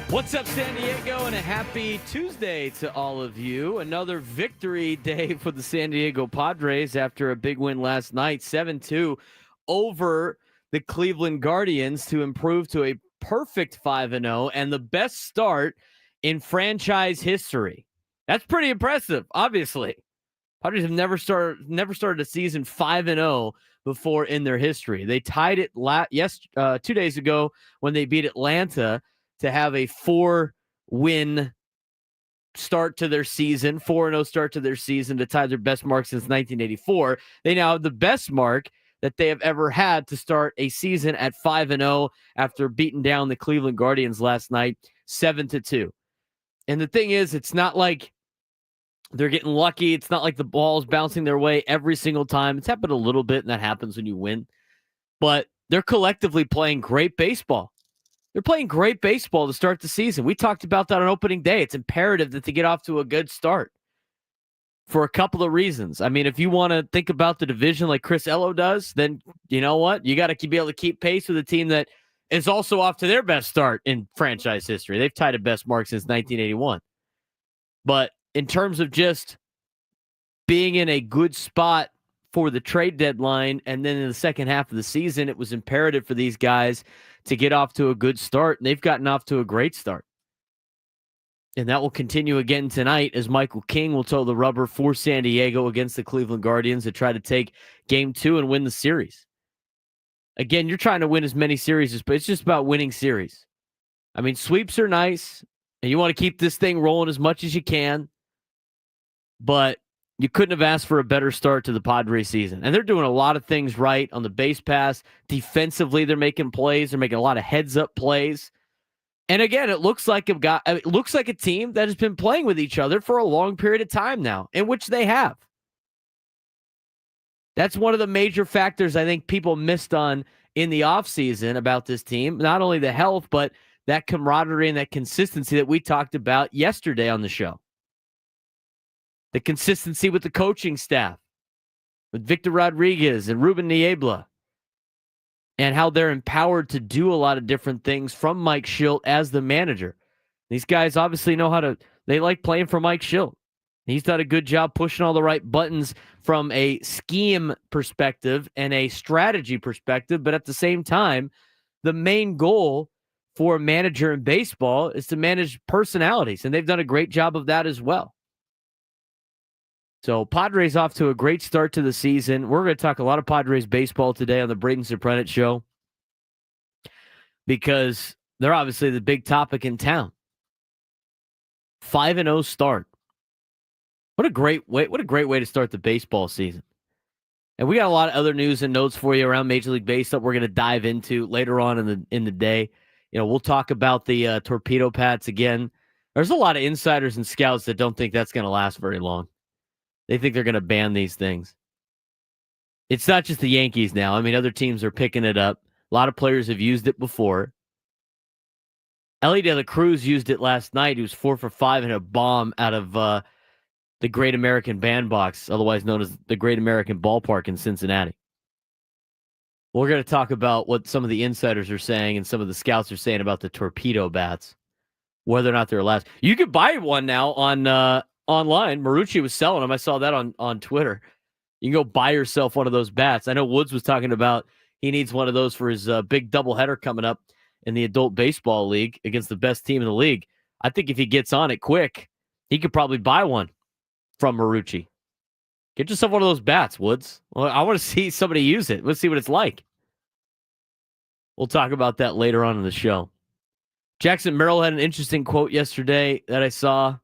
What's up, San Diego, and a happy Tuesday to all of you. Another victory day for the San Diego Padres after a big win last night, 7-2 over the Cleveland Guardians to improve to a perfect 5-0 and the best start in franchise history. That's pretty impressive, obviously. Padres have never started a season 5-0 before in their history. They tied it 2 days ago when they beat Atlanta to have a 4-win start to their season, 4-0 start to their season to tie their best mark since 1984. They now have the best mark that they have ever had to start a season at 5-0 after beating down the Cleveland Guardians last night, 7-2. And the thing is, it's not like they're getting lucky. It's not like the ball's bouncing their way every single time. It's happened a little bit, and that happens when you win. But they're collectively playing great baseball. They're playing great baseball to start the season. We talked about that on opening day. It's imperative that they get off to a good start for a couple of reasons. I mean, if you want to think about the division like Chris Ello does, then you know what? You got to be able to keep pace with a team that is also off to their best start in franchise history. They've tied a best mark since 1981. But in terms of just being in a good spot for the trade deadline and then in the second half of the season, it was imperative for these guys to get off to a good start, and they've gotten off to a great start. And that will continue again tonight as Michael King will toe the rubber for San Diego against the Cleveland Guardians to try to take Game 2 and win the series. Again, you're trying to win as many series, but it's just about winning series. I mean, sweeps are nice, and you want to keep this thing rolling as much as you can, but you couldn't have asked for a better start to the Padres season. And they're doing a lot of things right on the base pass. Defensively, they're making plays. They're making a lot of heads-up plays. And again, it looks like a team that has been playing with each other for a long period of time now, in which they have. That's one of the major factors I think people missed on in the offseason about this team. Not only the health, but that camaraderie and that consistency that we talked about yesterday on the show. The consistency with the coaching staff, with Victor Rodriguez and Ruben Niebla, and how they're empowered to do a lot of different things from Mike Shildt as the manager. These guys obviously know they like playing for Mike Shildt. He's done a good job pushing all the right buttons from a scheme perspective and a strategy perspective, but at the same time, the main goal for a manager in baseball is to manage personalities, and they've done a great job of that as well. So Padres off to a great start to the season. We're going to talk a lot of Padres baseball today on the Braden Surprenant show because they're obviously the big topic in town. 5-0 start. What a great way to start the baseball season. And we got a lot of other news and notes for you around Major League Baseball we're going to dive into later on in the day. You know, we'll talk about the Torpedo Bats again. There's a lot of insiders and scouts that don't think that's going to last very long. They think they're going to ban these things. It's not just the Yankees now. I mean, other teams are picking it up. A lot of players have used it before. Ellie De La Cruz used it last night. He was 4 for 5 and a bomb out of the Great American Bandbox, otherwise known as the Great American Ballpark in Cincinnati. We're going to talk about what some of the insiders are saying and some of the scouts are saying about the Torpedo Bats, whether or not they're last. You could buy one now on online. Marucci was selling them. I saw that on Twitter. You can go buy yourself one of those bats. I know Woods was talking about he needs one of those for his big doubleheader coming up in the adult baseball league against the best team in the league. I think if he gets on it quick, he could probably buy one from Marucci. Get yourself one of those bats, Woods. Well, I want to see somebody use it. Let's see what it's like. We'll talk about that later on in the show. Jackson Merrill had an interesting quote yesterday that I saw.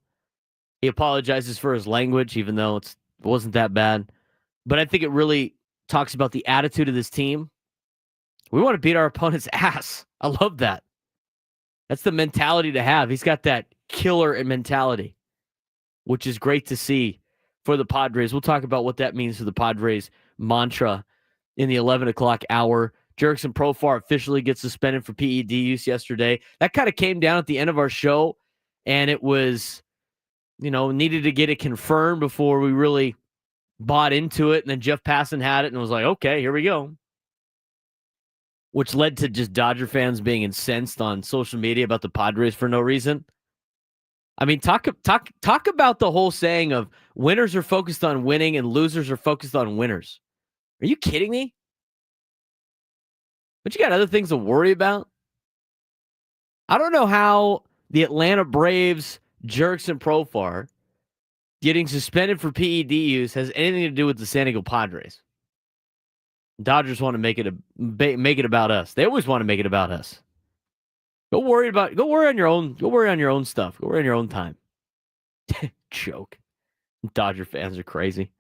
He apologizes for his language, even though it wasn't that bad. But I think it really talks about the attitude of this team. We want to beat our opponent's ass. I love that. That's the mentality to have. He's got that killer mentality, which is great to see for the Padres. We'll talk about what that means for the Padres mantra in the 11 o'clock hour. Jurickson Profar officially gets suspended for PED use yesterday. That kind of came down at the end of our show, and it was, needed to get it confirmed before we really bought into it. And then Jeff Passan had it and was like, okay, here we go. which led to just Dodger fans being incensed on social media about the Padres for no reason. I mean, talk about the whole saying of winners are focused on winning and losers are focused on winners. Are you kidding me? But you got other things to worry about? I don't know how the Atlanta Braves jerks and Profar getting suspended for PED use has anything to do with the San Diego Padres. Dodgers want to make it about us. They always want to make it about us. Go worry on your own. Go worry on your own stuff. Go worry on your own time. Joke. Dodger fans are crazy.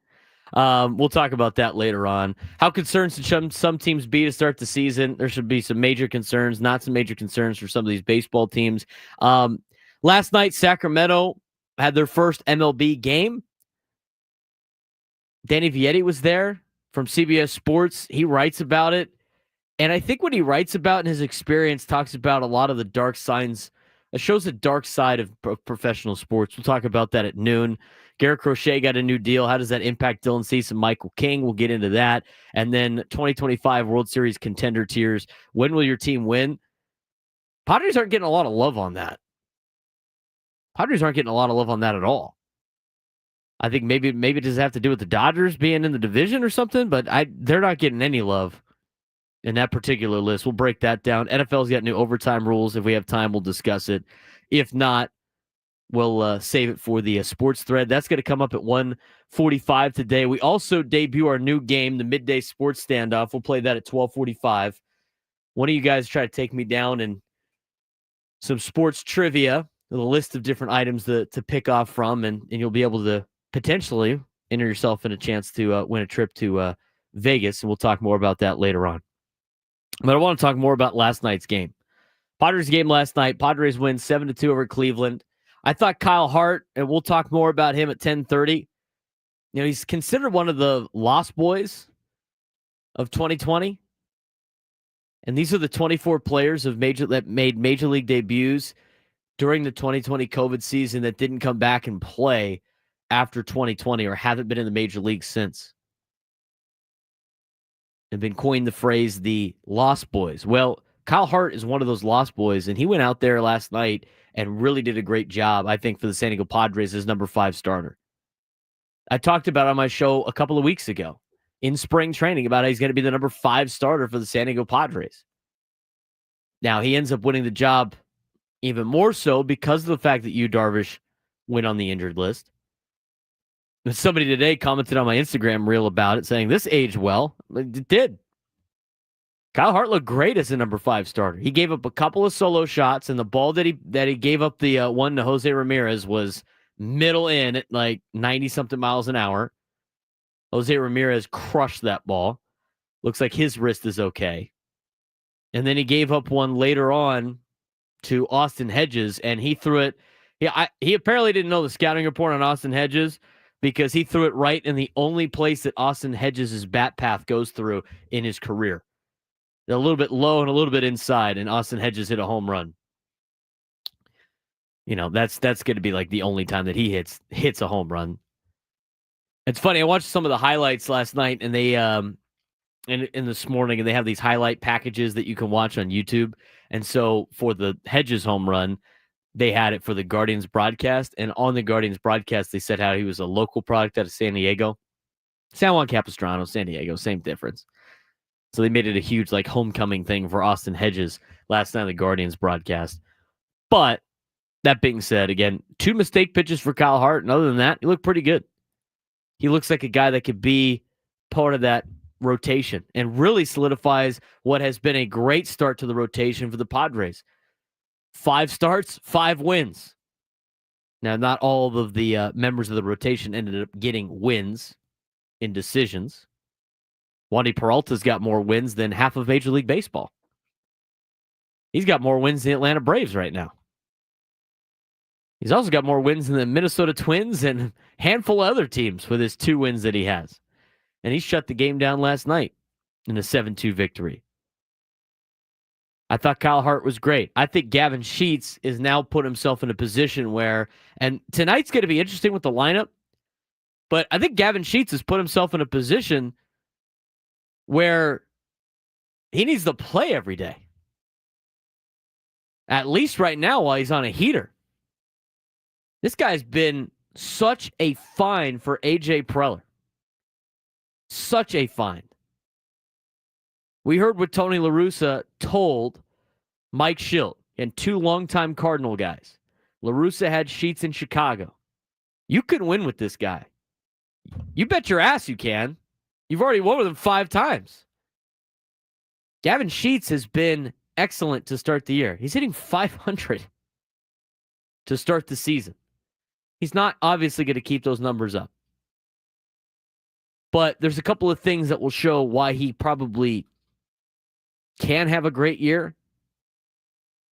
We'll talk about that later on. How concerned should some teams be to start the season? There should be some major concerns, not some major concerns for some of these baseball teams. Last night, Sacramento had their first MLB game. Danny Vietti was there from CBS Sports. He writes about it. And I think what he writes about in his experience talks about a lot of the dark signs. It shows the dark side of professional sports. We'll talk about that at noon. Garrett Crochet got a new deal. How does that impact Dylan Cease and Michael King? We'll get into that. And then 2025 World Series contender tiers. When will your team win? Padres aren't getting a lot of love on that. Padres aren't getting a lot of love on that at all. I think maybe it does have to do with the Dodgers being in the division or something, but they're not getting any love in that particular list. We'll break that down. NFL's got new overtime rules. If we have time, we'll discuss it. If not, we'll save it for the sports thread. That's going to come up at 1:45 today. We also debut our new game, the Midday Sports Standoff. We'll play that at 12:45. One of you guys try to take me down in some sports trivia, with a list of different items to pick off from, and you'll be able to potentially enter yourself in a chance to win a trip to Vegas, and we'll talk more about that later on. But I want to talk more about last night's game. Padres game last night. Padres win 7-2 over Cleveland. I thought Kyle Hart, and we'll talk more about him at 10:30. You know, he's considered one of the lost boys of 2020. And these are the 24 players that made major league debuts during the 2020 COVID season that didn't come back and play after 2020 or haven't been in the major league since. And been coined the phrase the lost boys. Well, Kyle Hart is one of those lost boys, and he went out there last night and really did a great job, I think, for the San Diego Padres as number 5 starter. I talked about on my show a couple of weeks ago in spring training about how he's going to be the number 5 starter for the San Diego Padres. Now, he ends up winning the job even more so because of the fact that Yu Darvish went on the injured list. And somebody today commented on my Instagram reel about it, saying this aged well. It did. Kyle Hart looked great as a number 5 starter. He gave up a couple of solo shots, and the ball that he gave up, the one to Jose Ramirez, was middle in at like 90-something miles an hour. Jose Ramirez crushed that ball. Looks like his wrist is okay. And then he gave up one later on to Austin Hedges, and he threw it. He apparently didn't know the scouting report on Austin Hedges because he threw it right in the only place that Austin Hedges' bat path goes through in his career. A little bit low and a little bit inside, and Austin Hedges hit a home run. You know, that's going to be like the only time that he hits a home run. It's funny. I watched some of the highlights last night, and they in this morning, and they have these highlight packages that you can watch on YouTube. And so for the Hedges home run, they had it for the Guardians broadcast, and on the Guardians broadcast, they said how he was a local product out of San Diego. San Juan Capistrano, San Diego, same difference. So they made it a huge like homecoming thing for Austin Hedges last night on the Guardians broadcast. But that being said, again, 2 mistake pitches for Kyle Hart, and other than that, he looked pretty good. He looks like a guy that could be part of that rotation and really solidifies what has been a great start to the rotation for the Padres. 5 starts, 5 wins. Now, not all of the members of the rotation ended up getting wins in decisions. Wandy Peralta's got more wins than half of Major League Baseball. He's got more wins than the Atlanta Braves right now. He's also got more wins than the Minnesota Twins and a handful of other teams with his 2 wins that he has. And he shut the game down last night in a 7-2 victory. I thought Kyle Hart was great. I think Gavin Sheets is now put himself in a position where, and tonight's going to be interesting with the lineup, but I think Gavin Sheets has put himself in a position where He needs to play every day. At least right now while he's on a heater. This guy's been such a find for A.J. Preller. Such a find. We heard what Tony La Russa told Mike Schilt and two longtime Cardinal guys. La Russa had Sheets in Chicago. You can win with this guy. You bet your ass you can. You've already won with him 5 times. Gavin Sheets has been excellent to start the year. He's hitting .500 to start the season. He's not obviously going to keep those numbers up. But there's a couple of things that will show why he probably can have a great year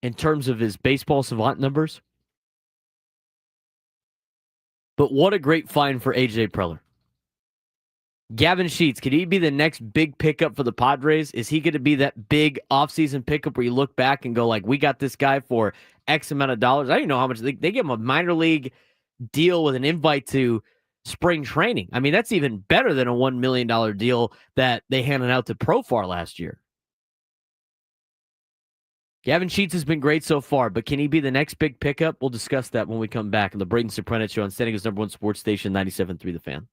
in terms of his baseball savant numbers. But what a great find for A.J. Preller. Gavin Sheets, could he be the next big pickup for the Padres? Is he going to be that big offseason pickup where you look back and go like, we got this guy for X amount of dollars? I don't even know how much. They give him a minor league deal with an invite to spring training. I mean, that's even better than a $1 million deal that they handed out to Profar last year. Gavin Sheets has been great so far, but can he be the next big pickup? We'll discuss that when we come back on the Braden Surprenant Show on San Diego's #1 sports station, 97.3 The Fan.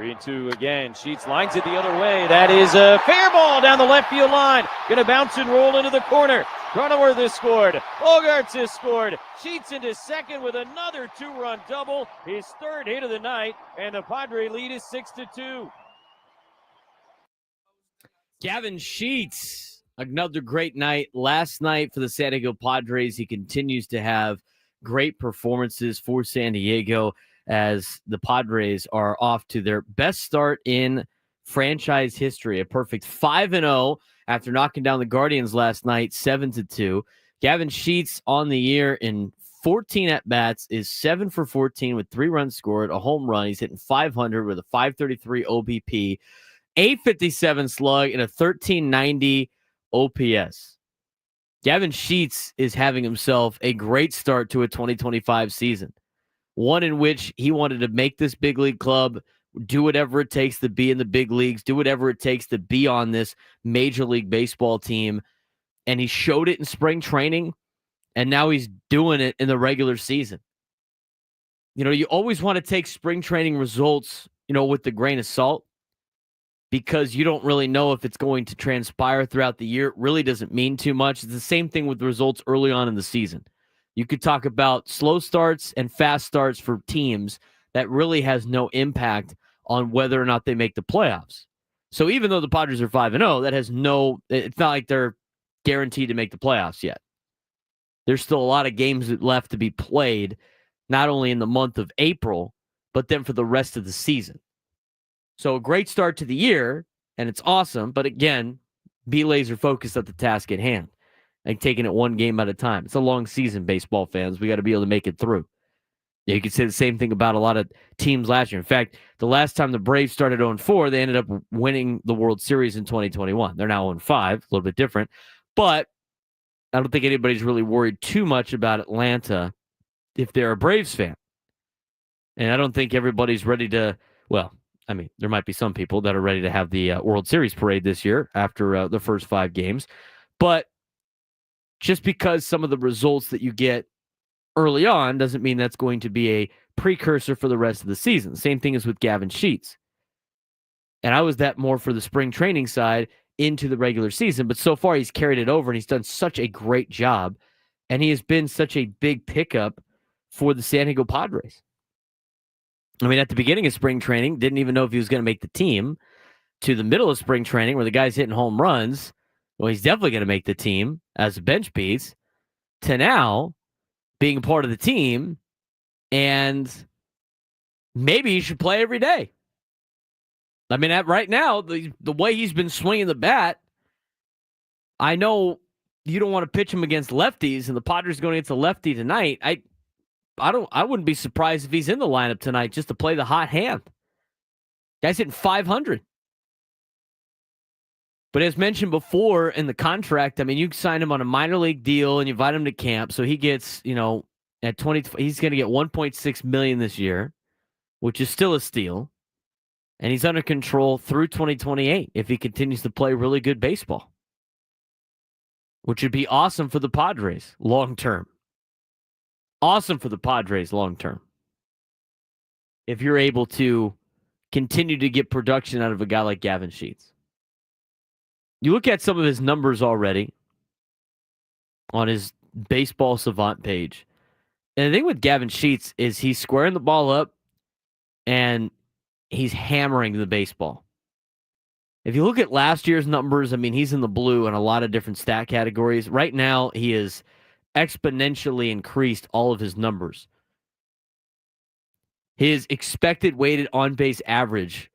3-2 again. Sheets lines it the other way. That is a fair ball down the left field line. Gonna bounce and roll into the corner. Cronenworth has scored. Bogarts has scored. Sheets into second with another 2-run double. His third hit of the night, and the Padre lead is 6-2. Gavin Sheets, another great night last night for the San Diego Padres. He continues to have great performances for San Diego as the Padres are off to their best start in franchise history, a perfect 5-0 after knocking down the Guardians last night, 7-2. Gavin Sheets on the year in 14 at-bats is 7 for 14 with 3 runs scored, a home run. He's hitting .500 with a .533 OBP, .857 slug, and a .1390 OPS. Gavin Sheets is having himself a great start to a 2025 season, one in which he wanted to make this big league club, do whatever it takes to be in the big leagues, do whatever it takes to be on this Major League Baseball team. And he showed it in spring training, and now he's doing it in the regular season. You know, you always want to take spring training results, with the grain of salt, because you don't really know if it's going to transpire throughout the year. It really doesn't mean too much. It's the same thing with the results early on in the season. You could talk about slow starts and fast starts for teams that really has no impact on whether or not they make the playoffs. So even though the Padres are 5-0, that has it's not like they're guaranteed to make the playoffs yet. There's still a lot of games left to be played, not only in the month of April, but then for the rest of the season. So a great start to the year, and it's awesome. But again, be laser focused at the task at hand and taking it one game at a time. It's a long season, baseball fans. We got to be able to make it through. Yeah, you could say the same thing about a lot of teams last year. In fact, the last time the Braves started 0-4, they ended up winning the World Series in 2021. They're now 0-5, a little bit different. But I don't think anybody's really worried too much about Atlanta if they're a Braves fan. And I don't think everybody's ready to, there might be some people that are ready to have the World Series parade this year after the first 5 games. But just because some of the results that you get early on doesn't mean that's going to be a precursor for the rest of the season. Same thing as with Gavin Sheets. And I was that more for the spring training side into the regular season. But so far, he's carried it over, and he's done such a great job. And he has been such a big pickup for the San Diego Padres. I mean, at the beginning of spring training, didn't even know if he was going to make the team, to the middle of spring training where the guy's hitting home runs. Well, he's definitely going to make the team as a bench piece, to now being a part of the team, and maybe he should play every day. I mean, right now, the way he's been swinging the bat, I know you don't want to pitch him against lefties, and the Padres going against a lefty tonight. I wouldn't be surprised if he's in the lineup tonight just to play the hot hand. Guy's hitting .500. But as mentioned before in the contract, I mean, you sign him on a minor league deal and you invite him to camp, so he gets, at 20, he's going to get $1.6 million this year, which is still a steal. And he's under control through 2028 if he continues to play really good baseball, which would be awesome for the Padres long term. Awesome for the Padres long term. If you're able to continue to get production out of a guy like Gavin Sheets. You look at some of his numbers already on his Baseball Savant page. And the thing with Gavin Sheets is he's squaring the ball up and he's hammering the baseball. If you look at last year's numbers, I mean, he's in the blue in a lot of different stat categories. Right now, he has exponentially increased all of his numbers. His expected weighted on-base average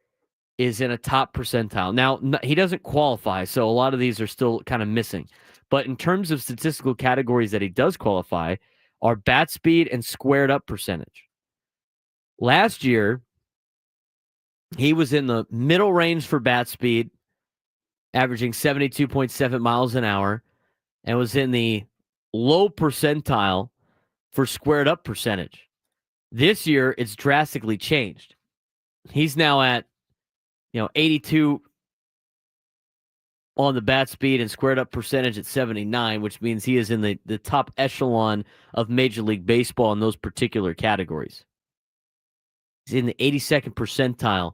is in a top percentile. Now, he doesn't qualify, so a lot of these are still kind of missing. But in terms of statistical categories that he does qualify are bat speed and squared up percentage. Last year, he was in the middle range for bat speed, averaging 72.7 miles an hour, and was in the low percentile for squared up percentage. This year, it's drastically changed. He's now at 82 on the bat speed and squared up percentage at 79, which means he is in the top echelon of Major League Baseball in those particular categories. He's in the 82nd percentile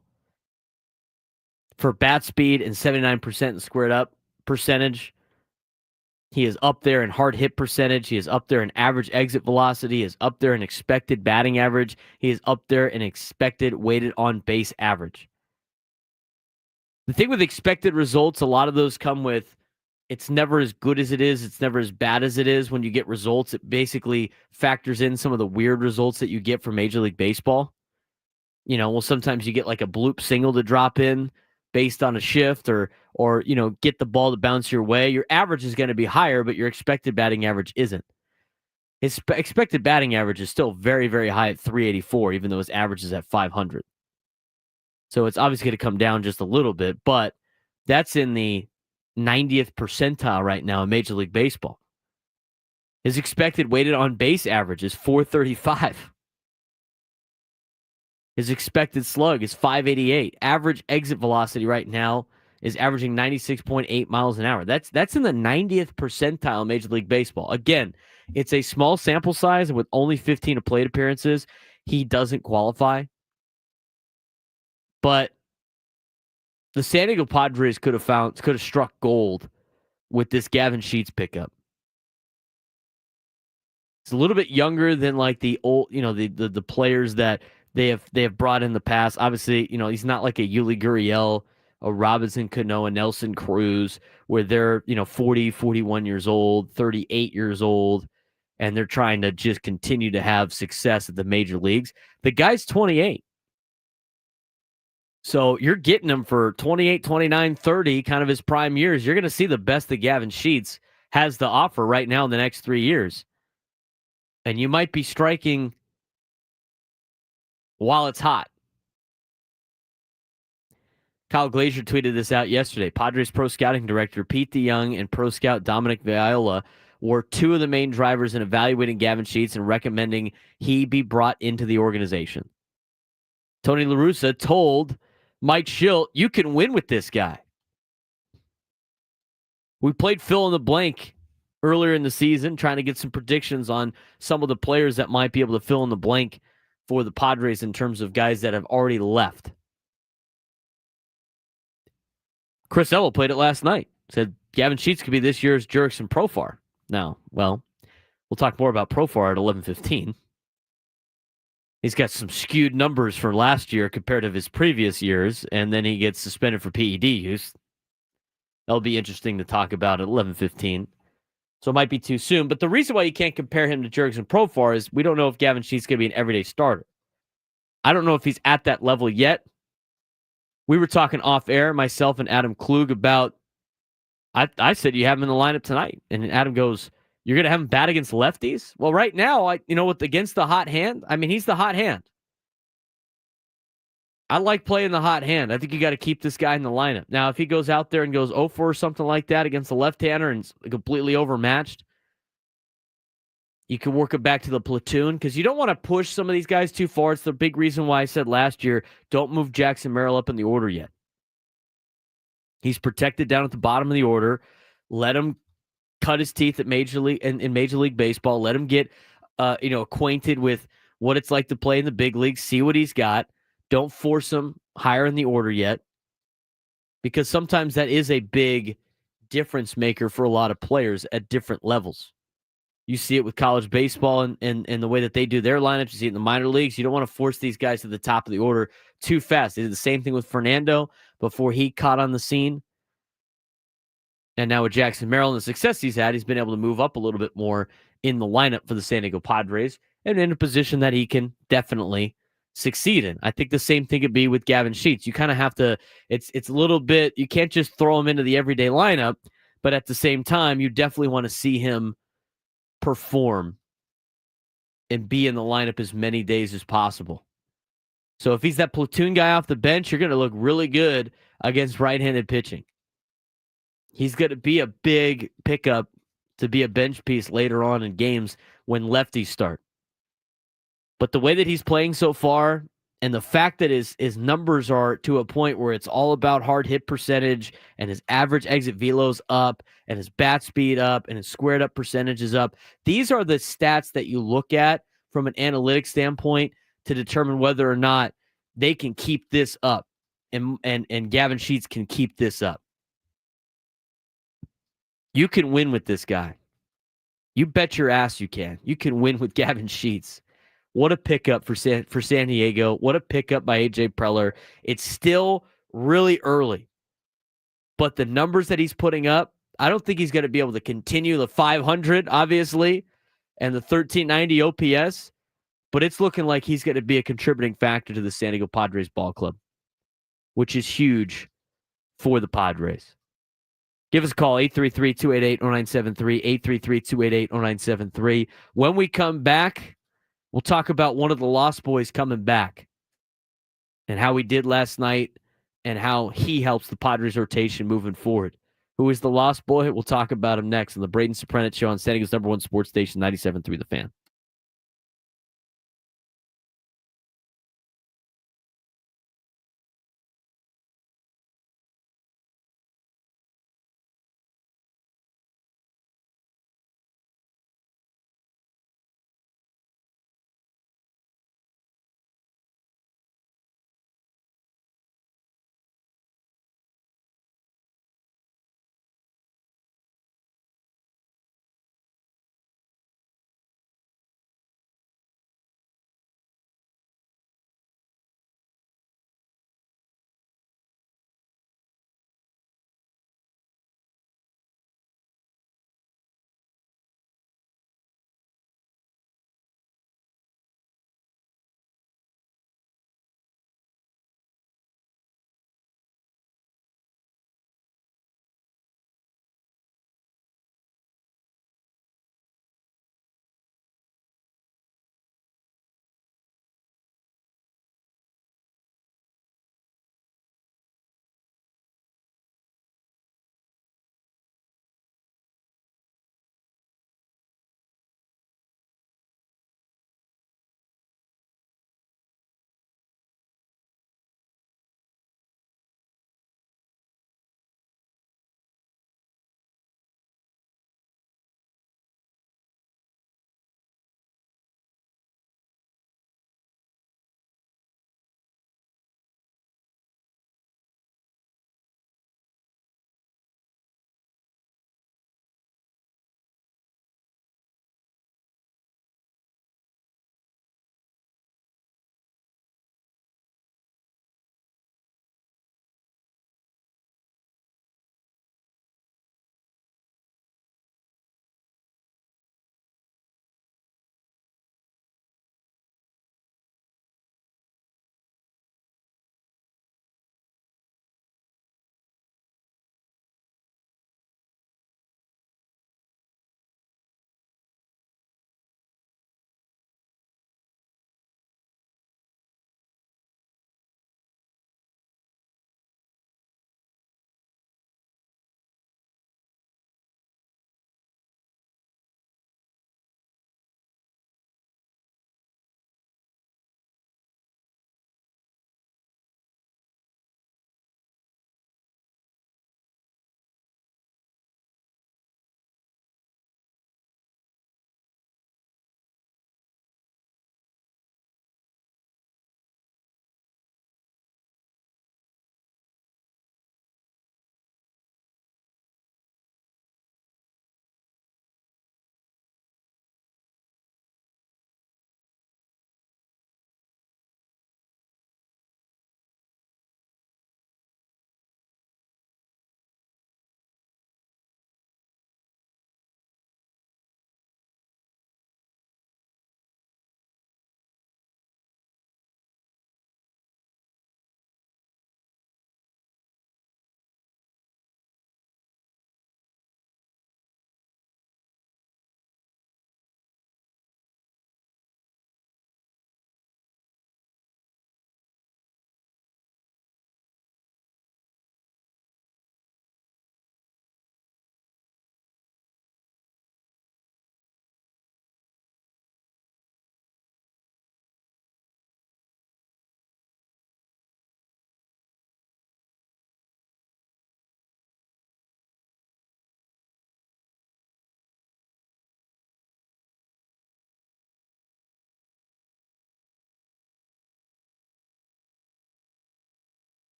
for bat speed and 79% in squared up percentage. He is up there in hard hit percentage. He is up there in average exit velocity. He is up there in expected batting average. He is up there in expected weighted on base average. The thing with expected results, a lot of those come with it's never as good as it is. It's never as bad as it is when you get results. It basically factors in some of the weird results that you get from Major League Baseball. Sometimes you get like a bloop single to drop in based on a shift or get the ball to bounce your way. Your average is going to be higher, but your expected batting average isn't. His expected batting average is still very, very high at 384, even though his average is at 500. So it's obviously going to come down just a little bit, but that's in the 90th percentile right now in Major League Baseball. His expected weighted on base average is 435. His expected slug is 588. Average exit velocity right now is averaging 96.8 miles an hour. That's in the 90th percentile in Major League Baseball. Again, it's a small sample size, and with only 15 plate appearances, he doesn't qualify. But the San Diego Padres could have struck gold with this Gavin Sheets pickup. It's a little bit younger than like the old, the players that they have brought in the past. Obviously, he's not like a Yuli Gurriel, a Robinson Cano, a Nelson Cruz, where they're 40, 41 years old, 38 years old, and they're trying to just continue to have success at the major leagues. The guy's 28. So you're getting him for 28, 29, 30, kind of his prime years. You're going to see the best that Gavin Sheets has to offer right now in the next 3 years. And you might be striking while it's hot. Kyle Glazier tweeted this out yesterday. Padres pro scouting director Pete DeYoung and pro scout Dominic Viola were two of the main drivers in evaluating Gavin Sheets and recommending he be brought into the organization. Tony La Russa told Mike Schilt, you can win with this guy. We played fill in the blank earlier in the season, trying to get some predictions on some of the players that might be able to fill in the blank for the Padres in terms of guys that have already left. Chris Elwell played it last night. Said Gavin Sheets could be this year's Jurickson Profar. Now, well, we'll talk more about Profar at 11:15. He's got some skewed numbers for last year compared to his previous years, and then he gets suspended for PED use. That'll be interesting to talk about at 11:15. So it might be too soon. But the reason why you can't compare him to Jurickson Profar is we don't know if Gavin Sheets is going to be an everyday starter. I don't know if he's at that level yet. We were talking off air, myself and Adam Klug, about, I said you have him in the lineup tonight. And Adam goes, you're going to have him bat against lefties? Well, right now, against the hot hand, he's the hot hand. I like playing the hot hand. I think you got to keep this guy in the lineup. Now, if he goes out there and goes 0-4 or something like that against the left-hander and is completely overmatched, you can work it back to the platoon because you don't want to push some of these guys too far. It's the big reason why I said last year, don't move Jackson Merrill up in the order yet. He's protected down at the bottom of the order. Let him cut his teeth at Major League Baseball. Let him get acquainted with what it's like to play in the big leagues. See what he's got. Don't force him higher in the order yet, because sometimes that is a big difference maker for a lot of players at different levels. You see it with college baseball and the way that they do their lineups. You see it in the minor leagues. You don't want to force these guys to the top of the order too fast. They did the same thing with Fernando before he caught on the scene. And now with Jackson Merrill and the success he's had, he's been able to move up a little bit more in the lineup for the San Diego Padres and in a position that he can definitely succeed in. I think the same thing could be with Gavin Sheets. You kind of have to, it's a little bit, you can't just throw him into the everyday lineup, but at the same time, you definitely want to see him perform and be in the lineup as many days as possible. So if he's that platoon guy off the bench, you're going to look really good against right-handed pitching. He's going to be a big pickup to be a bench piece later on in games when lefties start. But the way that he's playing so far, and the fact that his numbers are to a point where it's all about hard hit percentage and his average exit velo's up and his bat speed up and his squared up percentage is up. These are the stats that you look at from an analytics standpoint to determine whether or not they can keep this up and Gavin Sheets can keep this up, you can win with this guy. You bet your ass you can. You can win with Gavin Sheets. What a pickup for San Diego. What a pickup by A.J. Preller. It's still really early, but the numbers that he's putting up, I don't think he's going to be able to continue the 500, obviously, and the 1390 OPS, but it's looking like he's going to be a contributing factor to the San Diego Padres ball club, which is huge for the Padres. Give us a call, 833-288-0973, 833-288-0973. When we come back, we'll talk about one of the Lost Boys coming back and how he did last night and how he helps the Padres rotation moving forward. Who is the Lost Boy? We'll talk about him next on the Braden Surprenant Show on San Diego's #1 sports station, 97.3 The Fan.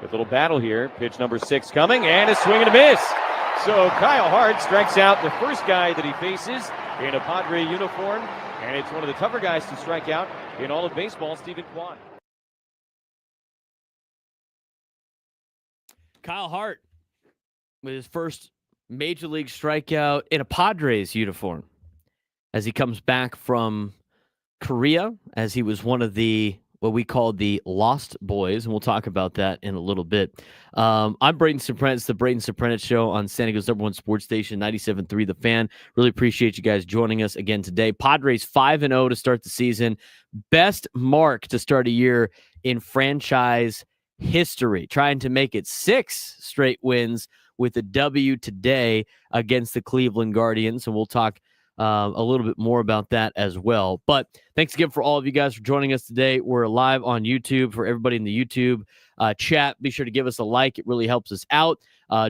With a little battle here. Pitch number 6 coming, and a swing and a miss. So Kyle Hart strikes out the first guy that he faces in a Padre uniform, and it's one of the tougher guys to strike out in all of baseball, Stephen Kwan. Kyle Hart with his first major league strikeout in a Padres uniform as he comes back from Korea, as he was one of the what we call the Lost Boys, and we'll talk about that in a little bit. I'm Braden Surprenant. It's the Braden Surprenant Show on San Diego's #1 sports station, 97.3 The Fan. Really appreciate you guys joining us again today. Padres 5-0 to start the season. Best mark to start a year in franchise history, trying to make it 6 straight wins with a W today against the Cleveland Guardians, and we'll talk a little bit more about that as well. But thanks again for all of you guys for joining us today. We're live on YouTube. For everybody in the YouTube chat, be sure to give us a like. It really helps us out.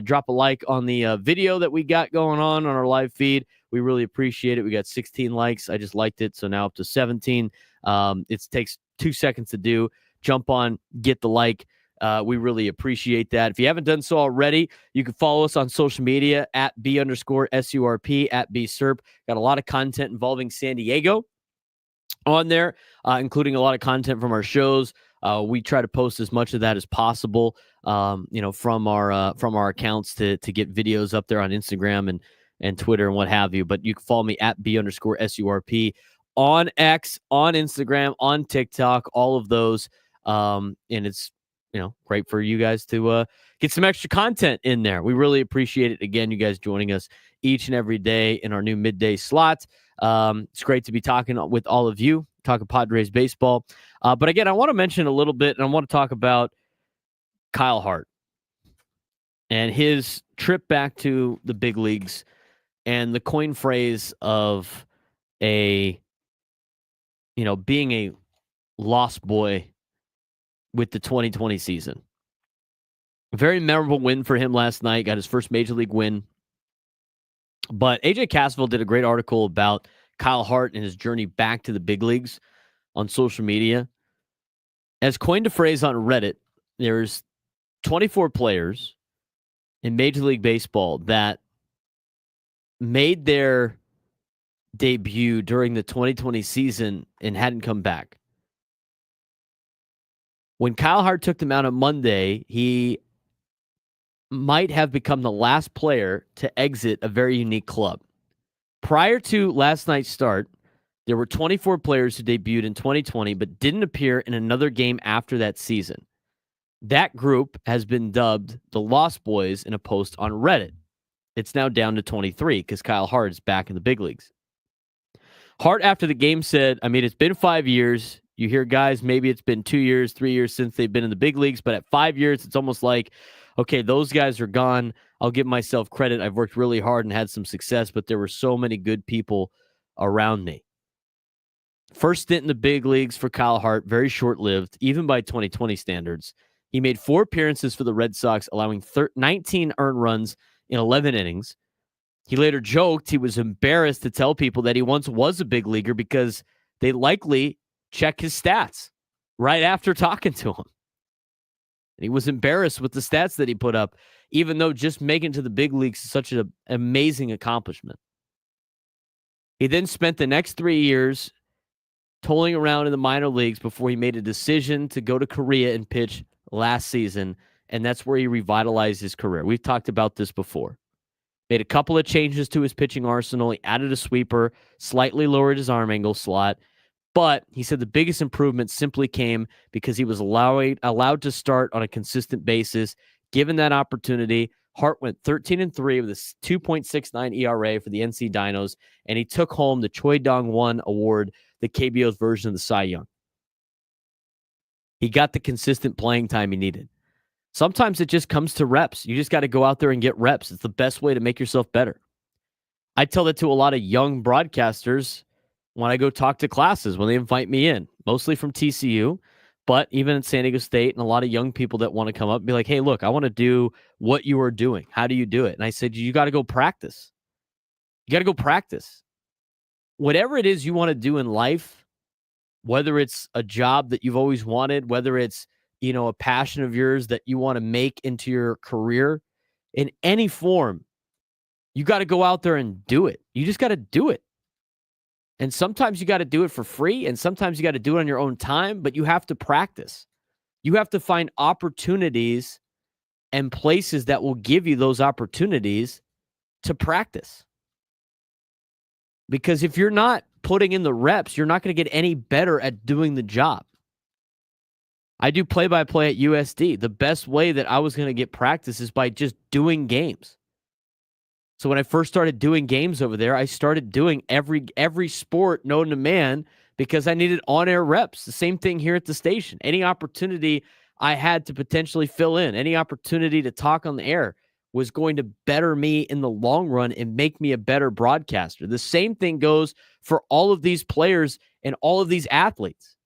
Drop a like on the video that we got going on our live feed. We really appreciate it. We got 16 likes. I just liked it, so now up to 17. It takes 2 seconds to do. Jump on, get the like. We really appreciate that. If you haven't done so already, you can follow us on social media at @B_SURP, at BSURP. Got a lot of content involving San Diego on there, including a lot of content from our shows. We try to post as much of that as possible, from our accounts to get videos up there on Instagram and Twitter and what have you. But you can follow me at B_SURP on X, on Instagram, on TikTok, all of those. And it's great for you guys to get some extra content in there. We really appreciate it. Again, you guys joining us each and every day in our new midday slot. It's great to be talking with all of you, talking Padres baseball. But again, I want to mention a little bit, and I want to talk about Kyle Hart and his trip back to the big leagues and the coin phrase of being a lost boy with the 2020 season. A very memorable win for him last night. Got his first major league win. But AJ Cassavell did a great article about Kyle Hart and his journey back to the big leagues on social media. As coined a phrase on Reddit, there's 24 players in Major League Baseball that made their debut during the 2020 season and hadn't come back. When Kyle Hart took them out on Monday, he might have become the last player to exit a very unique club. Prior to last night's start, there were 24 players who debuted in 2020 but didn't appear in another game after that season. That group has been dubbed the Lost Boys in a post on Reddit. It's now down to 23 because Kyle Hart is back in the big leagues. Hart, after the game, said, it's been 5 years. You hear guys, maybe it's been 2 years, 3 years since they've been in the big leagues, but at 5 years, it's almost like, okay, those guys are gone. I'll give myself credit. I've worked really hard and had some success, but there were so many good people around me. First stint in the big leagues for Kyle Hart, very short-lived, even by 2020 standards. He made 4 appearances for the Red Sox, allowing 19 earned runs in 11 innings. He later joked he was embarrassed to tell people that he once was a big leaguer because they likely check his stats right after talking to him. And he was embarrassed with the stats that he put up, even though just making it to the big leagues is such an amazing accomplishment. He then spent the next 3 years tolling around in the minor leagues before he made a decision to go to Korea and pitch last season, and that's where he revitalized his career. We've talked about this before. Made a couple of changes to his pitching arsenal. He added a sweeper, slightly lowered his arm angle slot. But he said the biggest improvement simply came because he was allowed to start on a consistent basis. Given that opportunity, Hart went 13-3 with a 2.69 ERA for the NC Dinos, and he took home the Choi Dong-won Award, the KBO's version of the Cy Young. He got the consistent playing time he needed. Sometimes it just comes to reps. You just got to go out there and get reps. It's the best way to make yourself better. I tell that to a lot of young broadcasters when I go talk to classes, when they invite me in, mostly from TCU, but even at San Diego State, and a lot of young people that want to come up and be like, hey, look, I want to do what you are doing. How do you do it? And I said, you got to go practice. You got to go practice. Whatever it is you want to do in life, whether it's a job that you've always wanted, whether it's a passion of yours that you want to make into your career in any form, you got to go out there and do it. You just got to do it. And sometimes you got to do it for free, and sometimes you got to do it on your own time, but you have to practice. You have to find opportunities and places that will give you those opportunities to practice. Because if you're not putting in the reps, you're not going to get any better at doing the job. I do play-by-play at USD. The best way that I was going to get practice is by just doing games. So when I first started doing games over there, I started doing every sport known to man because I needed on-air reps. The same thing here at the station. Any opportunity I had to potentially fill in, any opportunity to talk on the air was going to better me in the long run and make me a better broadcaster. The same thing goes for all of these players and all of these athletes.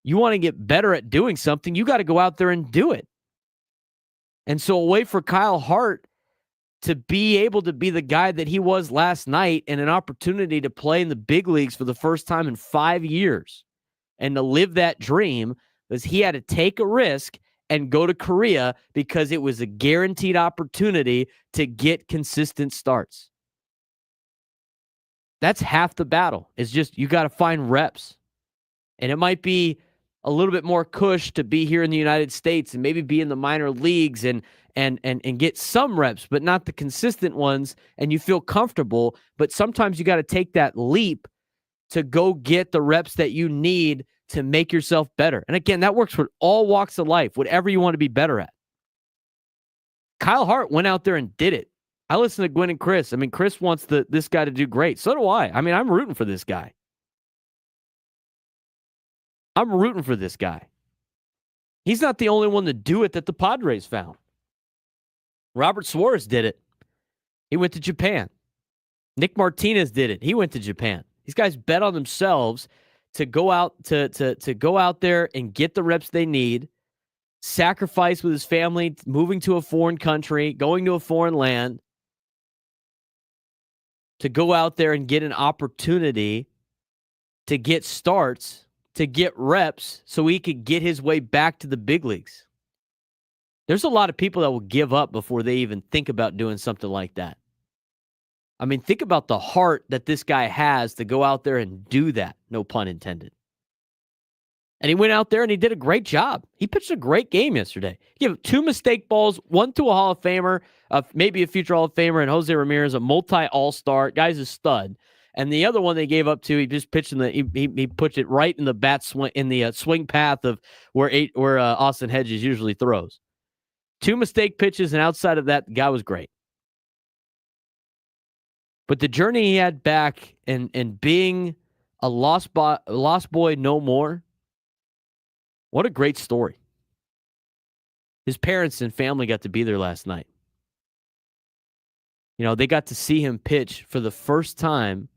You want to get better at doing something, you got to go out there and do it. And so a way for Kyle Hart to be able to be the guy that he was last night and an opportunity to play in the big leagues for the first time in 5 years and to live that dream was he had to take a risk and go to Korea because it was a guaranteed opportunity to get consistent starts. That's half the battle. It's just you got to find reps. And it might be a little bit more cush to be here in the United States and maybe be in the minor leagues and get some reps, but not the consistent ones, and you feel comfortable. But sometimes you got to take that leap to go get the reps that you need to make yourself better. And again, that works for all walks of life, whatever you want to be better at. Kyle Hart went out there and did it. I listen to Gwen and Chris. I mean, Chris wants this guy to do great. So do I. I mean, I'm rooting for this guy. I'm rooting for this guy. He's not the only one to do it that the Padres found. Robert Suarez did it. He went to Japan. Nick Martinez did it. He went to Japan. These guys bet on themselves to go out to go out there and get the reps they need, sacrifice with his family, moving to a foreign country, going to a foreign land, to go out there and get an opportunity to get starts, to get reps, so he could get his way back to the big leagues. There's a lot of people that will give up before they even think about doing something like that. I mean, think about the heart that this guy has to go out there and do that, no pun intended. And he went out there and he did a great job. He pitched a great game yesterday. He gave 2 mistake balls, one to a Hall of Famer, maybe a future Hall of Famer, and Jose Ramirez, a multi-all-star. Guy's a stud. And the other one they gave up to, he just pitched he put it right in the bat swing, in the swing path of where Austin Hedges usually throws. 2 mistake pitches, and outside of that, the guy was great. But the journey he had back and being a lost boy no more, what a great story. His parents and family got to be there last night. You know, they got to see him pitch for the first time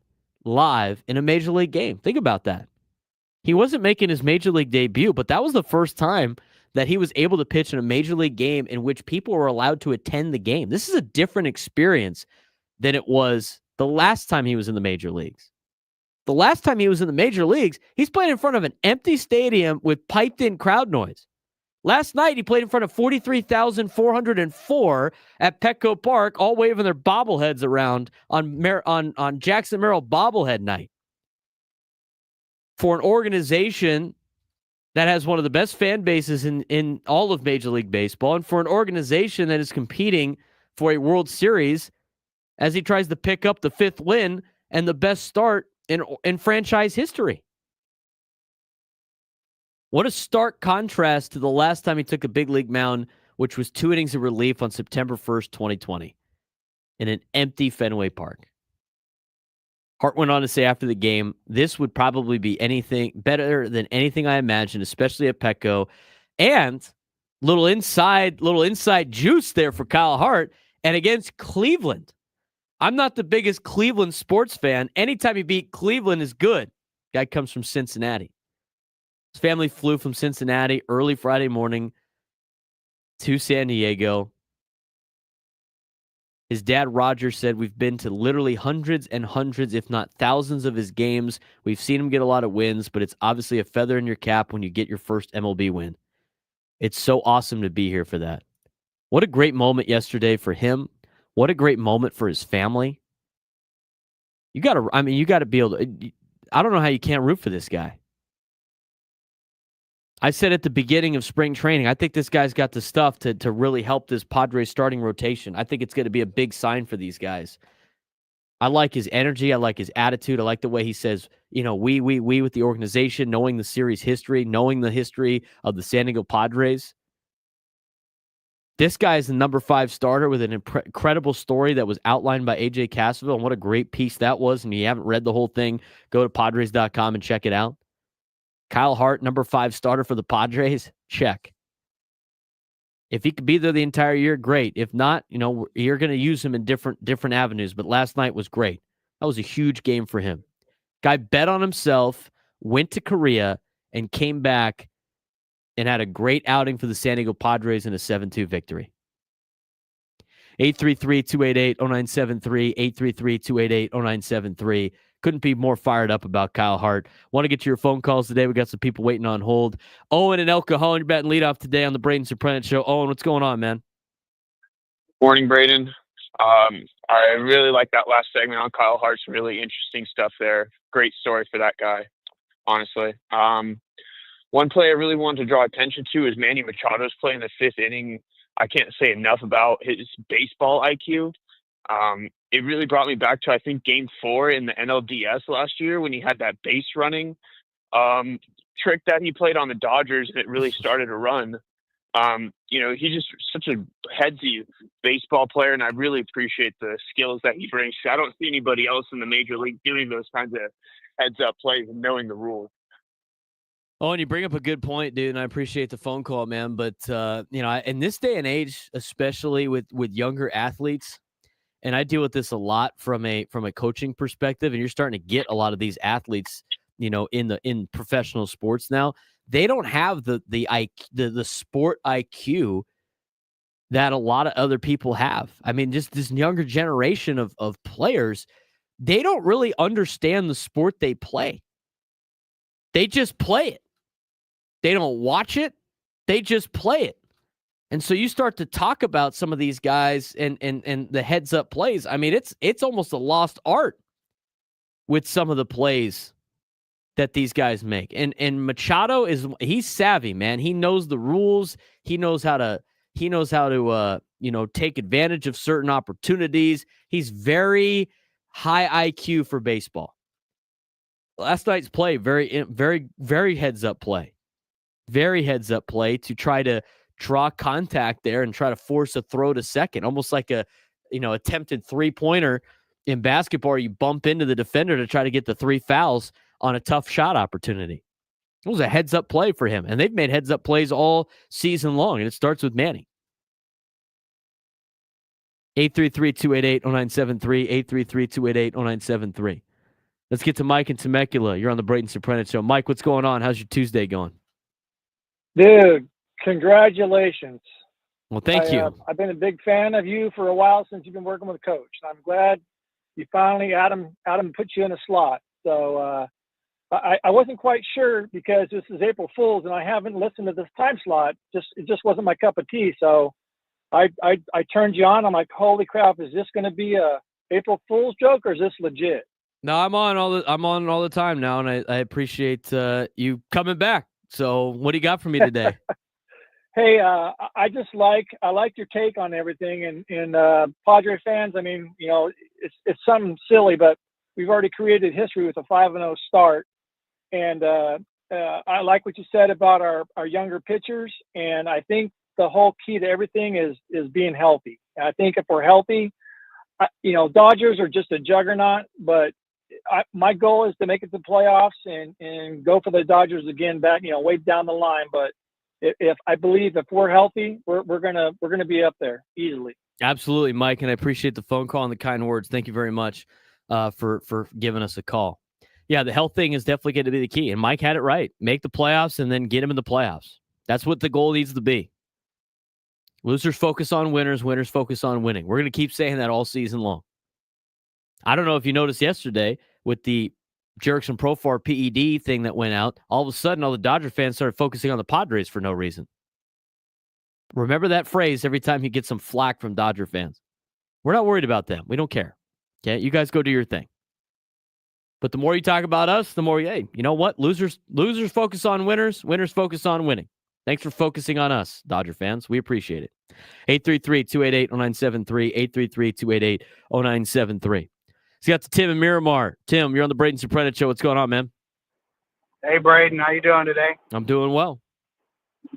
live in a major league game. Think about that. He wasn't making his major league debut, but that was the first time that he was able to pitch in a major league game in which people were allowed to attend the game. This is a different experience than it was the last time he was in the major leagues. The last time he was in the major leagues, he's playing in front of an empty stadium with piped-in crowd noise. Last night, he played in front of 43,404 at Petco Park, all waving their bobbleheads around on Jackson Merrill bobblehead night. For an organization that has one of the best fan bases in all of Major League Baseball, and for an organization that is competing for a World Series as he tries to pick up the 5th win and the best start in franchise history. What a stark contrast to the last time he took a big league mound, which was 2 innings of relief on September 1st, 2020, in an empty Fenway Park. Hart went on to say after the game, this would probably be anything better than anything I imagined, especially at Petco. And little inside juice there for Kyle Hart. And against Cleveland. I'm not the biggest Cleveland sports fan. Anytime he beat Cleveland is good. Guy comes from Cincinnati. His family flew from Cincinnati early Friday morning to San Diego. His dad, Roger, said, we've been to literally hundreds and hundreds, if not thousands of his games. We've seen him get a lot of wins, but it's obviously a feather in your cap when you get your first MLB win. It's so awesome to be here for that. What a great moment yesterday for him. What a great moment for his family. You got to be able to. I don't know how you can't root for this guy. I said at the beginning of spring training, I think this guy's got the stuff to really help this Padres starting rotation. I think it's going to be a big sign for these guys. I like his energy. I like his attitude. I like the way he says, we with the organization, knowing the series history, knowing the history of the San Diego Padres. This guy is the number 5 starter with an incredible story that was outlined by AJ Cassaville, and what a great piece that was. And if you haven't read the whole thing, go to Padres.com and check it out. Kyle Hart, number 5 starter for the Padres, check. If he could be there the entire year, great. If not, you're going to use him in different avenues. But last night was great. That was a huge game for him. Guy bet on himself, went to Korea, and came back and had a great outing for the San Diego Padres in a 7-2 victory. 833-288-0973, 833-288-0973. Couldn't be more fired up about Kyle Hart. Want to get to your phone calls today. We got some people waiting on hold. Owen and El Cajon, you're batting leadoff today on the Braden Surprenant Show. Owen, what's going on, man? Morning, Braden. I really like that last segment on Kyle Hart's really interesting stuff there. Great story for that guy, honestly. One play I really wanted to draw attention to is Manny Machado's play in the 5th inning. I can't say enough about his baseball IQ. It really brought me back to, I think, Game 4 in the NLDS last year when he had that base running trick that he played on the Dodgers, and it really started to run. He's just such a headsy baseball player, and I really appreciate the skills that he brings. I don't see anybody else in the major league doing those kinds of heads-up plays and knowing the rules. Oh, and you bring up a good point, dude, and I appreciate the phone call, man. But, in this day and age, especially with younger athletes, and I deal with this a lot from a coaching perspective, and you're starting to get a lot of these athletes, in professional sports now. They don't have the sport IQ that a lot of other people have. I mean, just this younger generation of players, they don't really understand the sport they play. They just play it. They don't watch it. They just play it. And so you start to talk about some of these guys and the heads up plays. I mean, it's almost a lost art with some of the plays that these guys make. And Machado he's savvy, man. He knows the rules. He knows how to take advantage of certain opportunities. He's very high IQ for baseball. Last night's play, very, very, very heads up play. Very heads up play to try to draw contact there and try to force a throw to second, almost like a attempted 3-pointer in basketball. You bump into the defender to try to get the 3 fouls on a tough shot opportunity. It was a heads up play for him, and they've made heads up plays all season long, and it starts with Manny. 833-288-0973, 833-288-0973. Let's get to Mike in Temecula. You're on the Braden Surprenant Show. Mike, what's going on? How's your Tuesday going? Dude, congratulations. Well, thank you. I've been a big fan of you for a while since you've been working with a coach. I'm glad you finally, Adam put you in a slot. So I wasn't quite sure because this is April Fool's and I haven't listened to this time slot. It just wasn't my cup of tea. So I turned you on. I'm like, holy crap, is this going to be a April Fool's joke or is this legit? No, I'm on all the time now, and I appreciate you coming back. So what do you got for me today? Hey, I like your take on everything, and Padre fans. I mean, it's something silly, but we've already created history with a 5-0 start, and I like what you said about our younger pitchers, and I think the whole key to everything is being healthy. And I think if we're healthy, Dodgers are just a juggernaut, but my goal is to make it to the playoffs and go for the Dodgers again back, way down the line. But if I believe if we're healthy, we're gonna be up there easily. Absolutely, Mike, and I appreciate the phone call and the kind words. Thank you very much for giving us a call. Yeah, the health thing is definitely going to be the key, and Mike had it right. Make the playoffs and then get him in the playoffs. That's what the goal needs to be. Losers focus on winners. Winners focus on winning. We're going to keep saying that all season long. I don't know if you noticed yesterday with the Jerickson Profar PED thing that went out, all of a sudden all the Dodger fans started focusing on the Padres for no reason. Remember that phrase every time you get some flack from Dodger fans. We're not worried about them. We don't care. Okay, you guys go do your thing. But the more you talk about us, the more, hey, you know what? Losers focus on winners. Winners focus on winning. Thanks for focusing on us, Dodger fans. We appreciate it. 833-288-0973, 833-288-0973. So you got to Tim and Miramar. Tim, you're on the Braden Surprenant Show. What's going on, man? Hey, Braden. How you doing today? I'm doing well.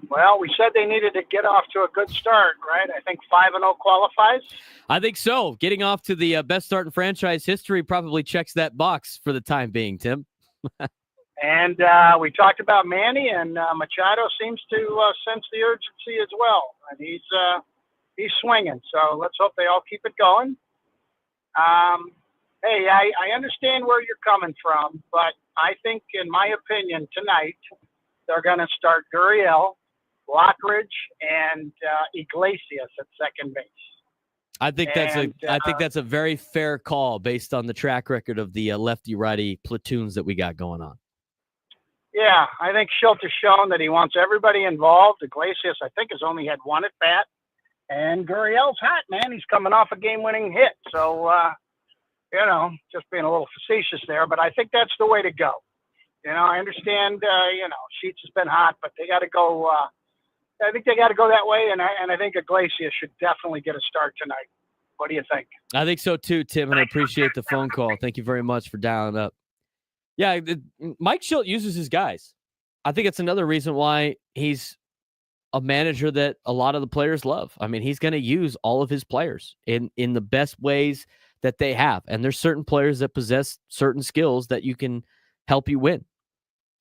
Well, we said they needed to get off to a good start, right? I think 5-0 qualifies. I think so. Getting off to the best start in franchise history probably checks that box for the time being, Tim. And we talked about Manny, and Machado seems to sense the urgency as well. And he's swinging. So let's hope they all keep it going. Hey, I understand where you're coming from, but I think, in my opinion, tonight they're going to start Gurriel, Lockridge, and Iglesias at second base. I think that's a very fair call based on the track record of the lefty-righty platoons that we got going on. Yeah, I think Schultz has shown that he wants everybody involved. Iglesias, I think, has only had one at bat. And Gurriel's hot, man. He's coming off a game-winning hit. So, just being a little facetious there. But I think that's the way to go. I understand, Sheets has been hot, but they got to go. I think they got to go that way. And I think Iglesias should definitely get a start tonight. What do you think? I think so, too, Tim, and I appreciate the phone call. Thank you very much for dialing up. Yeah, Mike Schultz uses his guys. I think it's another reason why he's a manager that a lot of the players love. I mean, he's going to use all of his players in the best ways that they have. And there's certain players that possess certain skills that you can help you win.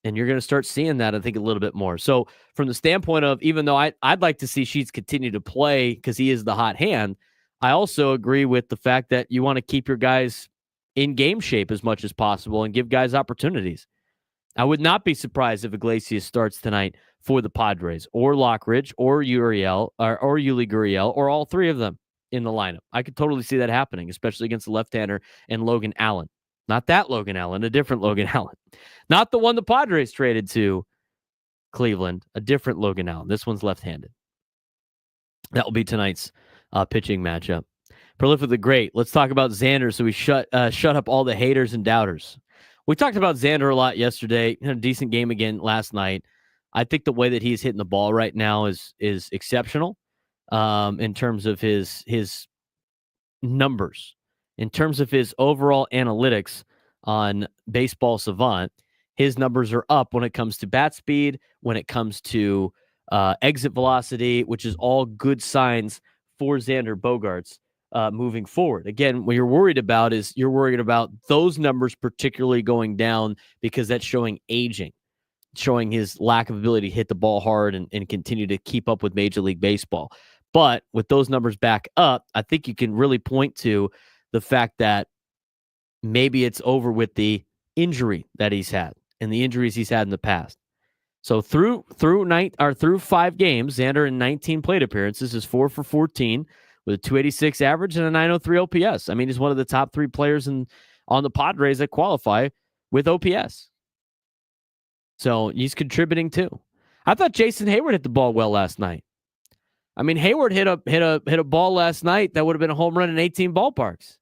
And you're going to start seeing that, I think, a little bit more. So from the standpoint of, even though I'd like to see Sheets continue to play because he is the hot hand, I also agree with the fact that you want to keep your guys in game shape as much as possible and give guys opportunities. I would not be surprised if Iglesias starts tonight for the Padres, or Lockridge, or Uriel, or Yuli Gurriel, or all three of them in the lineup. I could totally see that happening, especially against the left-hander and Logan Allen. Not that Logan Allen, a different Logan Allen. Not the one the Padres traded to Cleveland, a different Logan Allen. This one's left-handed. That will be tonight's pitching matchup. Prolific the Great. Let's talk about Xander so we shut up all the haters and doubters. We talked about Xander a lot yesterday. Had a decent game again last night. I think the way that he's hitting the ball right now is exceptional in terms of his numbers. In terms of his overall analytics on Baseball Savant, his numbers are up when it comes to bat speed, when it comes to exit velocity, which is all good signs for Xander Bogaerts moving forward. Again, what you're worried about is you're worried about those numbers particularly going down because that's showing aging, showing his lack of ability to hit the ball hard and continue to keep up with Major League Baseball. But with those numbers back up, I think you can really point to the fact that maybe it's over with the injury that he's had and the injuries he's had in the past. So through 5 games, Xander in 19 plate appearances is 4 for 14 with a 286 average and a 903 OPS. I mean, he's one of the top 3 players on the Padres that qualify with OPS. So he's contributing too. I thought Jason Hayward hit the ball well last night. I mean, Hayward hit a ball last night that would have been a home run in 18 ballparks.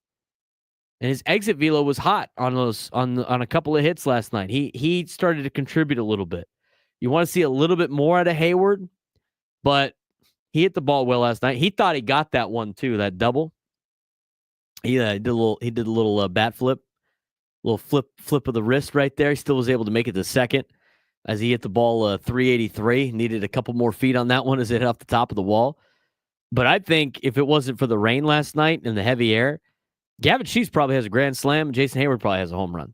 And his exit velo was hot on a couple of hits last night. He started to contribute a little bit. You want to see a little bit more out of Hayward, but he hit the ball well last night. He thought he got that one too, that double. He did a little bat flip, little flip of the wrist right there. He still was able to make it to second as he hit the ball 383. Needed a couple more feet on that one as it hit off the top of the wall. But I think if it wasn't for the rain last night and the heavy air, Gavin Sheets probably has a grand slam. And Jason Hayward probably has a home run.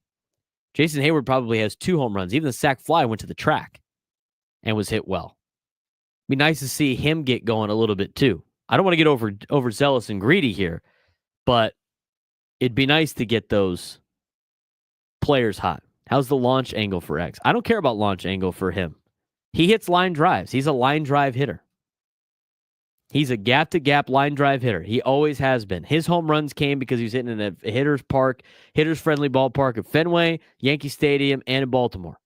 Jason Hayward probably has 2 home runs. Even the sac fly went to the track and was hit well. Be nice to see him get going a little bit too. I don't want to get overzealous and greedy here, but it'd be nice to get those players hot. How's the launch angle for X? I don't care about launch angle for him. He hits line drives. He's a line drive hitter. He's a gap-to-gap line drive hitter. He always has been. His home runs came because he was hitting in a hitters-friendly ballpark at Fenway, Yankee Stadium, and in Baltimore.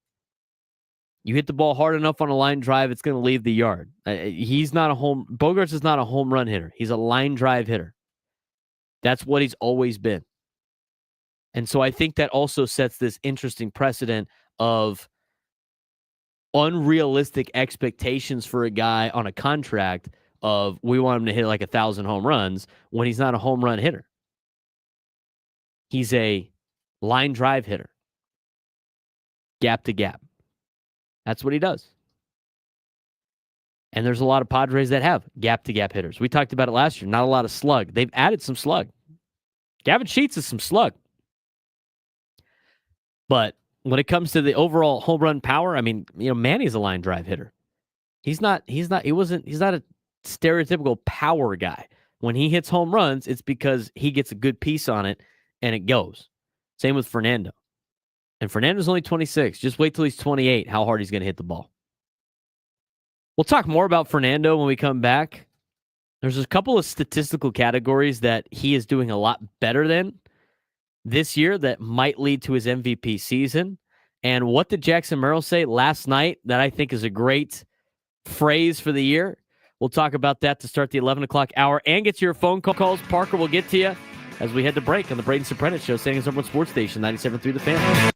You hit the ball hard enough on a line drive, it's going to leave the yard. Bogaerts is not a home run hitter. He's a line drive hitter. That's what he's always been. And so I think that also sets this interesting precedent of unrealistic expectations for a guy on a contract of we want him to hit like 1,000 home runs when he's not a home run hitter. He's a line drive hitter. Gap to gap. That's what he does. And there's a lot of Padres that have gap to gap hitters. We talked about it last year. Not a lot of slug. They've added some slug. Gavin Sheets is some slug. But when it comes to the overall home run power, I mean, Manny's a line drive hitter. He's not a stereotypical power guy. When he hits home runs, it's because he gets a good piece on it and it goes. Same with Fernando. And Fernando's only 26. Just wait till he's 28, how hard he's going to hit the ball. We'll talk more about Fernando when we come back. There's a couple of statistical categories that he is doing a lot better than this year that might lead to his MVP season. And what did Jackson Merrill say last night that I think is a great phrase for the year? We'll talk about that to start the 11 o'clock hour and get to your phone calls. Parker will get to you as we head to break on the Braden Surprenant Show, San Antonio Sports Station, 97.3 The Fan.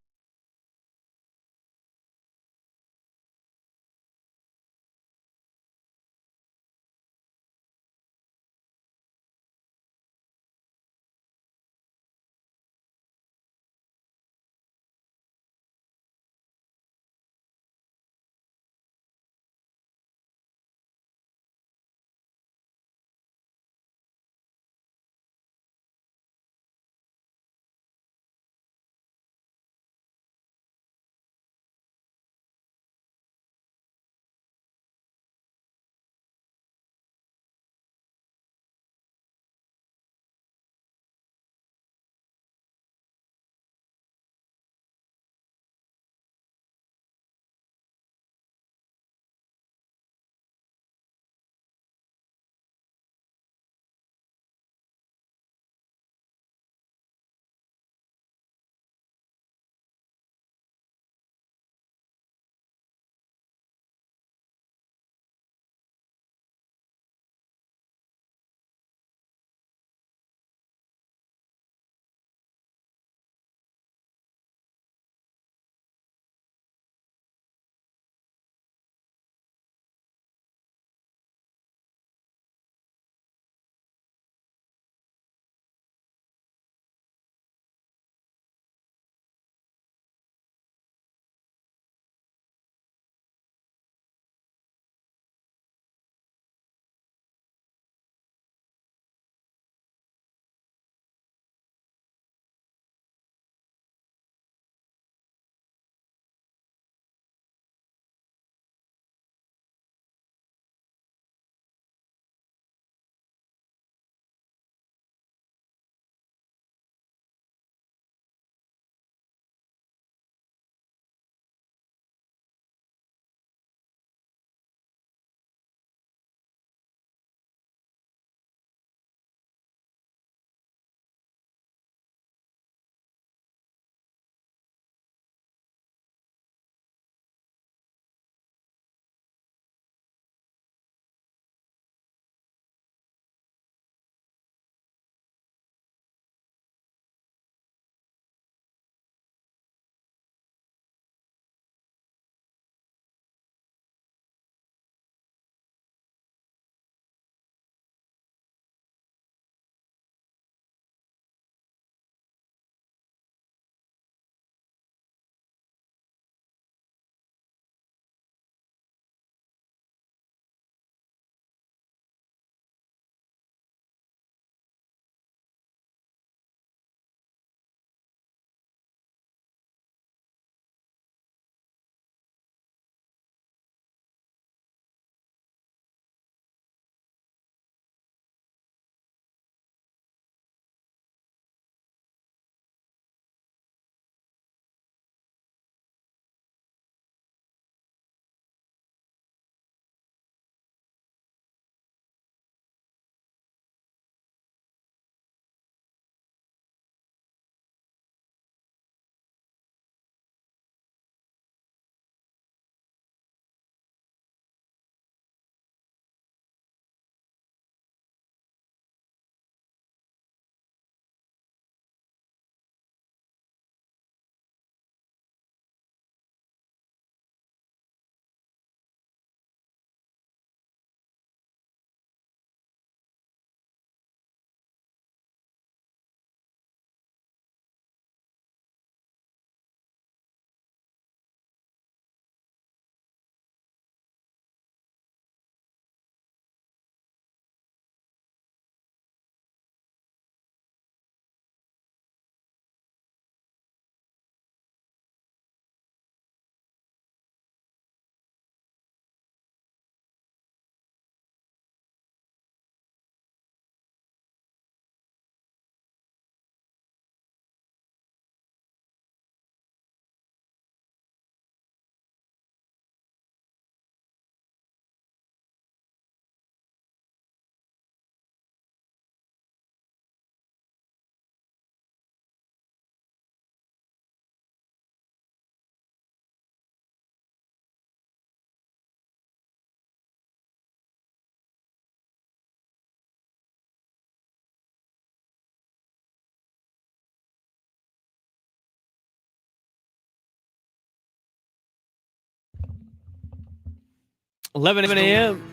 11 a.m.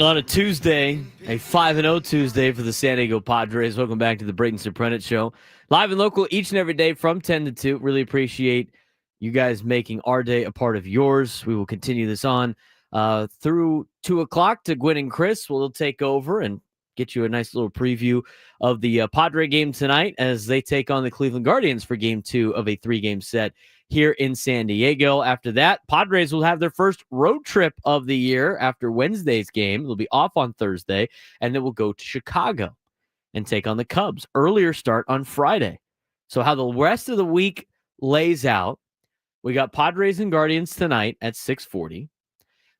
on a Tuesday, a 5-0 Tuesday for the San Diego Padres. Welcome back to the Braden Surprenant Show. Live and local each and every day from 10 to 2. Really appreciate you guys making our day a part of yours. We will continue this on through 2 o'clock to Gwen and Chris. We'll take over and get you a nice little preview of the Padre game tonight as they take on the Cleveland Guardians for Game 2 of a 3-game set here in San Diego. After that, Padres will have their first road trip of the year after Wednesday's game. They'll be off on Thursday, and then we'll go to Chicago and take on the Cubs. Earlier start on Friday. So how the rest of the week lays out, we got Padres and Guardians tonight at 6:40.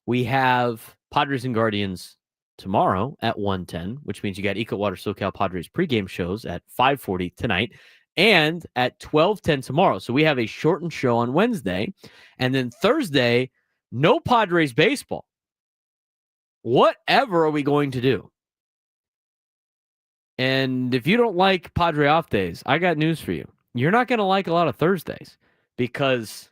We have Padres and Guardians tomorrow at 1:10, which means you got Eco Water SoCal Padres pregame shows at 5:40 tonight and at 12:10 tomorrow. So we have a shortened show on Wednesday. And then Thursday, no Padres baseball. Whatever are we going to do? And if you don't like Padre off days, I got news for you. You're not going to like a lot of Thursdays because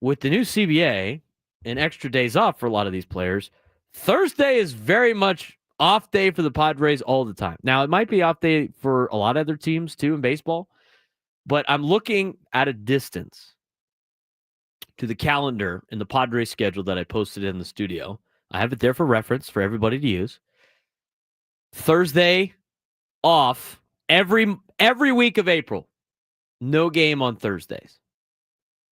with the new CBA and extra days off for a lot of these players, Thursday is very much off day for the Padres all the time. Now, it might be off day for a lot of other teams too in baseball, but I'm looking at a distance to the calendar in the Padres schedule that I posted in the studio. I have it there for reference for everybody to use. Thursday off every week of April. No game on Thursdays.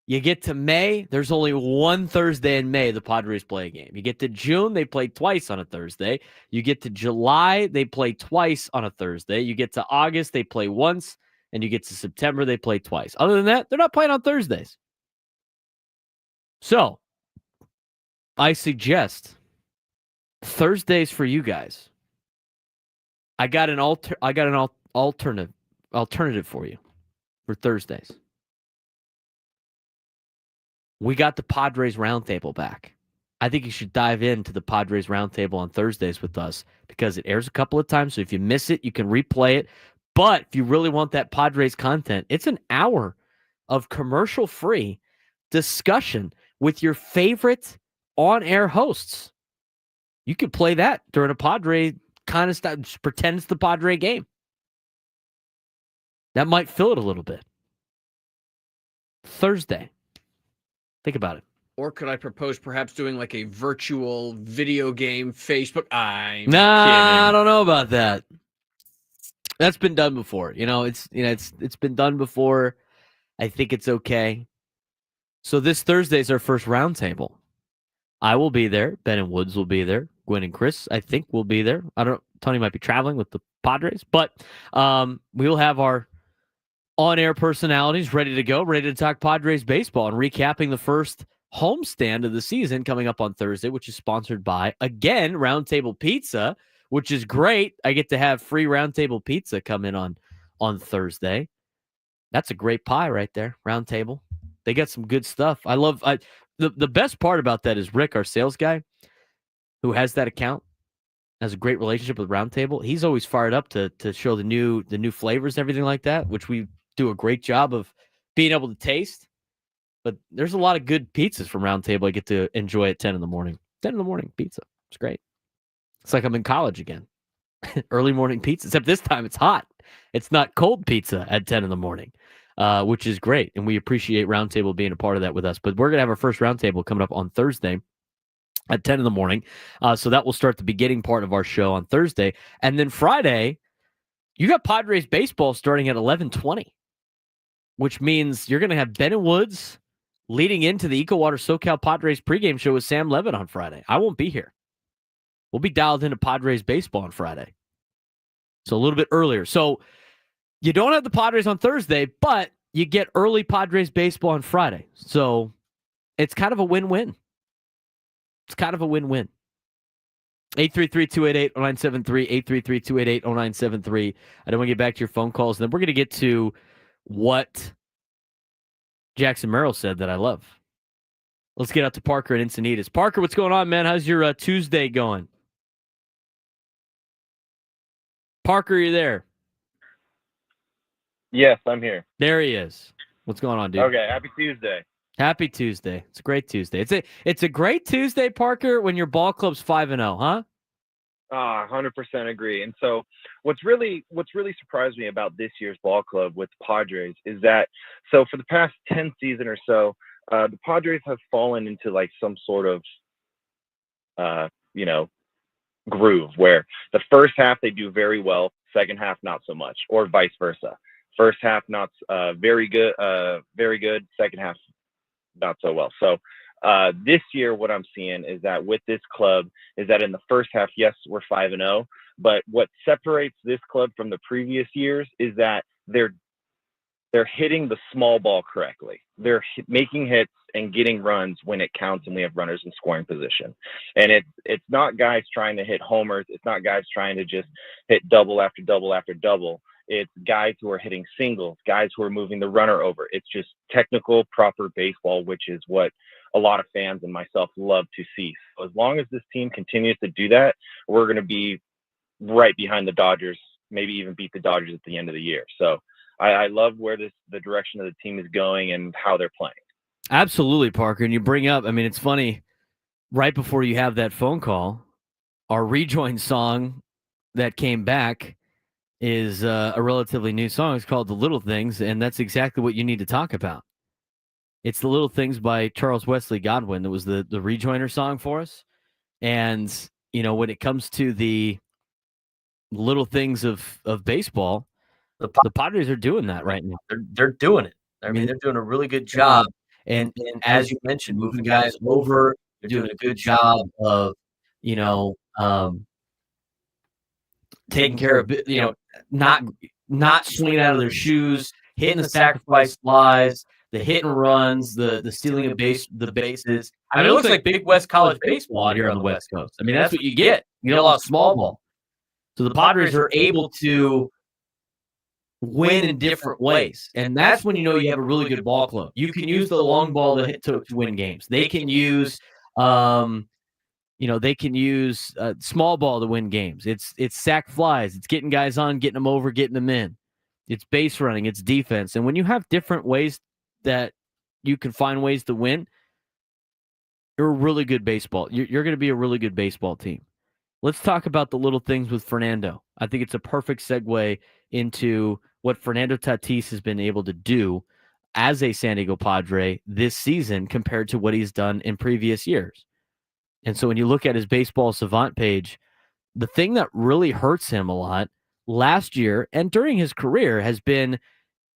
You get to May, there's only one Thursday in May the Padres play a game. You get to June, they play twice on a Thursday. You get to July, they play twice on a Thursday. You get to August, they play once. And you get to September, they play twice. Other than that, they're not playing on Thursdays. So, I suggest Thursdays for you guys. I got an alternative for you for Thursdays. We got the Padres Roundtable back. I think you should dive into the Padres Roundtable on Thursdays with us because it airs a couple of times. So if you miss it, you can replay it. But if you really want that Padres content, it's an hour of commercial-free discussion with your favorite on-air hosts. You could play that during a Padre kind of stuff. Just pretend it's the Padre game. That might fill it a little bit. Thursday. Think about it. Or could I propose perhaps doing like a virtual video game Facebook? I'm kidding. I don't know about that. That's been done before. It's been done before. I think it's okay. So this Thursday is our first roundtable. I will be there. Ben and Woods will be there. Gwen and Chris, I think, will be there. Tony might be traveling with the Padres, but we'll have our on-air personalities ready to go, ready to talk Padres baseball and recapping the first homestand of the season coming up on Thursday, which is sponsored by, again, Roundtable Pizza, which is great. I get to have free Roundtable Pizza come in on Thursday. That's a great pie right there, Roundtable. They got some good stuff. The best part about that is Rick, our sales guy, who has that account, has a great relationship with Roundtable. He's always fired up to show the new flavors and everything like that, which we do a great job of being able to taste. But there's a lot of good pizzas from Roundtable I get to enjoy at 10 in the morning. 10 in the morning pizza. It's great. It's like I'm in college again. Early morning pizza, except this time it's hot. It's not cold pizza at 10 in the morning, which is great. And we appreciate Roundtable being a part of that with us. But we're going to have our first Roundtable coming up on Thursday at 10 in the morning. So that will start the beginning part of our show on Thursday. And then Friday, you got Padres baseball starting at 11:20, which means you're going to have Ben and Woods leading into the Eco Water SoCal Padres pregame show with Sam Levitt on Friday. I won't be here. We'll be dialed into Padres baseball on Friday. So a little bit earlier. So you don't have the Padres on Thursday, but you get early Padres baseball on Friday. So it's kind of a win-win. It's kind of a win-win. 833-288-0973, 833-288-0973. I don't want to get back to your phone calls. And then we're going to get to what Jackson Merrill said that I love. Let's get out to Parker and Encinitas. Parker, what's going on, man? How's your Tuesday going? Parker, are you there? Yes, I'm here. There he is. What's going on, dude? Okay, happy Tuesday. Happy Tuesday. It's a great Tuesday. It's a great Tuesday, Parker, when your ball club's 5-0, huh? 100% agree. And so what's really surprised me about this year's ball club with the Padres is that, so for the past 10 seasons or so, the Padres have fallen into like some sort of, groove where the first half they do very well, second half not so much, or vice versa. First half not very good, second half not so well. So this year, what I'm seeing is that with this club is that in the first half, yes, we're 5-0, but what separates this club from the previous years is that they're hitting the small ball correctly. They're making hits and getting runs when it counts and we have runners in scoring position. And it's not guys trying to hit homers. It's not guys trying to just hit double after double after double. It's guys who are hitting singles, guys who are moving the runner over. It's just technical, proper baseball, which is what a lot of fans and myself love to see. So as long as this team continues to do that, we're going to be right behind the Dodgers, maybe even beat the Dodgers at the end of the year. So I love where the direction of the team is going and how they're playing. Absolutely, Parker. And you bring up, I mean, it's funny, right before you have that phone call, our rejoin song that came back is a relatively new song. It's called The Little Things, and that's exactly what you need to talk about. It's The Little Things by Charles Wesley Godwin. That was the rejoiner song for us. And, when it comes to the little things of baseball, the Padres are doing that right now. They're doing it. I mean, they're doing a really good job. And as you mentioned, moving guys over, they're doing a good job of, taking care of, not swinging out of their shoes, hitting the sacrifice flies, the hit and runs, the stealing of the bases. I mean, it looks like big West College baseball out here on the West Coast. I mean, that's what you get. You get a lot of small ball. So the Padres are able to win in different ways. And that's when you have a really good ball club. You can use the long ball to win games. They can use small ball to win games. It's sack flies. It's getting guys on, getting them over, getting them in. It's base running. It's defense. And when you have different ways that you can find ways to win, you're a really good baseball. You're going to be a really good baseball team. Let's talk about the little things with Fernando. I think it's a perfect segue into what Fernando Tatis has been able to do as a San Diego Padre this season compared to what he's done in previous years. And so when you look at his baseball savant page, the thing that really hurts him a lot last year and during his career has been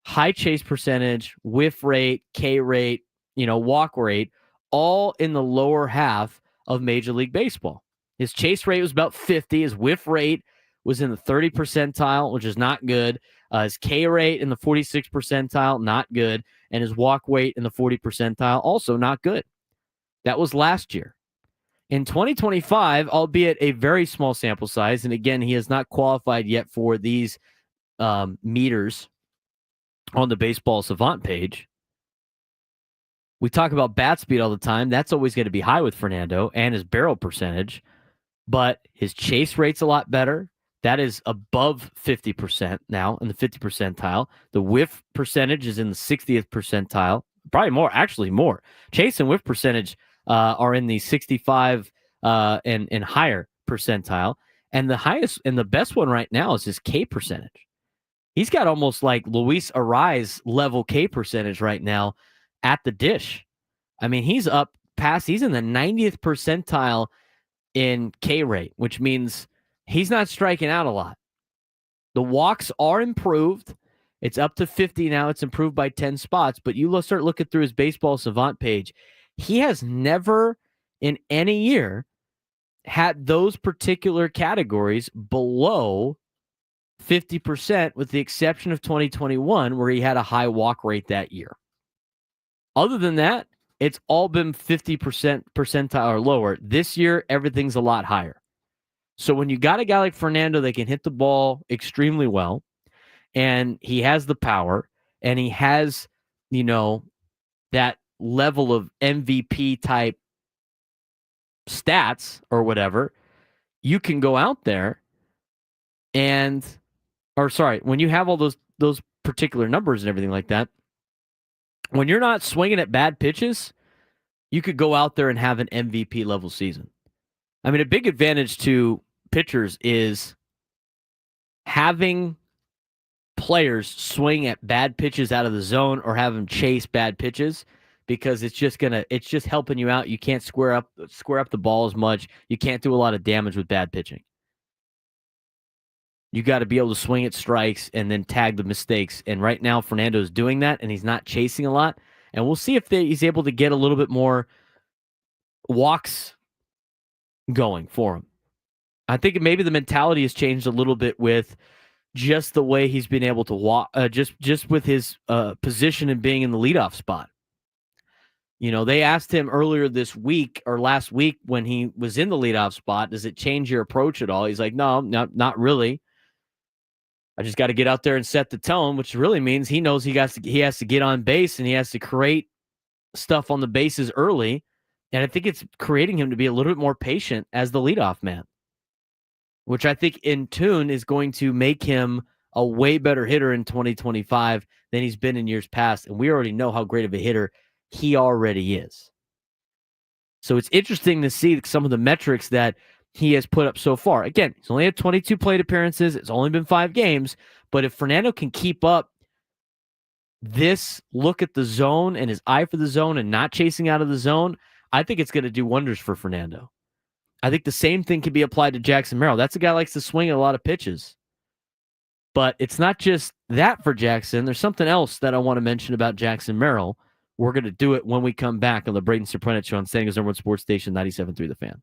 high chase percentage, whiff rate, K rate, walk rate, all in the lower half of Major League Baseball. His chase rate was about 50. His whiff rate was in the 30 percentile, which is not good. His K rate in the 46 percentile, not good. And his walk rate in the 40 percentile, also not good. That was last year. In 2025, albeit a very small sample size, and again, he has not qualified yet for these meters on the baseball savant page. We talk about bat speed all the time. That's always going to be high with Fernando, and his barrel percentage. But his chase rate's a lot better. That is above 50% now in the 50 percentile. The whiff percentage is in the 60th percentile. Probably more, actually more. Chase and whiff percentage are in the 65 and higher percentile. And the highest and the best one right now is his K percentage. He's got almost like Luis Arraez level K percentage right now at the dish. I mean, he's in the 90th percentile in K rate, which means he's not striking out a lot. The walks are improved. It's up to 50 now. It's improved by 10 spots. But you start looking through his baseball savant page. He has never in any year had those particular categories below 50%, with the exception of 2021, where he had a high walk rate that year. Other than that, it's all been 50% percentile or lower. This year, everything's a lot higher. So when you got a guy like Fernando that can hit the ball extremely well, and he has the power, and he has, that level of MVP type stats or whatever, you can go out there when you have all those particular numbers and everything like that, when you're not swinging at bad pitches, you could go out there and have an MVP level season. I mean, a big advantage to pitchers is having players swing at bad pitches out of the zone or have them chase bad pitches, because it's just helping you out. You can't square up the ball as much. You can't do a lot of damage with bad pitching. You got to be able to swing at strikes and then tag the mistakes. And right now, Fernando's doing that, and he's not chasing a lot. And we'll see if he's able to get a little bit more walks going for him. I think maybe the mentality has changed a little bit with just the way he's been able to walk, just with his position and being in the leadoff spot. You know, they asked him earlier this week or last week when he was in the leadoff spot, does it change your approach at all? He's like, no, not really. I just got to get out there and set the tone, which really means he knows he has to get on base and he has to create stuff on the bases early. And I think it's creating him to be a little bit more patient as the leadoff man, which I think in tune is going to make him a way better hitter in 2025 than he's been in years past. And we already know how great of a hitter he already is. So it's interesting to see some of the metrics that he has put up so far. Again, he's only had 22 plate appearances. It's only been 5 games. But if Fernando can keep up this look at the zone and his eye for the zone and not chasing out of the zone, I think it's going to do wonders for Fernando. I think the same thing can be applied to Jackson Merrill. That's a guy who likes to swing at a lot of pitches. But it's not just that for Jackson. There's something else that I want to mention about Jackson Merrill. We're going to do it when we come back on the Braden Surprenant Show on San Diego's #1 sports station, 97.3 The Fan.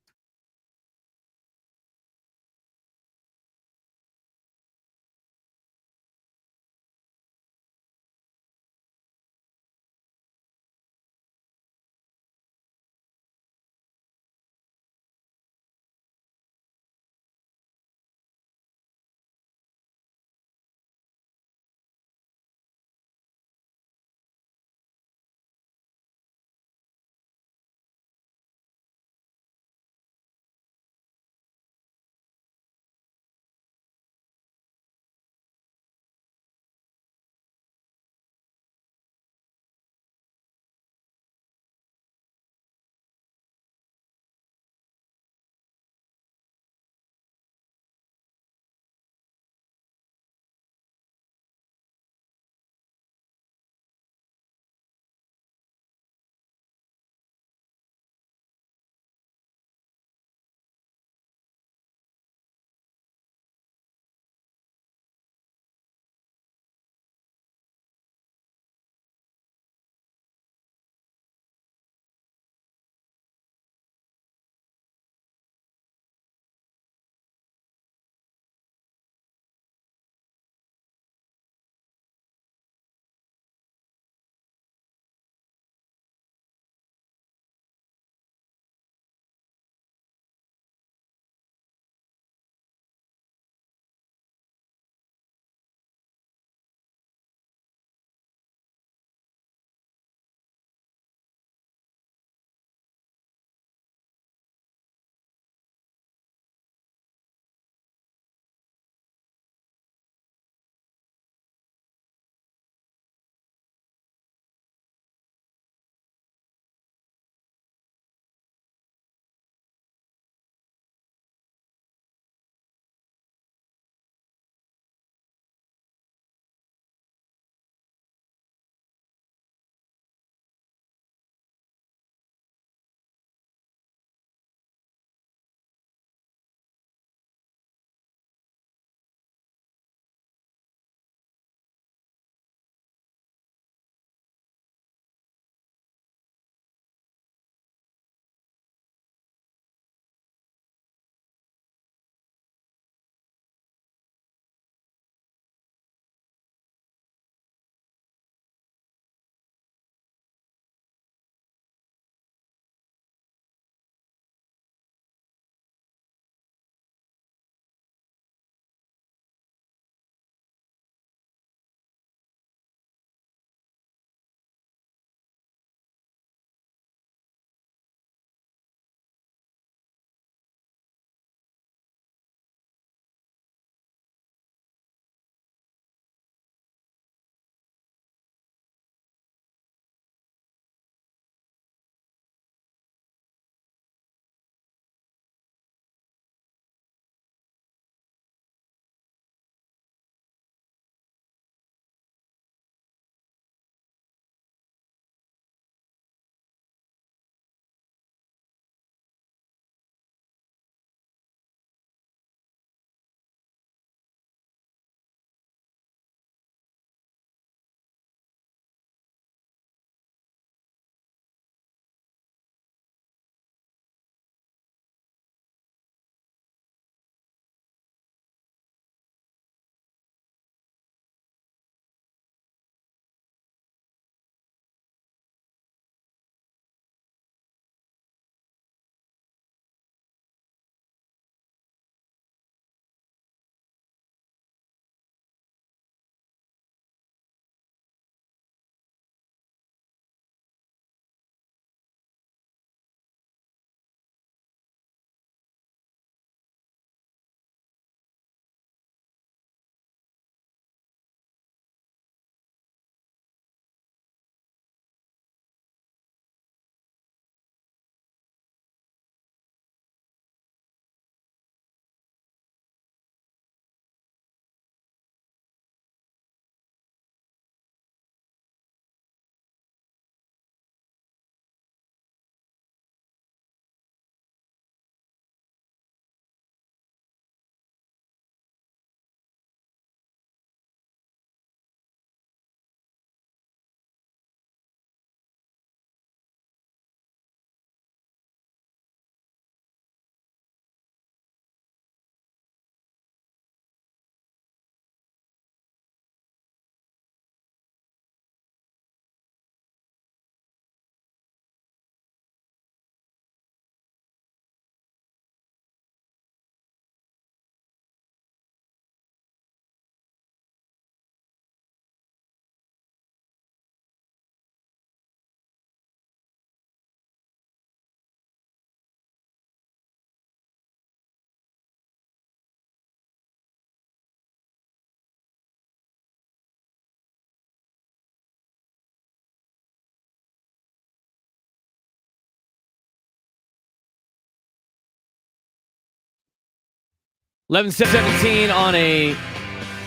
11:17 on a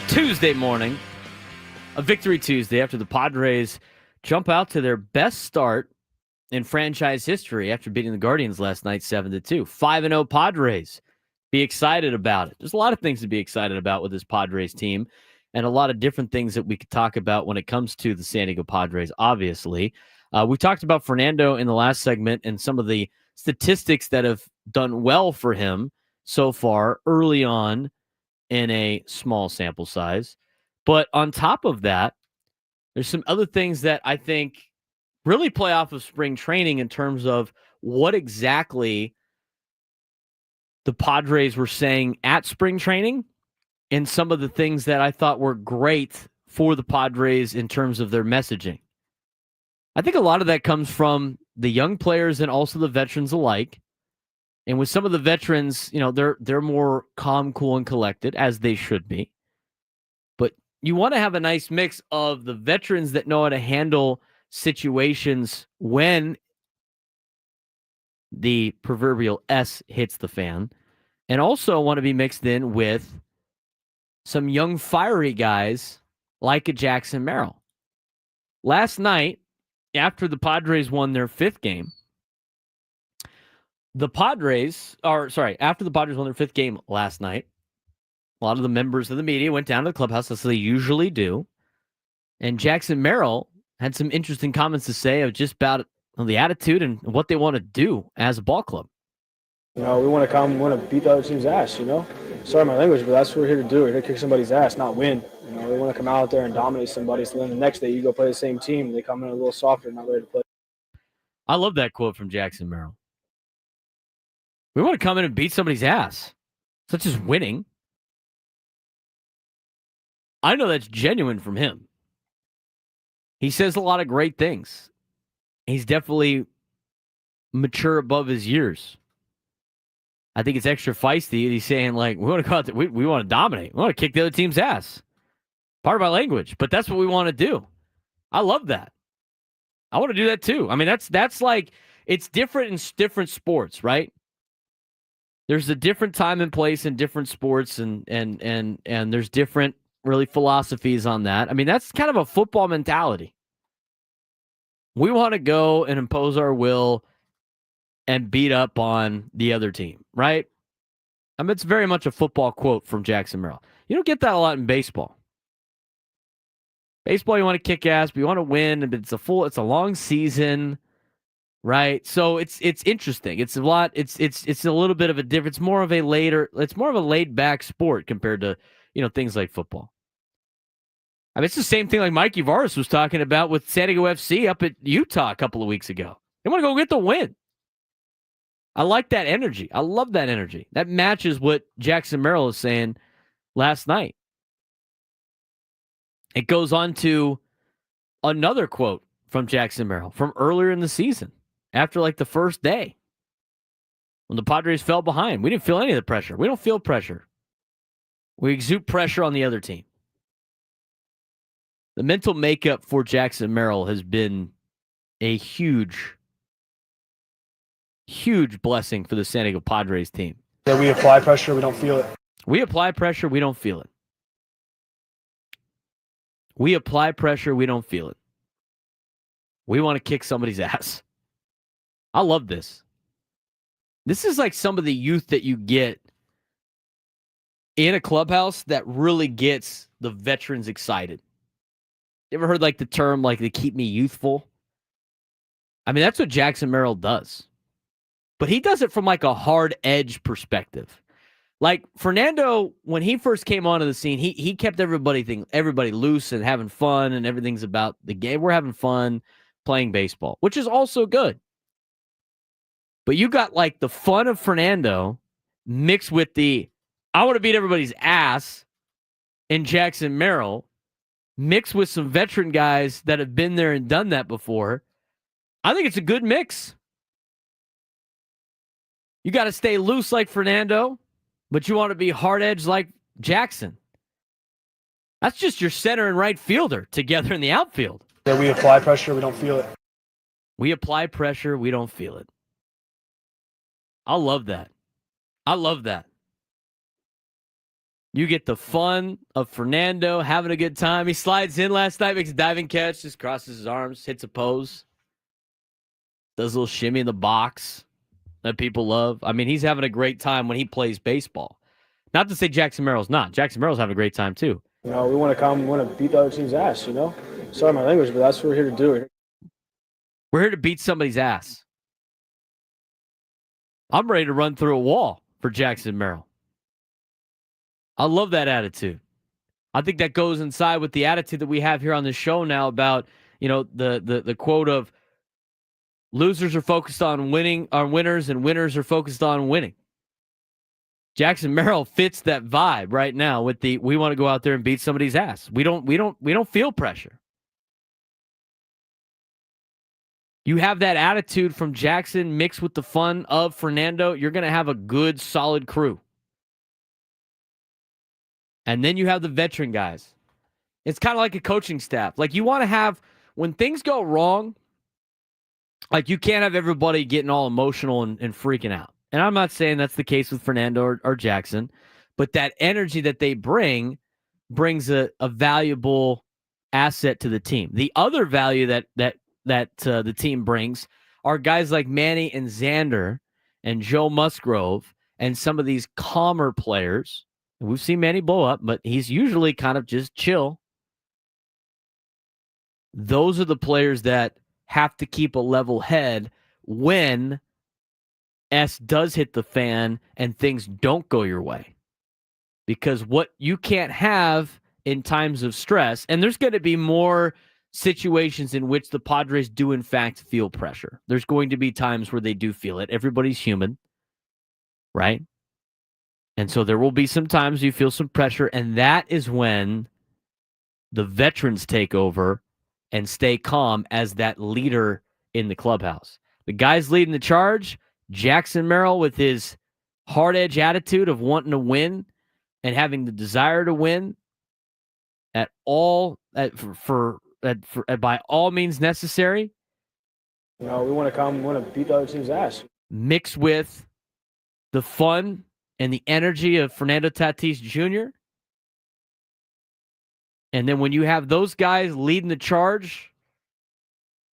Tuesday morning, a victory Tuesday after the Padres jump out to their best start in franchise history after beating the Guardians last night 7-2. 5-0 Padres. Be excited about it. There's a lot of things to be excited about with this Padres team and a lot of different things that we could talk about when it comes to the San Diego Padres, obviously. We talked about Fernando in the last segment and some of the statistics that have done well for him so far early on in a small sample size. But on top of that, there's some other things that I think really play off of spring training in terms of what exactly the Padres were saying at spring training and some of the things that I thought were great for the Padres in terms of their messaging. I think a lot of that comes from the young players and also the veterans alike. And with some of the veterans, you know, they're more calm, cool, and collected, as they should be. But you want to have a nice mix of the veterans that know how to handle situations when the proverbial S hits the fan, and also want to be mixed in with some young, fiery guys like a Jackson Merrill. Last night, after the Padres won their fifth game, after the Padres won their fifth game last night, a lot of the members of the media went down to the clubhouse, as they usually do, and Jackson Merrill had some interesting comments to say of just about the attitude and what they want to do as a ball club. You know, we want to beat the other team's ass, you know? Sorry my language, but that's what we're here to do. We're here to kick somebody's ass, not win. You know, we want to come out there and dominate somebody, so then the next day you go play the same team, they come in a little softer, not ready to play. I love that quote from Jackson Merrill. We want to come in and beat somebody's ass, such as winning. I know that's genuine from him. He says a lot of great things. He's definitely mature above his years. I think it's extra feisty. He's saying, like, we want to go out there, we want to dominate. We want to kick the other team's ass. Part of my language, but that's what we want to do. I love that. I want to do that too. I mean, that's like, it's different in different sports, right? There's a different time and place in different sports, and there's different really philosophies on that. I mean, that's kind of a football mentality. We want to go and impose our will and beat up on the other team, right? I mean, it's very much a football quote from Jackson Merrill. You don't get that a lot in baseball. Baseball, you want to kick ass, but you want to win, and it's a long season, right? So it's interesting. It's a lot. It's a little bit of a difference. It's more of a laid back sport compared to, you know, things like football. I mean, it's the same thing like Mikey Varis was talking about with San Diego FC up at Utah a couple of weeks ago. They want to go get the win. I like that energy. I love that energy. That matches what Jackson Merrill is saying last night. It goes on to another quote from Jackson Merrill from earlier in the season, after like the first day, when the Padres fell behind. We didn't feel any of the pressure. We don't feel pressure. We exude pressure on the other team. The mental makeup for Jackson Merrill has been a huge blessing for the San Diego Padres team. Yeah, we apply pressure, we don't feel it. We apply pressure, we don't feel it. We apply pressure, we don't feel it. We want to kick somebody's ass. I love this. This is like some of the youth that you get in a clubhouse that really gets the veterans excited. You ever heard like the term, like, they keep me youthful? I mean, that's what Jackson Merrill does. But he does it from like a hard edge perspective. Like Fernando, when he first came onto the scene, he kept everybody loose and having fun, and everything's about the game. We're having fun playing baseball, which is also good. But you got like the fun of Fernando mixed with the I want to beat everybody's ass in Jackson Merrill, mixed with some veteran guys that have been there and done that before. I think it's a good mix. You got to stay loose like Fernando, but you want to be hard-edged like Jackson. That's just your center and right fielder together in the outfield. Yeah, we apply pressure, we don't feel it. We apply pressure, we don't feel it. I love that. I love that. You get the fun of Fernando having a good time. He slides in last night, makes a diving catch, just crosses his arms, hits a pose, does a little shimmy in the box that people love. I mean, he's having a great time when he plays baseball. Not to say Jackson Merrill's not. Jackson Merrill's having a great time too. You know, we want to come, we want to beat the other team's ass, you know? Sorry my language, but that's what we're here to do. We're here to beat somebody's ass. I'm ready to run through a wall for Jackson Merrill. I love that attitude. I think that goes inside with the attitude that we have here on the show now about, you know, the quote of losers are focused on winning, are winners, and winners are focused on winning. Jackson Merrill fits that vibe right now with the we want to go out there and beat somebody's ass. We don't feel pressure. You have that attitude from Jackson mixed with the fun of Fernando, you're going to have a good, solid crew. And then you have the veteran guys. It's kind of like a coaching staff. Like you want to have, when things go wrong, like you can't have everybody getting all emotional and freaking out. And I'm not saying that's the case with Fernando or Jackson, but that energy that they brings a valuable asset to the team. The other value that the team brings are guys like Manny and Xander and Joe Musgrove and some of these calmer players. And we've seen Manny blow up, but he's usually kind of just chill. Those are the players that have to keep a level head when S does hit the fan and things don't go your way. Because what you can't have in times of stress, and there's going to be more situations in which the Padres do in fact feel pressure. There's going to be times where they do feel it. Everybody's human, right? And so there will be some times you feel some pressure, and that is when the veterans take over and stay calm as that leader in the clubhouse. The guys leading the charge, Jackson Merrill with his hard edge attitude of wanting to win and having the desire to win at all by all means necessary. You know, we want to come, we want to beat the other team's ass. Mixed with the fun and the energy of Fernando Tatis Jr. And then when you have those guys leading the charge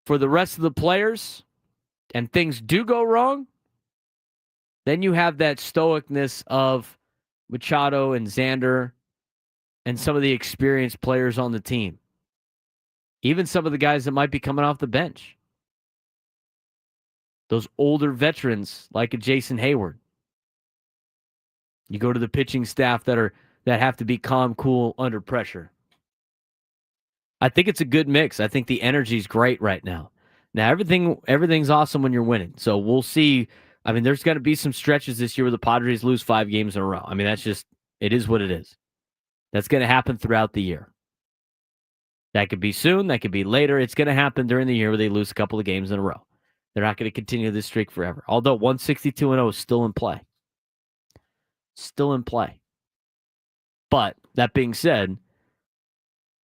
for the rest of the players and things do go wrong, then you have that stoicness of Machado and Xander and some of the experienced players on the team. Even some of the guys that might be coming off the bench. Those older veterans like a Jason Hayward. You go to the pitching staff that have to be calm, cool under pressure. I think it's a good mix. I think the energy is great right now. Now everything's awesome when you're winning. So we'll see. I mean, there's going to be some stretches this year where the Padres lose 5 games in a row. I mean, it is what it is. That's going to happen throughout the year. That could be soon. That could be later. It's going to happen during the year where they lose a couple of games in a row. They're not going to continue this streak forever. Although 162-0 is still in play. Still in play. But that being said,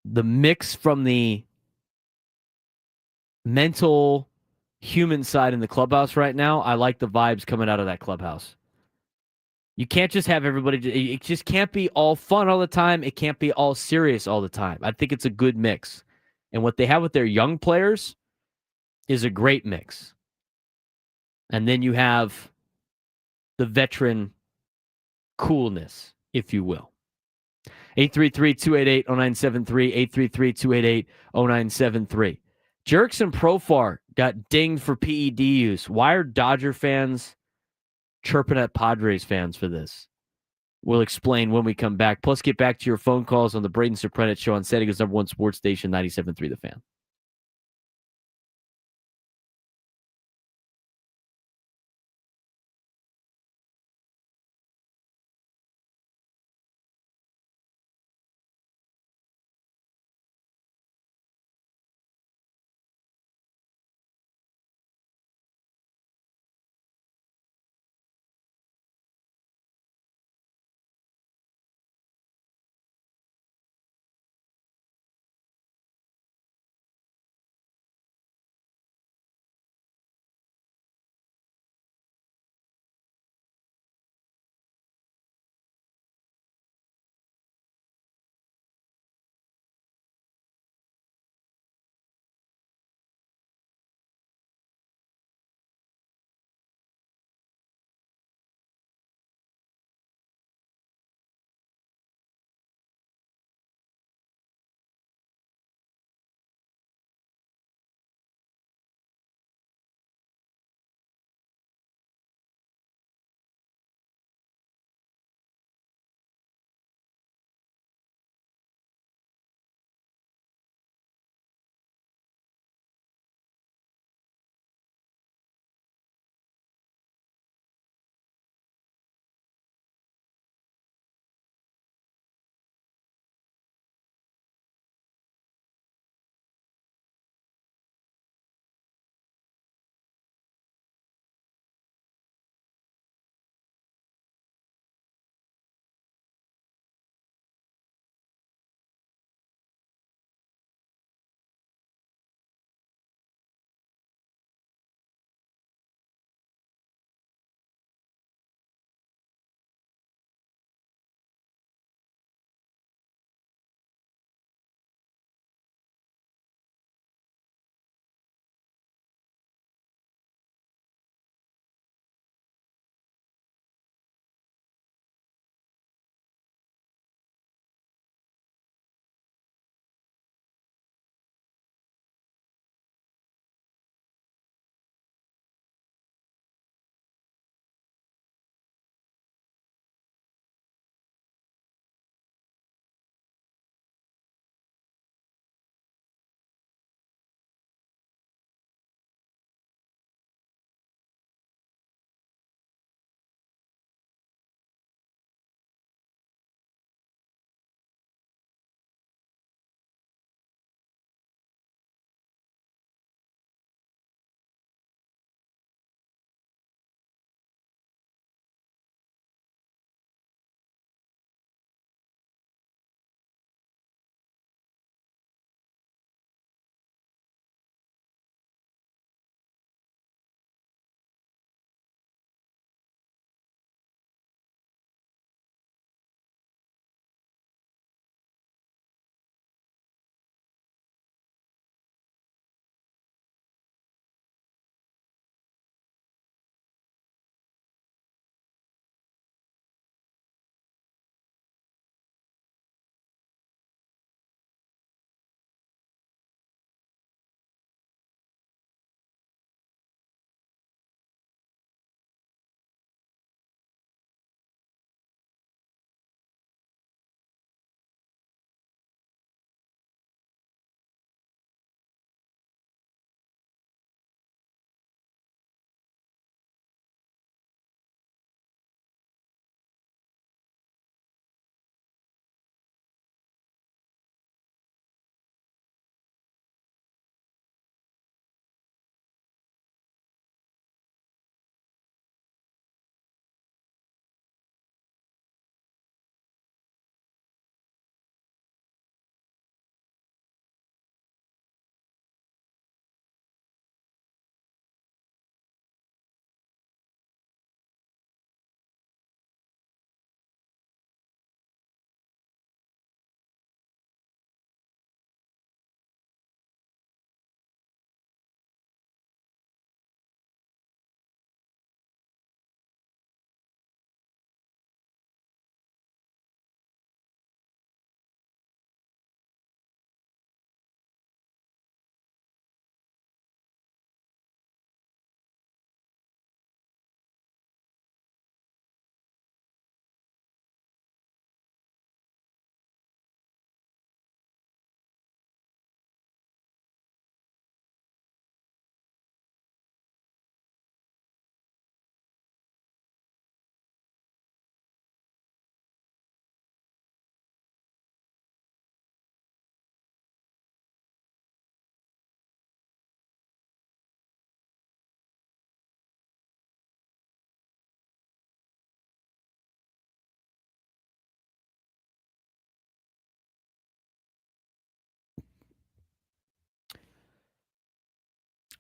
the mix from the mental human side in the clubhouse right now, I like the vibes coming out of that clubhouse. You can't just have everybody, it just can't be all fun all the time. It can't be all serious all the time. I think it's a good mix. And what they have with their young players is a great mix. And then you have the veteran coolness, if you will. 833-288-0973, 833-288-0973. Jerks and Profar got dinged for PED use. Why are Dodger fans chirping at Padres fans for this? We'll explain when we come back. Plus, get back to your phone calls on the Braden Surprenant Show on San Diego's #1 sports station, 97.3 The Fan.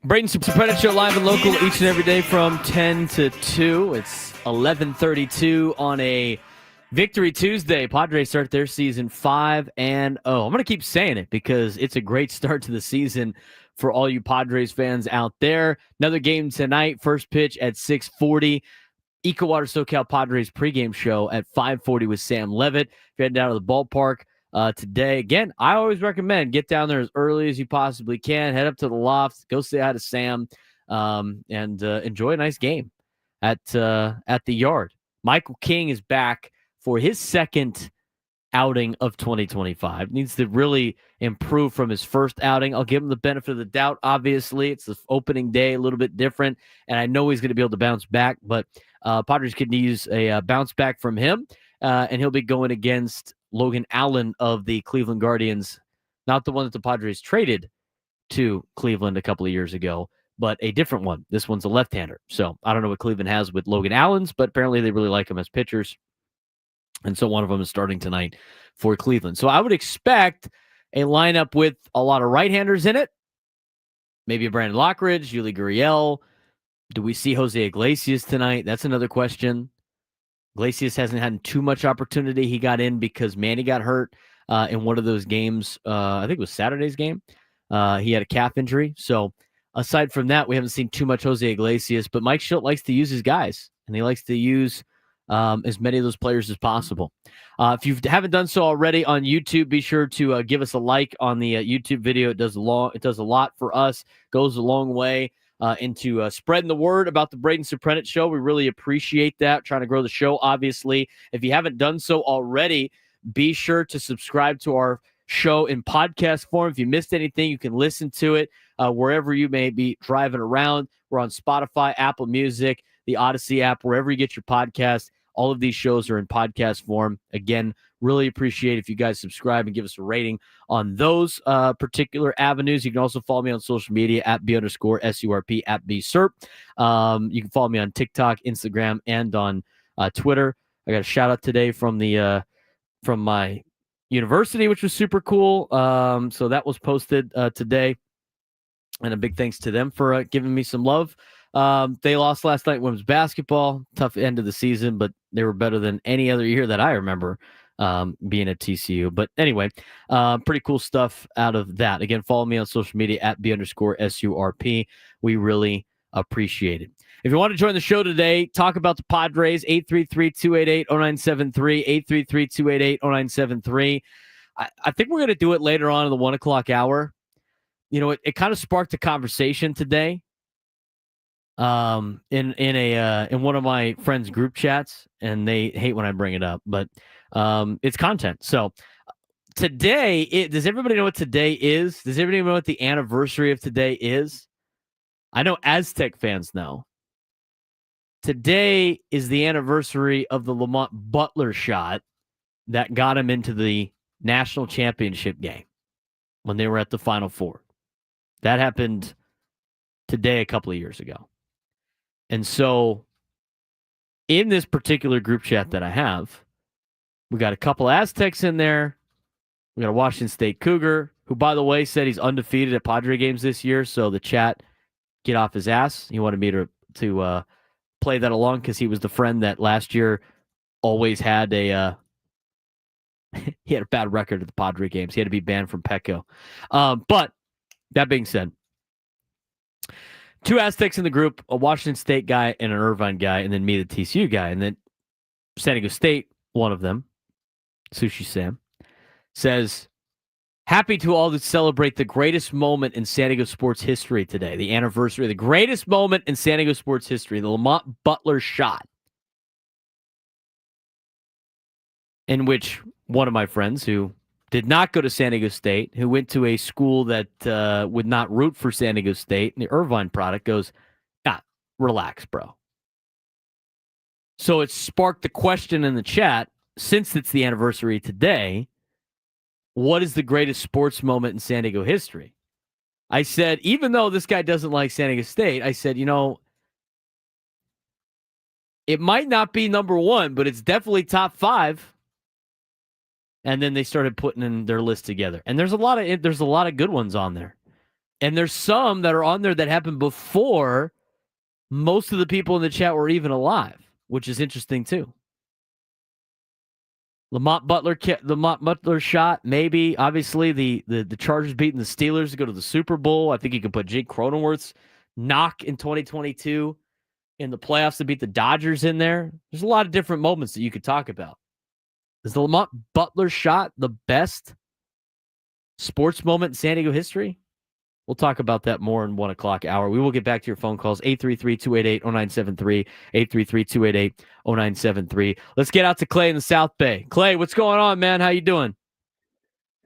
Braden Surprenant Show live and local each and every day from 10 to 2. It's 11:32 on a Victory Tuesday. Padres start their season 5-0. I'm going to keep saying it because it's a great start to the season for all you Padres fans out there. Another game tonight, first pitch at 6:40. EcoWater SoCal Padres pregame show at 5:40 with Sam Levitt. If you're heading down to the ballpark today, again, I always recommend get down there as early as you possibly can. Head up to the loft, go say hi to Sam, and enjoy a nice game at the yard. Michael King is back for his second outing of 2025. Needs to really improve from his first outing. I'll give him the benefit of the doubt. Obviously, it's the opening day, a little bit different, and I know he's going to be able to bounce back, but Padres could use a bounce back from him, and he'll be going against Logan Allen of the Cleveland Guardians, not the one that the Padres traded to Cleveland a couple of years ago, but a different one. This one's a left-hander. So I don't know what Cleveland has with Logan Allen's, but apparently they really like him as pitchers. And so one of them is starting tonight for Cleveland. So I would expect a lineup with a lot of right-handers in it. Maybe a Brandon Lockridge, Yuli Gurriel. Do we see Jose Iglesias tonight? That's another question. Iglesias hasn't had too much opportunity. He got in because Manny got hurt in one of those games. I think it was Saturday's game. He had a calf injury. So aside from that, we haven't seen too much Jose Iglesias. But Mike Shildt likes to use his guys, and he likes to use as many of those players as possible. If you haven't done so already on YouTube, be sure to give us a like on the YouTube video. It does a lot for us, goes a long way into spreading the word about the Braden Surprenant Show. We really appreciate that. Trying to grow the show, obviously. If you haven't done so already, be sure to subscribe to our show in podcast form. If you missed anything, you can listen to it wherever you may be driving around. We're on Spotify, Apple Music, the Odyssey app, wherever you get your podcast. All of these shows are in podcast form. Again, really appreciate if you guys subscribe and give us a rating on those particular avenues. You can also follow me on social media at B_SURP at BSURP. You can follow me on TikTok, Instagram, and on Twitter. I got a shout out today from my university, which was super cool. So that was posted today. And a big thanks to them for giving me some love. They lost last night, women's basketball. Tough end of the season, but they were better than any other year that I remember being at TCU. But anyway, pretty cool stuff out of that. Again, follow me on social media at B_SURP. We really appreciate it. If you want to join the show today, talk about the Padres, 833-288-0973, 833-288-0973. I think we're going to do it later on in the 1 o'clock hour. You know, it kind of sparked a conversation today in one of my friends' group chats, and they hate when I bring it up, but it's content. So today, does everybody know what today is? Does everybody know what the anniversary of today is? I know Aztec fans know. Today is the anniversary of the Lamont Butler shot that got him into the national championship game when they were at the Final Four. That happened today a couple of years ago. And so in this particular group chat that I have, we got a couple Aztecs in there. We got a Washington State Cougar, who, by the way, said he's undefeated at Padre games this year. So the chat, get off his ass. He wanted me to play that along because he was the friend that last year always had he had a bad record at the Padre games. He had to be banned from Petco. But that being said, two Aztecs in the group, a Washington State guy and an Irvine guy, and then me, the TCU guy. And then San Diego State, one of them, Sushi Sam, says, happy to all to celebrate the greatest moment in San Diego sports history today, the anniversary, the greatest moment in San Diego sports history, the Lamont Butler shot, in which one of my friends who did not go to San Diego State, who went to a school that would not root for San Diego State, and the Irvine product goes, relax, bro. So it sparked the question in the chat, since it's the anniversary today, what is the greatest sports moment in San Diego history? I said, even though this guy doesn't like San Diego State, I said, it might not be number one, but it's definitely top 5. And then they started putting in their list together. And there's a lot of good ones on there. And there's some that are on there that happened before most of the people in the chat were even alive, which is interesting too. Lamont Butler shot, maybe. Obviously, the Chargers beating the Steelers to go to the Super Bowl. I think you could put Jake Cronenworth's knock in 2022 in the playoffs to beat the Dodgers in there. There's a lot of different moments that you could talk about. Is the Lamont Butler shot the best sports moment in San Diego history? We'll talk about that more in 1 o'clock hour. We will get back to your phone calls, 833-288-0973, 833-288-0973. Let's get out to Clay in the South Bay. Clay, what's going on, man? How you doing?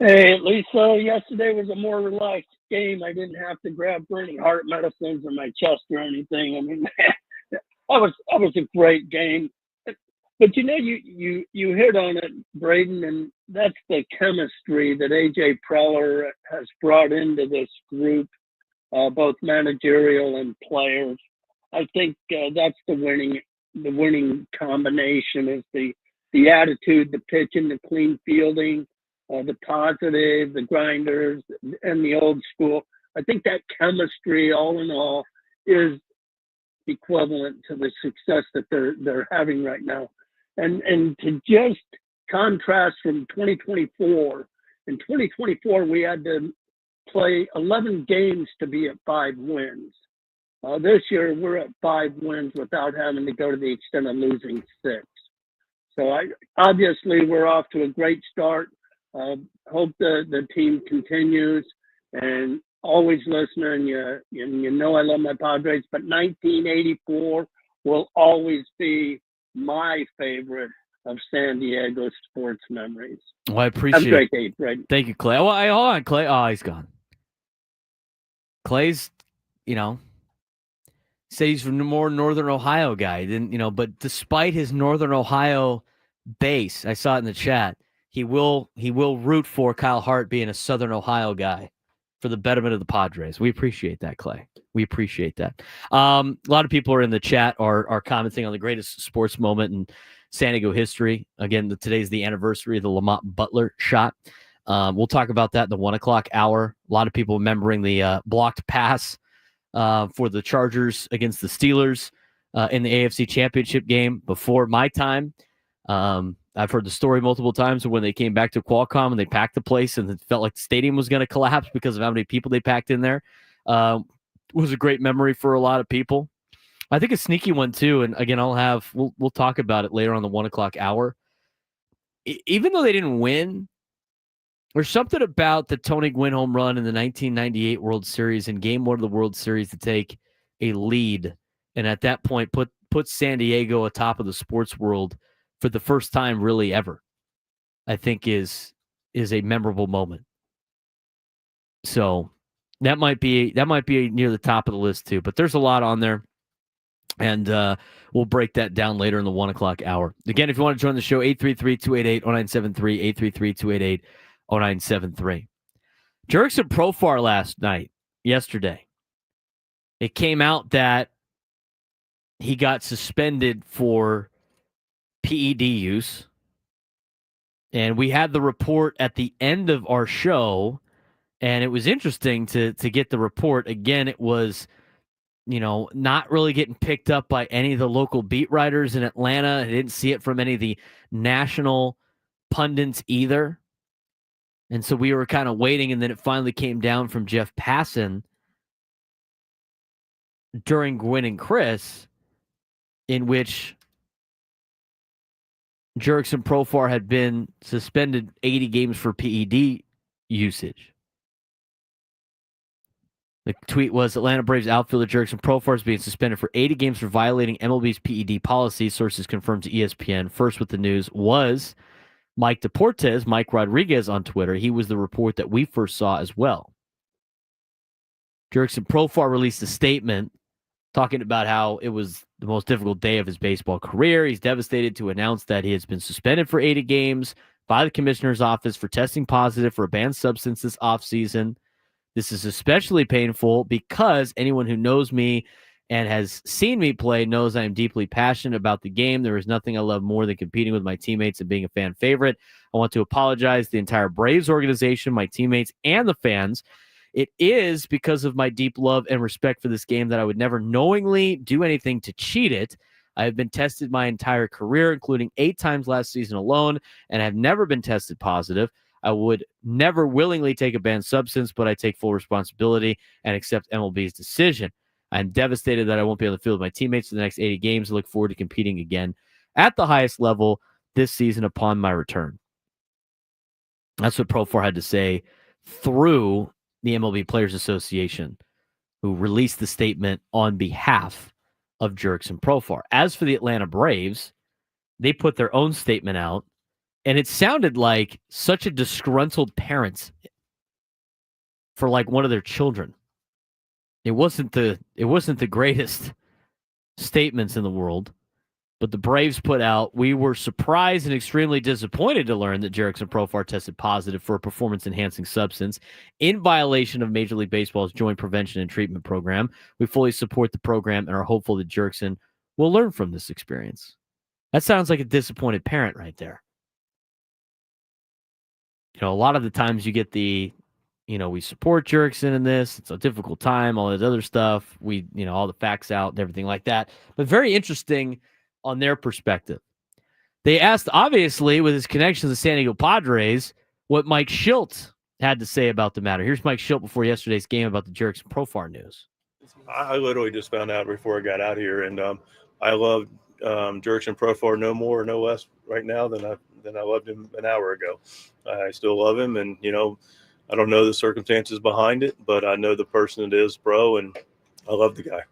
Hey, at least yesterday was a more relaxed game. I didn't have to grab for any heart medicines in my chest or anything. I mean, that was a great game. But you hit on it, Braden, and that's the chemistry that A.J. Preller has brought into this group, both managerial and players. I think that's the winning combination is the attitude, the pitching, the clean fielding, the positive, the grinders, and the old school. I think that chemistry, all in all, is equivalent to the success that they're having right now. And to just contrast from 2024, in 2024, we had to play 11 games to be at 5 wins. This year, we're at 5 wins without having to go to the extent of losing 6. So obviously, we're off to a great start. Hope the team continues. And always listening, you know I love my Padres, but 1984 will always be my favorite of San Diego sports memories. Well, I appreciate it. Have a great day, Fred. Thank you, Clay. Well, hold on, Clay. Oh, he's gone. Clay's, say he's from more Northern Ohio guy. But despite his Northern Ohio base, I saw it in the chat, he will root for Kyle Hart being a Southern Ohio guy for the betterment of the Padres. We appreciate that, Clay. We appreciate that. A lot of people are in the chat are commenting on the greatest sports moment in San Diego history. Again, today's the anniversary of the Lamont Butler shot. We'll talk about that in the 1 o'clock hour. A lot of people remembering the blocked pass for the Chargers against the Steelers in the AFC Championship game before my time. I've heard the story multiple times when they came back to Qualcomm and they packed the place and it felt like the stadium was going to collapse because of how many people they packed in there. It was a great memory for a lot of people. I think a sneaky one too. And again, we'll talk about it later on the 1 o'clock hour. Even though they didn't win, there's something about the Tony Gwynn home run in the 1998 World Series in Game 1 of the World Series to take a lead. And at that point, put San Diego atop of the sports world for the first time really ever, I think is a memorable moment. So that might be near the top of the list too, but there's a lot on there. And we'll break that down later in the 1 o'clock hour. Again, if you want to join the show, 833-288-0973, 833-288-0973. Jurickson Profar yesterday, it came out that he got suspended for PED use. And we had the report at the end of our show, and it was interesting to get the report. Again, it was, not really getting picked up by any of the local beat writers in Atlanta. I didn't see it from any of the national pundits either. And so we were kind of waiting, and then it finally came down from Jeff Passan during Gwynn and Chris, in which Jurickson Profar had been suspended 80 games for PED usage. The tweet was, Atlanta Braves outfielder Jurickson Profar is being suspended for 80 games for violating MLB's PED policy, sources confirmed to ESPN. First with the news was Mike Deportes, Mike Rodriguez on Twitter. He was the report that we first saw as well. Jurickson Profar released a statement talking about how it was the most difficult day of his baseball career. He's devastated to announce that he has been suspended for 80 games by the commissioner's office for testing positive for a banned substance this offseason. This is especially painful because anyone who knows me and has seen me play knows I am deeply passionate about the game. There is nothing I love more than competing with my teammates and being a fan favorite. I want to apologize to the entire Braves organization, my teammates, and the fans. It is because of my deep love and respect for this game that I would never knowingly do anything to cheat it. I have been tested my entire career, including 8 times last season alone, and have never been tested positive. I would never willingly take a banned substance, but I take full responsibility and accept MLB's decision. I'm devastated that I won't be on the field with my teammates for the next 80 games. I look forward to competing again at the highest level this season upon my return. That's what Profar had to say through the MLB Players Association, who released the statement on behalf of Jerks and Profar. As for the Atlanta Braves, they put their own statement out, and it sounded like such a disgruntled parent for like one of their children. It wasn't the greatest statements in the world, but the Braves put out, we were surprised and extremely disappointed to learn that Jerks and Profar tested positive for a performance-enhancing substance in violation of Major League Baseball's Joint Prevention and Treatment Program. We fully support the program and are hopeful that Jerkson will learn from this experience. That sounds like a disappointed parent right there. You know, a lot of the times you get the, we support Jerkson in this. It's a difficult time, all that other stuff. We, all the facts out and everything like that. But very interesting on their perspective. They asked, obviously, with his connection to the San Diego Padres, what Mike Schilt had to say about the matter. Here's Mike Schilt before yesterday's game about the Jerks and Profar news. I literally just found out before I got out here, and I love Jerks and Profar no more or no less right now than I loved him an hour ago. I still love him, and I don't know the circumstances behind it, but I know the person it is, bro, and I love the guy.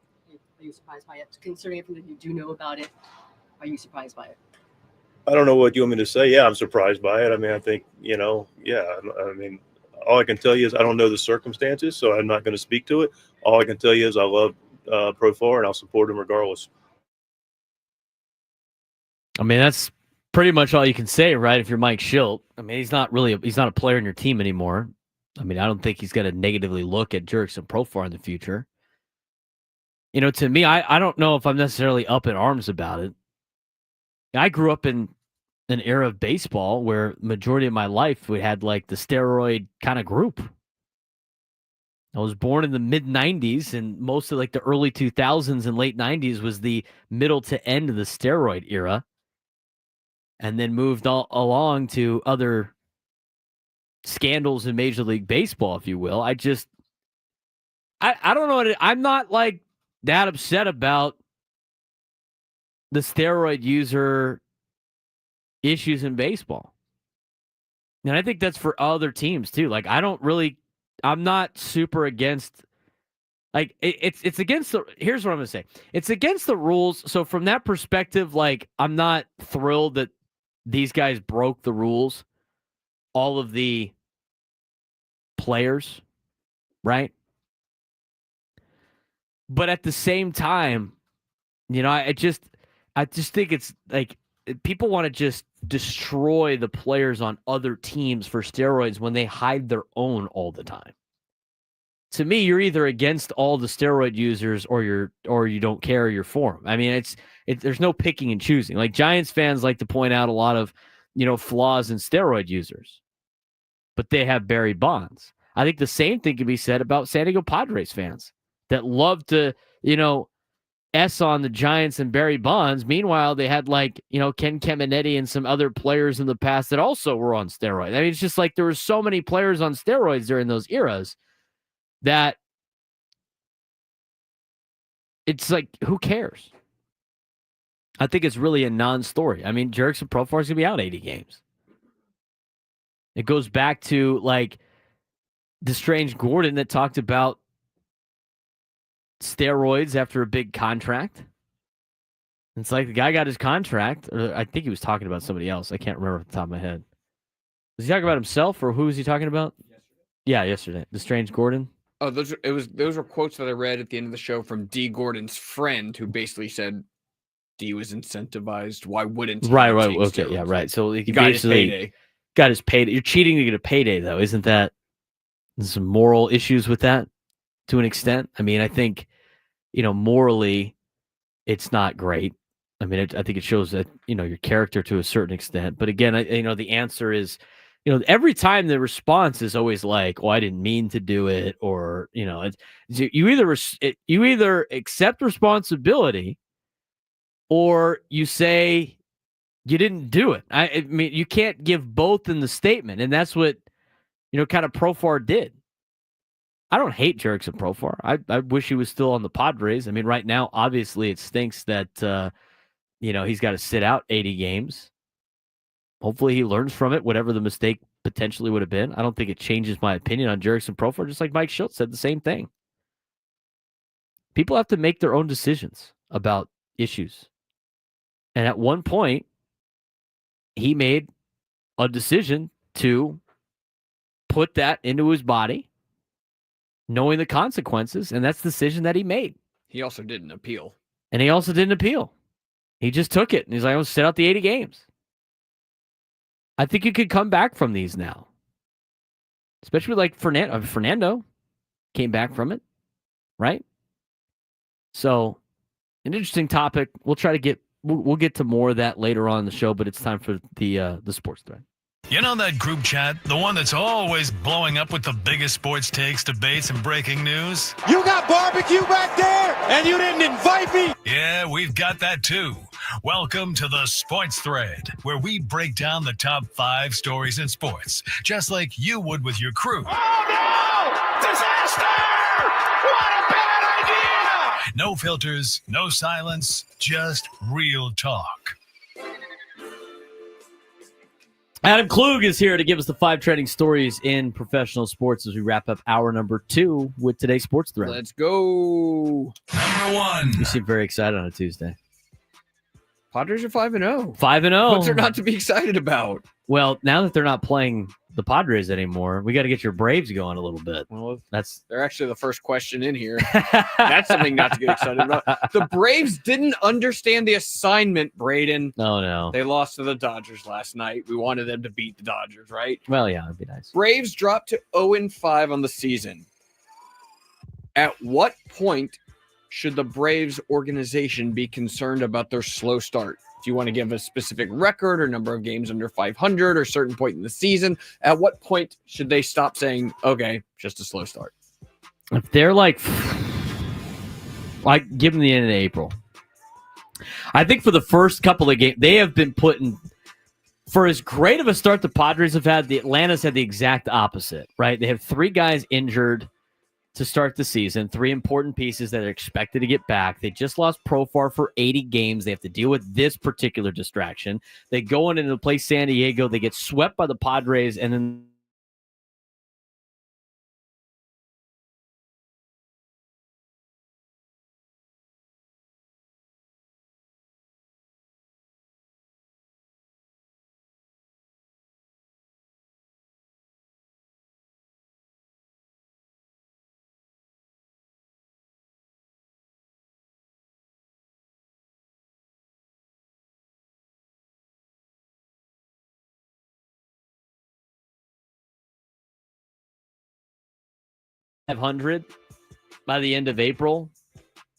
Are you surprised by it? Considering everything that you do know about it, are you surprised by it? I don't know what you want me to say. Yeah, I'm surprised by it. I mean, I think, I mean, all I can tell you is I don't know the circumstances, so I'm not going to speak to it. All I can tell you is I love Profar, and I'll support him regardless. I mean, that's pretty much all you can say, right? If you're Mike Schilt. I mean, he's not a player in your team anymore. I mean, I don't think he's going to negatively look at Jerks and Profar in the future. To me, I don't know if I'm necessarily up in arms about it. I grew up in an era of baseball where majority of my life we had like the steroid kind of group. I was born in the mid 90s, and most of like the early 2000s and late 90s was the middle to end of the steroid era, and then moved along to other scandals in Major League Baseball, if you will. I don't know. I'm not like that upset about the steroid user issues in baseball. And I think that's for other teams too. Like, I'm not super against, like, it's against here's what I'm going to say. It's against the rules. So from that perspective, like, I'm not thrilled that these guys broke the rules. All of the players, right? But at the same time, I just think it's like people want to just destroy the players on other teams for steroids when they hide their own all the time. To me, you're either against all the steroid users or you don't care, or you're for them. I mean, there's no picking and choosing. Like, Giants fans like to point out a lot of, flaws in steroid users, but they have Barry Bonds. I think the same thing can be said about San Diego Padres fans that love to, S on the Giants and Barry Bonds. Meanwhile, they had like, Ken Caminiti and some other players in the past that also were on steroids. I mean, it's just like there were so many players on steroids during those eras that it's like, who cares? I think it's really a non-story. I mean, Jerks and Profar is going to be out 80 games. It goes back to like the Strange Gordon that talked about steroids after a big contract. It's like the guy got his contract, or I think he was talking about somebody else. I can't remember off the top of my head. Was he talking about himself, or who was he talking about? Yeah, yesterday. The Strange Gordon. Oh, those were quotes that I read at the end of the show from D. Gordon's friend, who basically said D was incentivized. Why wouldn't he? Right. Okay, steroids? Yeah, right. So he got his payday. Got his payday. You're cheating to get a payday, though, isn't that? There's some moral issues with that, to an extent. I mean, I think, morally, it's not great. I mean, I think it shows that, your character to a certain extent. But again, the answer is, every time the response is always like, "Oh, I didn't mean to do it," or you either accept responsibility or you say you didn't do it. I mean, you can't give both in the statement, and that's what kind of Profar did. I don't hate Jurickson Profar. I wish he was still on the Padres. I mean, right now, obviously, it stinks that he's got to sit out 80 games. Hopefully, he learns from it, whatever the mistake potentially would have been. I don't think it changes my opinion on Jurickson Profar, just like Mike Schultz said the same thing. People have to make their own decisions about issues. And at one point, he made a decision to put that into his body, knowing the consequences, and that's the decision that he made. He also didn't appeal. And he also didn't appeal. He just took it, and he's like, I'll sit out the 80 games. I think you could come back from these now. Especially like Fernando came back from it, right? So, an interesting topic. We'll try to we'll get to more of that later on in the show, but it's time for the sports thread. You know that group chat, the one that's always blowing up with the biggest sports takes, debates, and breaking news? You got barbecue back there, and you didn't invite me? Yeah, we've got that too. Welcome to the Sports Thread, where we break down the top 5 stories in sports, just like you would with your crew. Oh no! Disaster! What a bad idea! No filters, no silence, just real talk. Adam Klug is here to give us the 5 trending stories in professional sports as we wrap up hour number 2 with today's sports thread. Let's go. Number 1. You seem very excited on a Tuesday. Padres are 5-0. 5-0. What's there not to be excited about? Well, now that they're not playing the Padres anymore, we got to get your Braves going a little bit. Well, they're actually the first question in here. That's something not to get excited about. The Braves didn't understand the assignment, Braden. No. They lost to the Dodgers last night. We wanted them to beat the Dodgers, right? Well, yeah, it'd be nice. Braves dropped to 0-5 on the season. At what point should the Braves organization be concerned about their slow start? If you want to give a specific record or number of games under 500 or certain point in the season, at what point should they stop saying, okay, just a slow start? If they're like give them the end of April. I think for the first couple of games, they have been putting, for as great of a start the Padres have had, the Atlanta's had the exact opposite, right? They have 3 guys injured to start the season, 3 important pieces that are expected to get back. They just lost Profar for 80 games. They have to deal with this particular distraction. They go in and play San Diego. They get swept by the Padres, and then $500 by the end of April,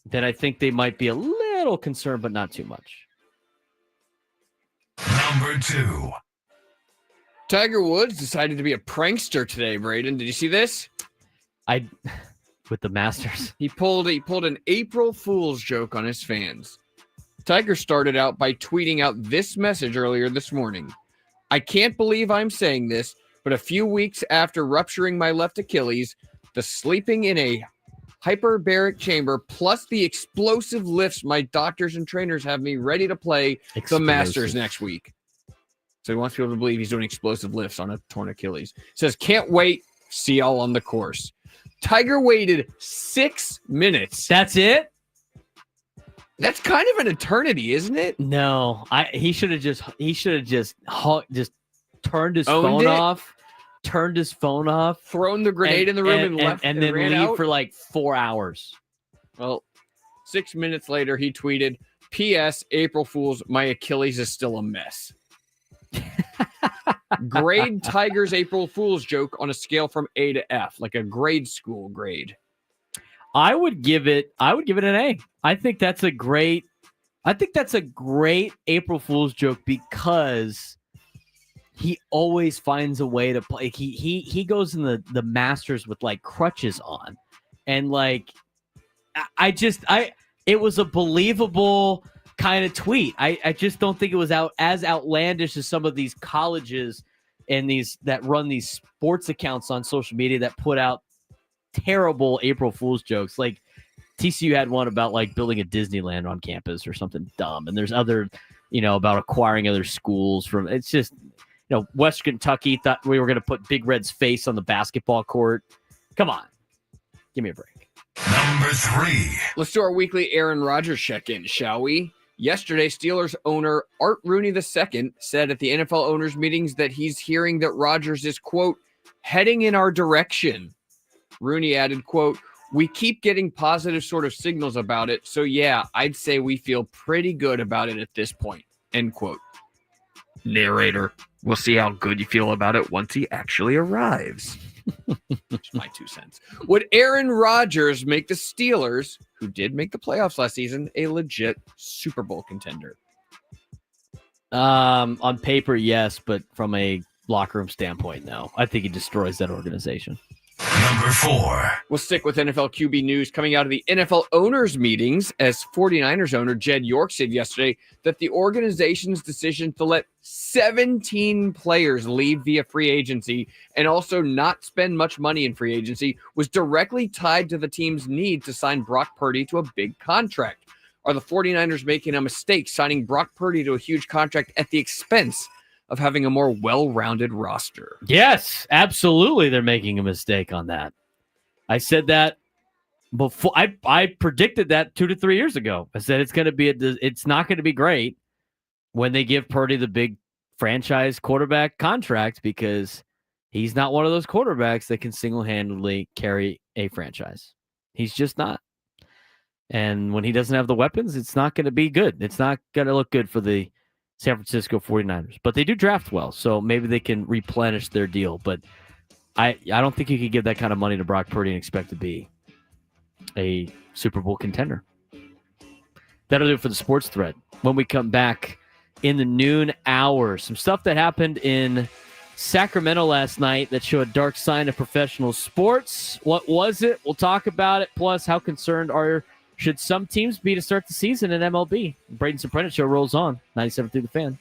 then I think they might be a little concerned, but not too much. Number 2. Tiger Woods decided to be a prankster today, Braden. Did you see this? With the Masters. He pulled an April Fool's joke on his fans. Tiger started out by tweeting out this message earlier this morning. I can't believe I'm saying this, but a few weeks after rupturing my left Achilles, the sleeping in a hyperbaric chamber plus the explosive lifts my doctors and trainers have me ready to play the Masters next week. So he wants people to believe he's doing explosive lifts on a torn Achilles. Says, can't wait. See y'all on the course. Tiger waited 6 minutes. That's it? That's kind of an eternity, isn't it? No, he should have just turned his phone off. Turned his phone off, thrown the grenade in the room and left, and then leave out for like 4 hours. Well, 6 minutes later, he tweeted, P.S. April Fools, my Achilles is still a mess. Grade Tiger's April Fool's joke on a scale from A to F, like a grade school grade. I would give it an A. I think that's a great April Fool's joke because he always finds a way to play. He goes in the Masters with like crutches on, and like it was a believable kind of tweet. I just don't think it was as outlandish as some of these colleges and these that run these sports accounts on social media that put out terrible April Fool's jokes. Like TCU had one about like building a Disneyland on campus or something dumb, and there's other, about acquiring other schools from. It's just, West Kentucky thought we were going to put Big Red's face on the basketball court. Come on, give me a break. Number 3. Let's do our weekly Aaron Rodgers check-in, shall we? Yesterday, Steelers owner Art Rooney II said at the NFL owners' meetings that he's hearing that Rodgers is, quote, heading in our direction. Rooney added, quote, we keep getting positive sort of signals about it, so yeah, I'd say we feel pretty good about it at this point, end quote. Narrator, we'll see how good you feel about it once he actually arrives. Just my 2 cents. Would Aaron Rodgers make the Steelers, who did make the playoffs last season, a legit Super Bowl contender? On paper, yes, but from a locker room standpoint, no. I think he destroys that organization. Number 4. We'll stick with NFL QB news coming out of the NFL owners meetings, as 49ers owner Jed York said yesterday that the organization's decision to let 17 players leave via free agency and also not spend much money in free agency was directly tied to the team's need to sign Brock Purdy to a big contract. Are the 49ers making a mistake signing Brock Purdy to a huge contract at the expense of having a more well-rounded roster? Yes, absolutely. They're making a mistake on that. I said that before. I predicted that 2 to 3 years ago. I said it's not going to be great when they give Purdy the big franchise quarterback contract, because he's not one of those quarterbacks that can single-handedly carry a franchise. He's just not. And when he doesn't have the weapons, it's not going to be good. It's not going to look good for the San Francisco 49ers, but they do draft well, so maybe they can replenish their deal. But I don't think you could give that kind of money to Brock Purdy and expect to be a Super Bowl contender. That'll do it for the sports thread. When we come back in the noon hour, some stuff that happened in Sacramento last night that showed a dark side of professional sports. What was it? We'll talk about it. Plus, how concerned should some teams be to start the season in MLB? Braden Surprenant Show rolls on. 97 through the Fan.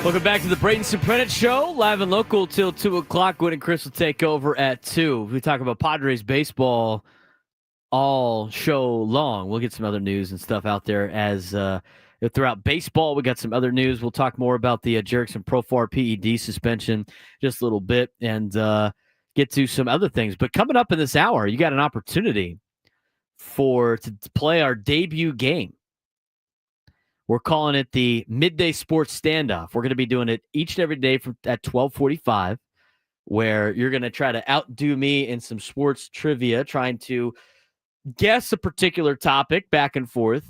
Welcome back to the Braden Surprenant Show, live and local till 2 o'clock. Gwen and Chris will take over at 2. We talk about Padres baseball all show long. We'll get some other news and stuff out there as throughout baseball. We got some other news. We'll talk more about the Jerickson Profar PED suspension just a little bit and get to some other things. But coming up in this hour, you got an opportunity to play our debut game. We're calling it the Midday Sports Standoff. We're going to be doing it each and every day at 12:45, where you're going to try to outdo me in some sports trivia, trying to guess a particular topic back and forth.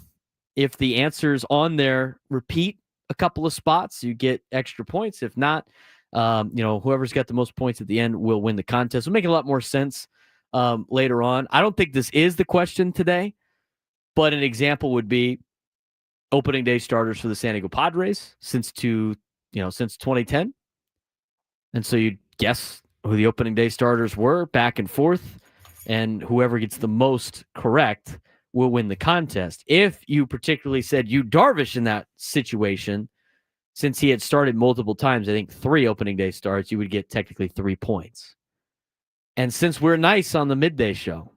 If the answers on there repeat a couple of spots, you get extra points. If not, whoever's got the most points at the end will win the contest. It'll make a lot more sense later on. I don't think this is the question today, but an example would be opening day starters for the San Diego Padres since 2010. And so you guess who the opening day starters were back and forth, and whoever gets the most correct will win the contest. If you particularly said Yu Darvish in that situation, since he had started multiple times, I think 3 opening day starts, you would get technically 3 points. And since we're nice on the midday show,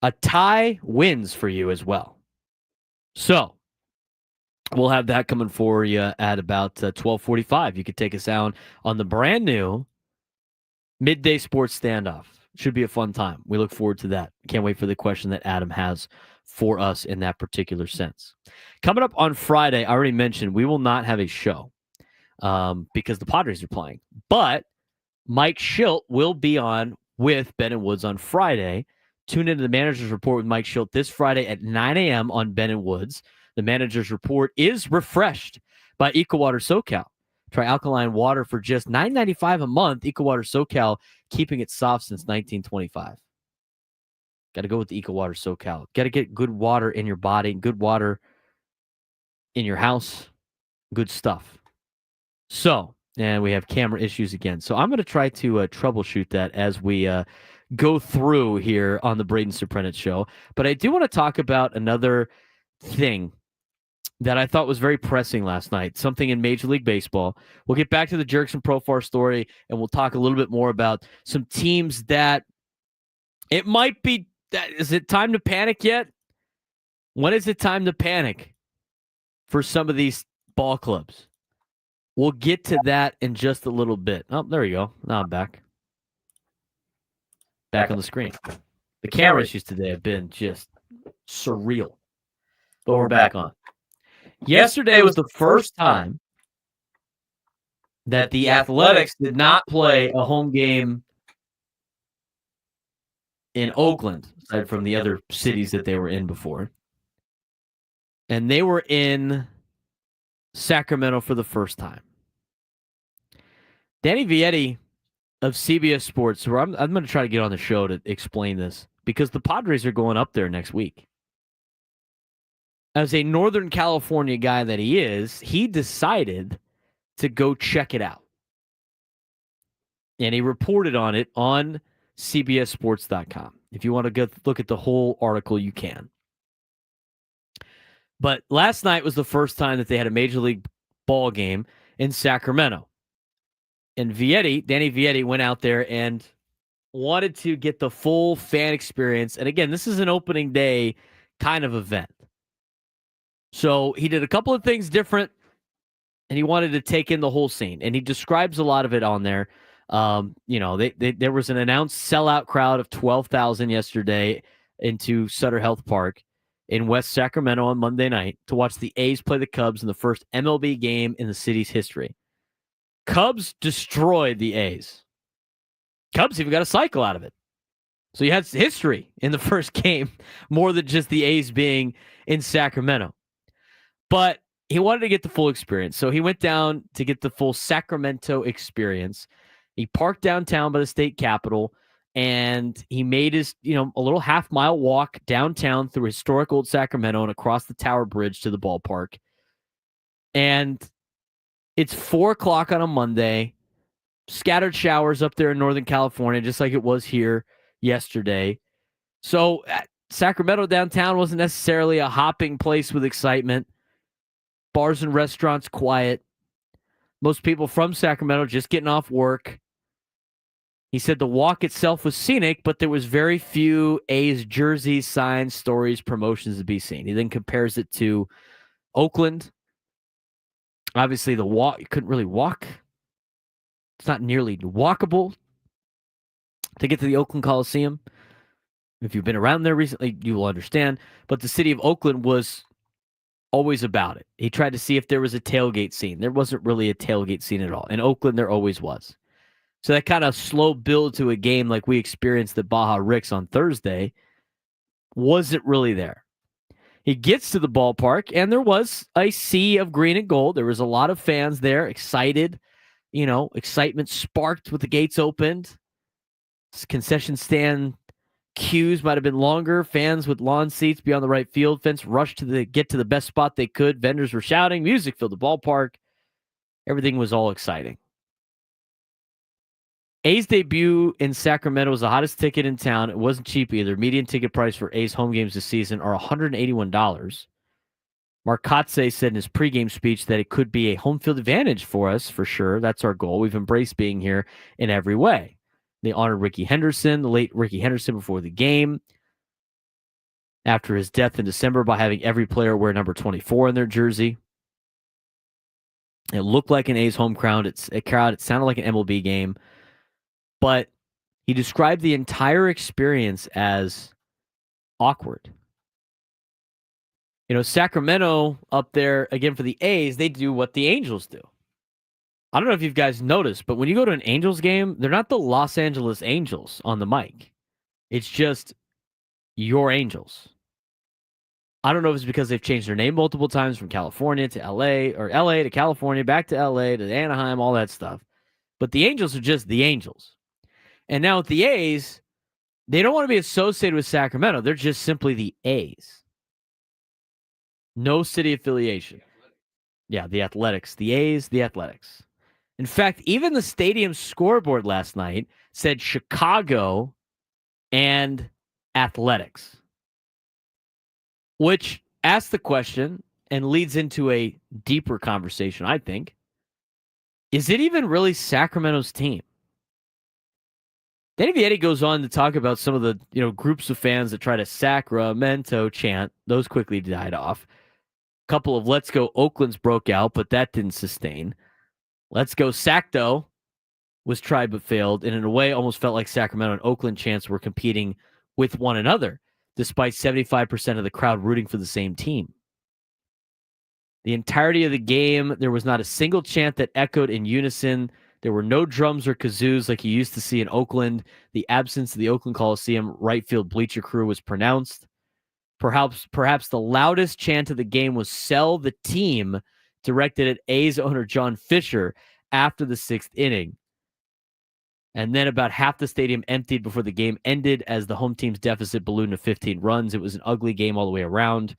a tie wins for you as well. So we'll have that coming for you at about 12:45. You could take us out on the brand new Midday Sports Standoff. Should be a fun time. We look forward to that. Can't wait for the question that Adam has for us in that particular sense. Coming up on Friday, I already mentioned we will not have a show because the Padres are playing. But Mike Schilt will be on with Ben and Woods on Friday. Tune into the Manager's Report with Mike Schilt this Friday at 9 a.m. on Ben and Woods. The Manager's Report is refreshed by EcoWater SoCal. Try alkaline water for just $9.95 a month. EcoWater SoCal, keeping it soft since 1925. Got to go with the EcoWater SoCal. Got to get good water in your body, good water in your house, good stuff. So, and we have camera issues again. So I'm going to try to troubleshoot that as we go through here on the Braden Surprenant Show. But I do want to talk about another thing that I thought was very pressing last night, something in Major League Baseball. We'll get back to the Jerickson Profar story, and we'll talk a little bit more about some teams that it might be. Is it time to panic yet? When is it time to panic for some of these ball clubs? We'll get to that in just a little bit. Oh, there you go. Now I'm back. Back on the screen. The camera issues today have been just surreal. But we're back on. Yesterday was the first time that the Athletics did not play a home game in Oakland, aside from the other cities that they were in before. And they were in Sacramento for the first time. Danny Vietti of CBS Sports, who I'm going to try to get on the show to explain this, because the Padres are going up there next week. As a Northern California guy that he is, he decided to go check it out. And he reported on it on CBSSports.com. If you want to go look at the whole article, you can. But last night was the first time that they had a Major League ball game in Sacramento. And Danny Vietti went out there and wanted to get the full fan experience. And again, this is an opening day kind of event. So he did a couple of things different, and he wanted to take in the whole scene. And he describes a lot of it on there. There was an announced sellout crowd of 12,000 yesterday into Sutter Health Park in West Sacramento on Monday night to watch the A's play the Cubs in the first MLB game in the city's history. Cubs destroyed the A's. Cubs even got a cycle out of it. So you had history in the first game, more than just the A's being in Sacramento. But he wanted to get the full experience. So he went down to get the full Sacramento experience. He parked downtown by the state capitol, and he made his, a little half-mile walk downtown through historic old Sacramento and across the Tower Bridge to the ballpark. And it's 4 o'clock on a Monday. Scattered showers up there in Northern California, just like it was here yesterday. So Sacramento downtown wasn't necessarily a hopping place with excitement. Bars and restaurants quiet. Most people from Sacramento just getting off work. He said the walk itself was scenic, but there was very few A's jerseys, signs, stories, promotions to be seen. He then compares it to Oakland. Obviously, the walk, you couldn't really walk. It's not nearly walkable to get to the Oakland Coliseum. If you've been around there recently, you will understand. But the city of Oakland was always about it. He tried to see if there was a tailgate scene. There wasn't really a tailgate scene at all. In Oakland, there always was. So that kind of slow build to a game like we experienced at Baja Rakes on Thursday wasn't really there. He gets to the ballpark, and there was a sea of green and gold. There was a lot of fans there, excited. Excitement sparked with the gates opened. Concession stand queues might have been longer. Fans with lawn seats beyond the right field fence rushed to get to the best spot they could. Vendors were shouting. Music filled the ballpark. Everything was all exciting. A's debut in Sacramento was the hottest ticket in town. It wasn't cheap either. Median ticket price for A's home games this season are $181. Marcotte said in his pregame speech that it could be a home field advantage for us, for sure. That's our goal. We've embraced being here in every way. They honored Ricky Henderson, the late Ricky Henderson, before the game after his death in December by having every player wear number 24 in their jersey. It looked like an A's home crowd. It sounded like an MLB game. But he described the entire experience as awkward. Sacramento up there, again, for the A's, they do what the Angels do. I don't know if you guys noticed, but when you go to an Angels game, they're not the Los Angeles Angels on the mic. It's just your Angels. I don't know if it's because they've changed their name multiple times from California to LA, or LA to California, back to LA to Anaheim, all that stuff. But the Angels are just the Angels. And now with the A's, they don't want to be associated with Sacramento. They're just simply the A's. No city affiliation. Yeah, the Athletics. The A's, the Athletics. In fact, even the stadium scoreboard last night said Chicago and Athletics, which asks the question and leads into a deeper conversation, I think. Is it even really Sacramento's team? Danny Vietti goes on to talk about some of the groups of fans that try to Sacramento chant. Those quickly died off. A couple of Let's Go Oaklands broke out, but that didn't sustain. Let's Go Sacto was tried but failed, and in a way almost felt like Sacramento and Oakland chants were competing with one another, despite 75% of the crowd rooting for the same team. The entirety of the game, there was not a single chant that echoed in unison. There were no drums or kazoos like you used to see in Oakland. The absence of the Oakland Coliseum right field bleacher crew was pronounced. Perhaps the loudest chant of the game was "Sell the Team," directed at A's owner John Fisher after the 6th inning. And then about half the stadium emptied before the game ended as the home team's deficit ballooned to 15 runs. It was an ugly game all the way around.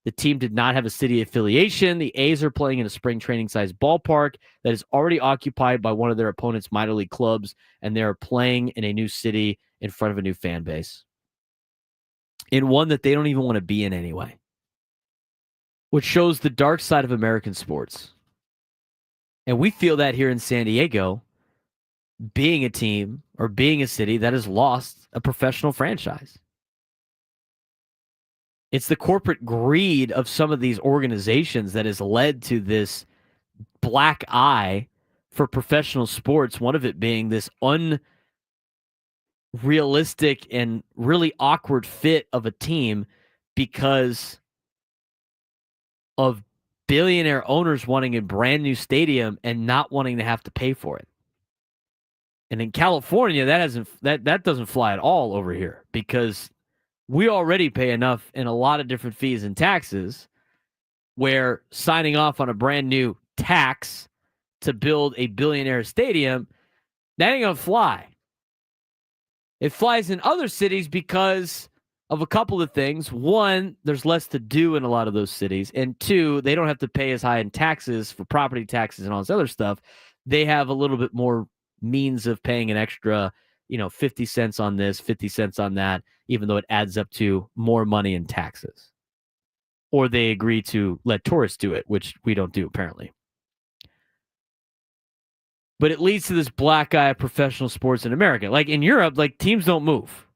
The team did not have a city affiliation. The A's are playing in a spring training-sized ballpark that is already occupied by one of their opponent's minor league clubs, and they are playing in a new city in front of a new fan base, in one that they don't even want to be in anyway, which shows the dark side of American sports. And we feel that here in San Diego, being a team or being a city that has lost a professional franchise. It's the corporate greed of some of these organizations that has led to this black eye for professional sports, one of it being this unrealistic and really awkward fit of a team because of billionaire owners wanting a brand new stadium and not wanting to have to pay for it. And in California, that doesn't fly at all over here because we already pay enough in a lot of different fees and taxes where signing off on a brand new tax to build a billionaire stadium, that ain't going to fly. It flies in other cities because of a couple of things. One, there's less to do in a lot of those cities. And two, they don't have to pay as high in taxes for property taxes and all this other stuff. They have a little bit more means of paying an extra 50 cents on this, 50 cents on that, even though it adds up to more money in taxes. Or they agree to let tourists do it, which we don't do apparently. But it leads to this black eye of professional sports in America. Like in Europe, like teams don't move.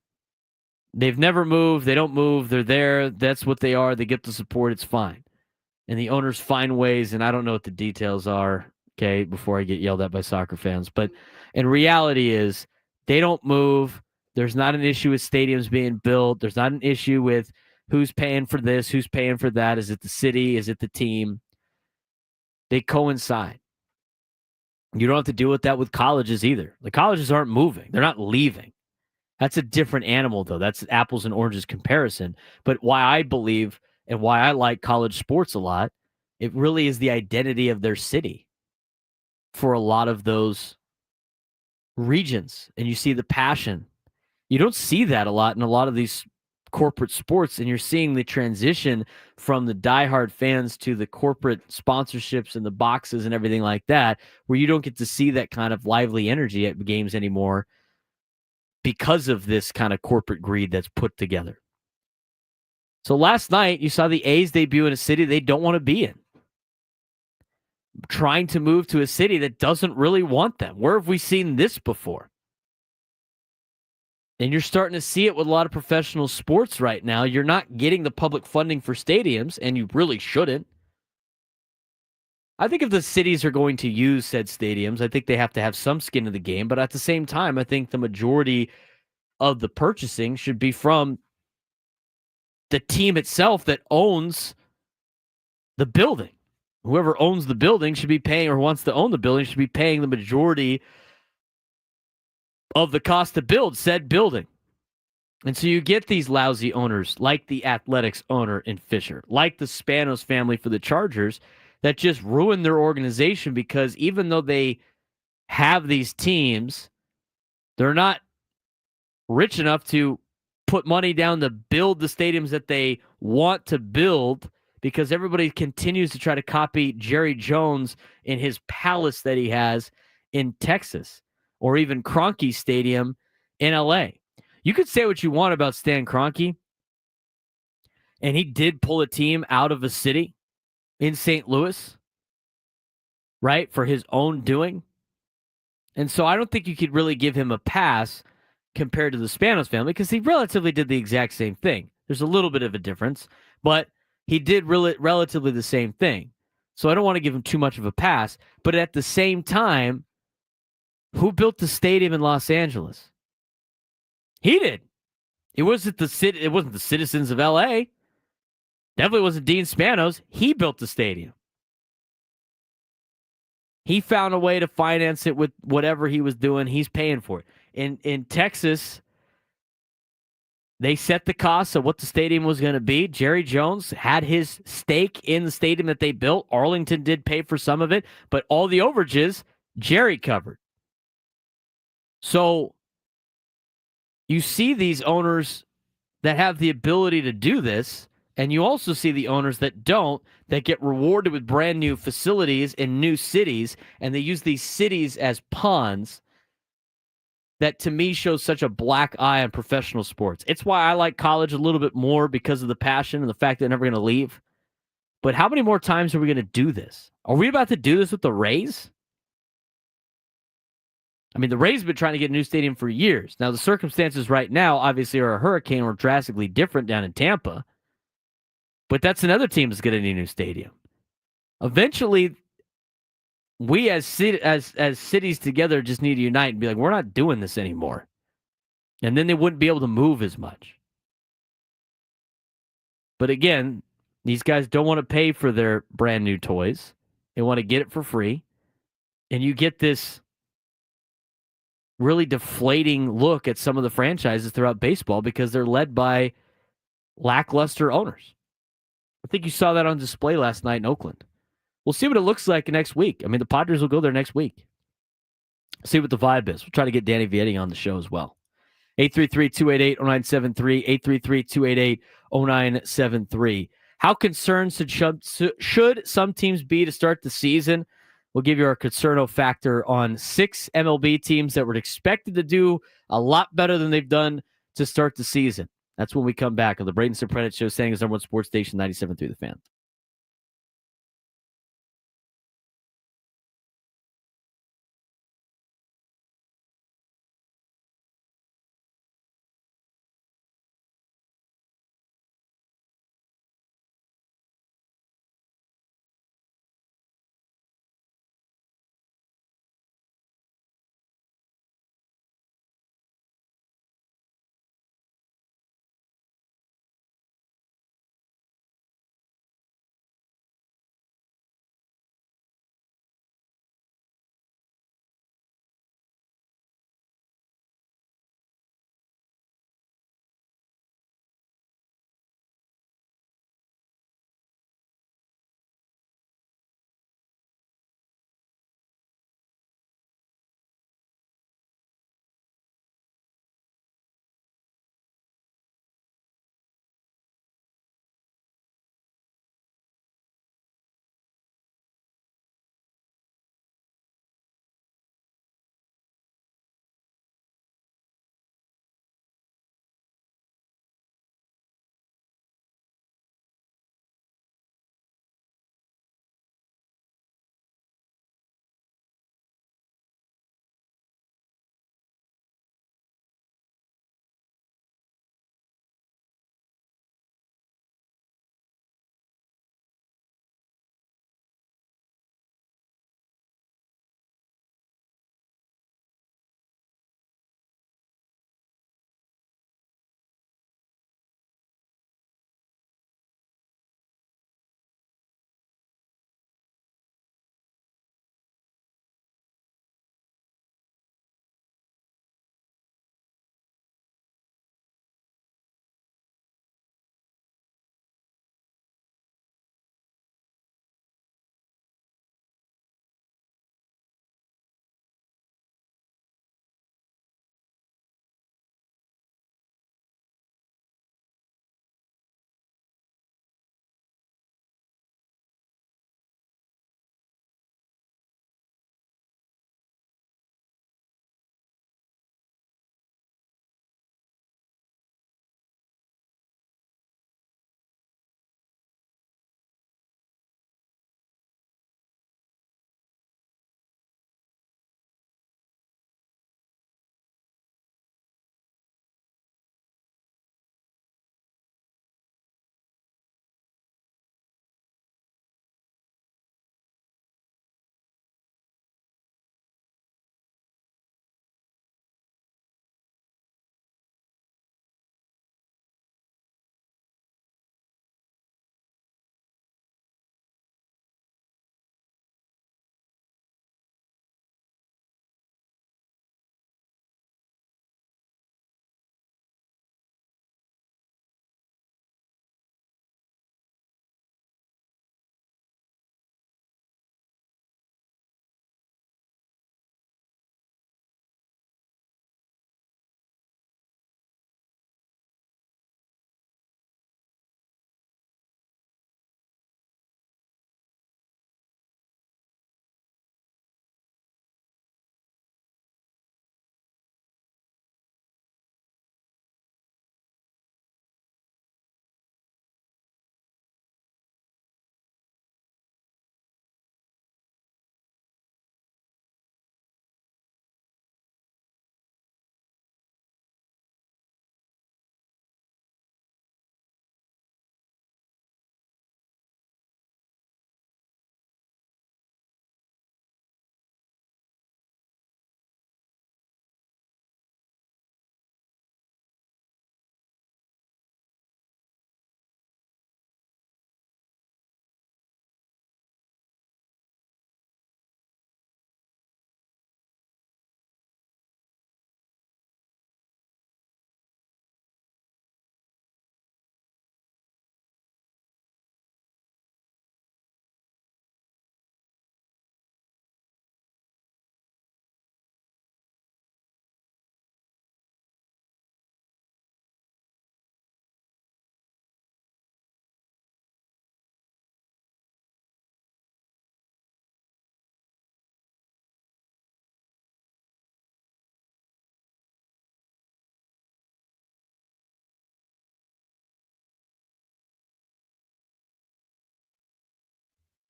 They've never moved. They don't move. They're there. That's what they are. They get the support. It's fine. And the owners find ways, and I don't know what the details are, okay, before I get yelled at by soccer fans. But in reality is they don't move. There's not an issue with stadiums being built. There's not an issue with who's paying for this, who's paying for that. Is it the city? Is it the team? They coincide. You don't have to deal with that with colleges either. The colleges aren't moving. They're not leaving. That's a different animal, though. That's apples and oranges comparison. But why I believe and why I like college sports a lot, it really is the identity of their city for a lot of those regions. And you see the passion. You don't see that a lot in a lot of these corporate sports, and you're seeing the transition from the diehard fans to the corporate sponsorships and the boxes and everything like that, where you don't get to see that kind of lively energy at games anymore because of this kind of corporate greed that's put together. So last night, you saw the A's debut in a city they don't want to be in, trying to move to a city that doesn't really want them. Where have we seen this before? And you're starting to see it with a lot of professional sports right now. You're not getting the public funding for stadiums, and you really shouldn't. I think if the cities are going to use said stadiums, I think they have to have some skin in the game. But at the same time, I think the majority of the purchasing should be from the team itself that owns the building. Whoever owns the building should be paying, or wants to own the building, should be paying the majority of the cost to build said building. And so you get these lousy owners like the Athletics owner in Fisher, like the Spanos family for the Chargers, that just ruin their organization because even though they have these teams, they're not rich enough to put money down to build the stadiums that they want to build, because everybody continues to try to copy Jerry Jones in his palace that he has in Texas, or even Kroenke Stadium in LA. You could say what you want about Stan Kroenke, and he did pull a team out of a city in St. Louis, right, for his own doing. And so I don't think you could really give him a pass compared to the Spanos family, because he relatively did the exact same thing. There's a little bit of a difference, but he did relatively the same thing. So I don't want to give him too much of a pass. But at the same time, who built the stadium in Los Angeles? He did. It wasn't the citizens of LA. Definitely wasn't Dean Spanos. He built the stadium. He found a way to finance it with whatever he was doing. He's paying for it. In Texas, they set the cost of what the stadium was going to be. Jerry Jones had his stake in the stadium that they built. Arlington did pay for some of it, but all the overages, Jerry covered. So you see these owners that have the ability to do this, and you also see the owners that don't, that get rewarded with brand new facilities in new cities, and they use these cities as pawns. That to me shows such a black eye on professional sports. It's why I like college a little bit more, because of the passion and the fact that they're never going to leave. But how many more times are we going to do this? Are we about to do this with the Rays? I mean, the Rays have been trying to get a new stadium for years. Now, the circumstances right now, obviously, are a hurricane or drastically different down in Tampa. But that's another team that's going to need a new stadium. Eventually, we as cities together just need to unite and be like, we're not doing this anymore. And then they wouldn't be able to move as much. But again, these guys don't want to pay for their brand new toys. They want to get it for free. And you get this really deflating look at some of the franchises throughout baseball because they're led by lackluster owners. I think you saw that on display last night in Oakland. We'll see what it looks like next week. I mean, the Padres will go there next week. See what the vibe is. We'll try to get Danny Vietti on the show as well. 833-288-0973, 833-288-0973. How concerned should some teams be to start the season? We'll give you our concerno factor on 6 MLB teams that were expected to do a lot better than they've done to start the season. That's when we come back on the Braden Surprenant Show, saying his number one sports station, 97.3 The Fan.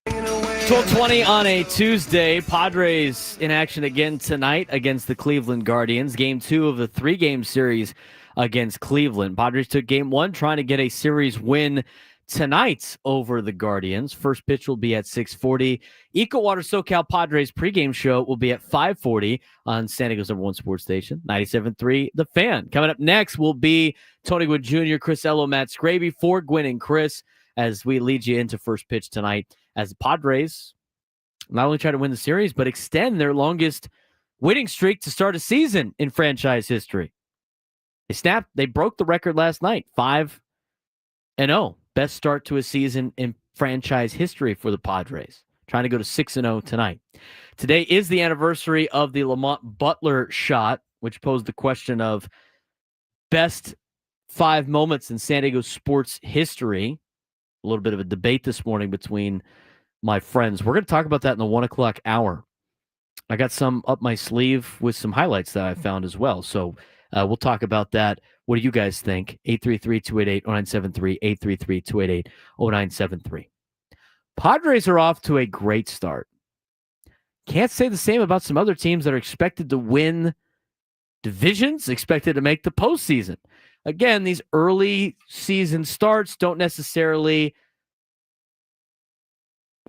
12:20 on a Tuesday. Padres in action again tonight against the Cleveland Guardians. Game 2 of the 3-game series against Cleveland. Padres took game 1 trying to get a series win tonight over the Guardians. First pitch will be at 6:40. EcoWater SoCal Padres pregame show will be at 5:40 on San Diego's #1 sports station, 97.3 The Fan. Coming up next will be Tony Wood Jr., Chris Ello, Matt Scraby for Gwynn and Chris as we lead you into first pitch tonight as the Padres not only try to win the series, but extend their longest winning streak to start a season in franchise history. They broke the record last night, 5-0. Best start to a season in franchise history for the Padres. Trying to go to 6-0 tonight. Today is the anniversary of the Lamont Butler shot, which posed the question of best 5 moments in San Diego sports history. A little bit of a debate this morning between my friends. We're going to talk about that in the 1 o'clock hour. I got some up my sleeve with some highlights that I found as well. So we'll talk about that. What do you guys think? 833-288-0973, 833-288-0973. Padres are off to a great start. Can't say the same about some other teams that are expected to win divisions, expected to make the postseason. Again, these early season starts don't necessarily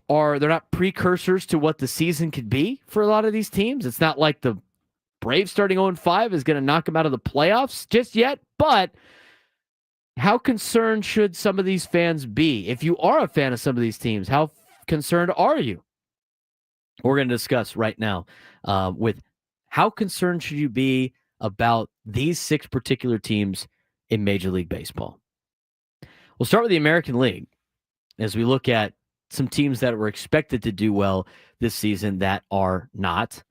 they're not precursors to what the season could be for a lot of these teams. It's not like the Braves starting 0-5 is going to knock them out of the playoffs just yet, but how concerned should some of these fans be? If you are a fan of some of these teams, how concerned are you? We're going to discuss right now with how concerned should you be about these 6 particular teams in Major League Baseball. We'll start with the American League as we look at some teams that were expected to do well this season that are not.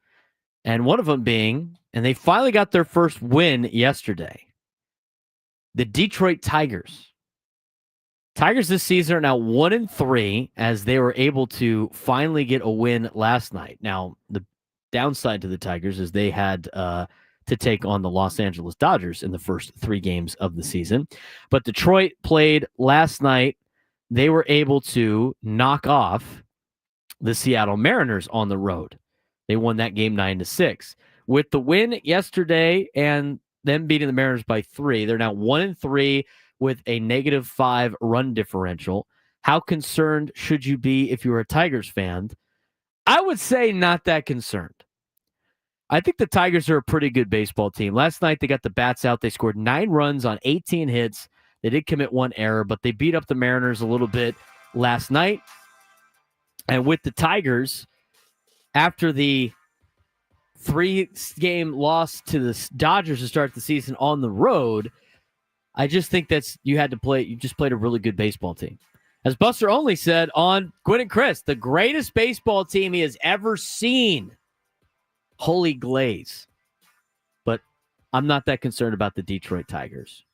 And one of them being, and they finally got their first win yesterday, the Detroit Tigers. Tigers this season are now 1-3 as they were able to finally get a win last night. Now, the downside to the Tigers is they had to take on the Los Angeles Dodgers in the first 3 games of the season. But Detroit played last night. They were able to knock off the Seattle Mariners on the road. They won that game 9-6. With the win yesterday and them beating the Mariners by 3, they're now 1-3 with a -5 run differential. How concerned should you be if you're a Tigers fan? I would say not that concerned. I think the Tigers are a pretty good baseball team. Last night, they got the bats out. They scored 9 runs on 18 hits. They did commit 1 error, but they beat up the Mariners a little bit last night. And with the Tigers, after the 3-game loss to the Dodgers to start the season on the road, I just think you just played a really good baseball team. As Buster Only said on Gwynn and Chris, the greatest baseball team he has ever seen. Holy glaze. But I'm not that concerned about the Detroit Tigers.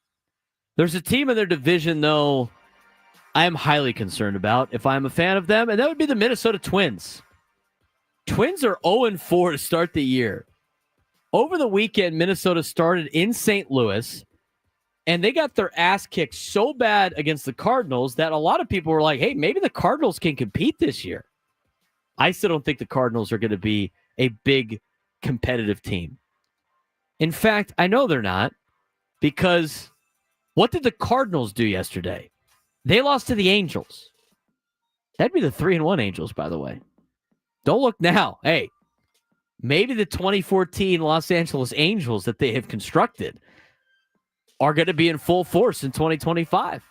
There's a team in their division, though, I am highly concerned about if I'm a fan of them, and that would be the Minnesota Twins. Twins are 0-4 to start the year. Over the weekend, Minnesota started in St. Louis, and they got their ass kicked so bad against the Cardinals that a lot of people were like, hey, maybe the Cardinals can compete this year. I still don't think the Cardinals are going to be a big competitive team. In fact, I know they're not, because what did the Cardinals do yesterday? They lost to the Angels. That'd be the 3-1 Angels, by the way. Don't look now. Hey, maybe the 2014 Los Angeles Angels that they have constructed are going to be in full force in 2025.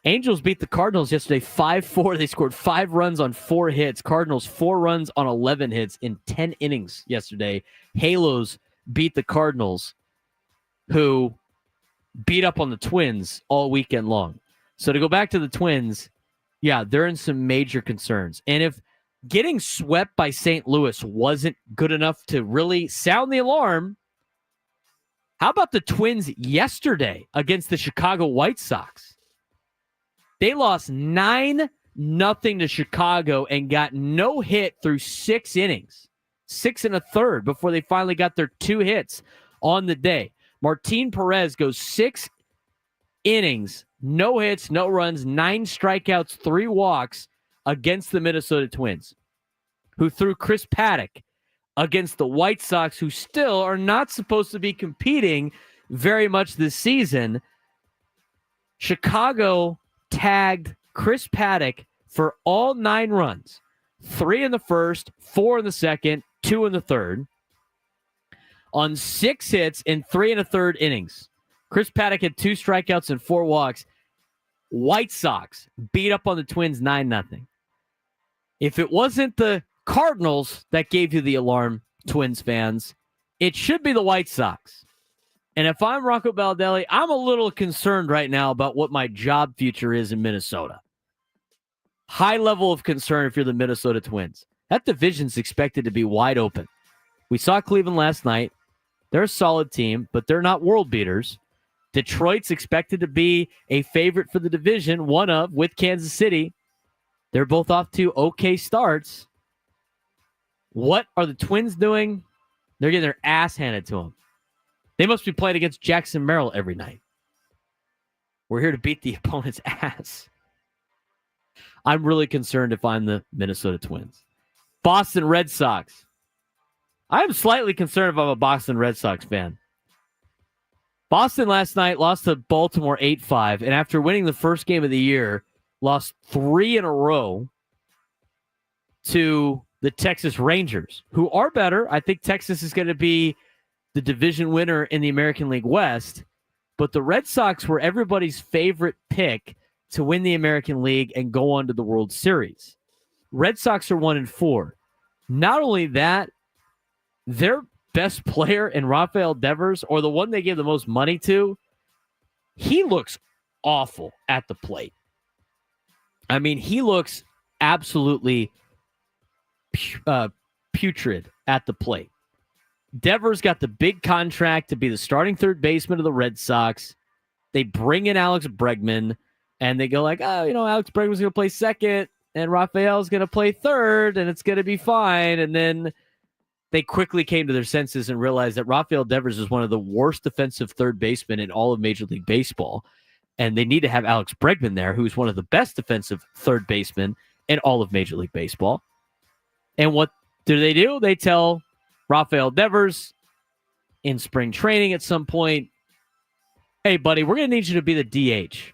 Angels beat the Cardinals yesterday 5-4. They scored 5 runs on 4 hits. Cardinals 4 runs on 11 hits in 10 innings yesterday. Halos beat the Cardinals, who beat up on the Twins all weekend long. So to go back to the Twins, yeah, they're in some major concerns. And if getting swept by St. Louis wasn't good enough to really sound the alarm, how about the Twins yesterday against the Chicago White Sox? They lost 9-0 to Chicago and got no hit through 6 innings, 6 1/3 before they finally got their 2 hits on the day. Martin Perez goes 6 innings, no hits, no runs, 9 strikeouts, 3 walks against the Minnesota Twins, who threw Chris Paddock against the White Sox, who still are not supposed to be competing very much this season. Chicago tagged Chris Paddock for all 9 runs, 3 in the first, 4 in the second, 2 in the third, on 6 hits in 3 1/3 innings. Chris Paddock had 2 strikeouts and 4 walks. White Sox beat up on the Twins 9-0. If it wasn't the Cardinals that gave you the alarm, Twins fans, it should be the White Sox. And if I'm Rocco Baldelli, I'm a little concerned right now about what my job future is in Minnesota. High level of concern if you're the Minnesota Twins. That division's expected to be wide open. We saw Cleveland last night. They're a solid team, but they're not world beaters. Detroit's expected to be a favorite for the division, one of, with Kansas City. They're both off to okay starts. What are the Twins doing? They're getting their ass handed to them. They must be playing against Jackson Merrill every night. We're here to beat the opponent's ass. I'm really concerned if I'm the Minnesota Twins. Boston Red Sox. I'm slightly concerned if I'm a Boston Red Sox fan. Boston last night lost to Baltimore 8-5, and after winning the first game of the year, lost 3 in a row to the Texas Rangers, who are better. I think Texas is going to be the division winner in the American League West, but the Red Sox were everybody's favorite pick to win the American League and go on to the World Series. Red Sox are 1-4. Not only that, their best player in Rafael Devers, or the one they gave the most money to, he looks awful at the plate. I mean, he looks absolutely putrid at the plate. Devers got the big contract to be the starting third baseman of the Red Sox. They bring in Alex Bregman, and they go like, oh, Alex Bregman's going to play second, and Rafael's going to play third, and it's going to be fine. And then they quickly came to their senses and realized that Rafael Devers is one of the worst defensive third basemen in all of Major League Baseball. And they need to have Alex Bregman there, who's one of the best defensive third basemen in all of Major League Baseball. And what do? They tell Rafael Devers in spring training at some point, hey, buddy, we're going to need you to be the DH.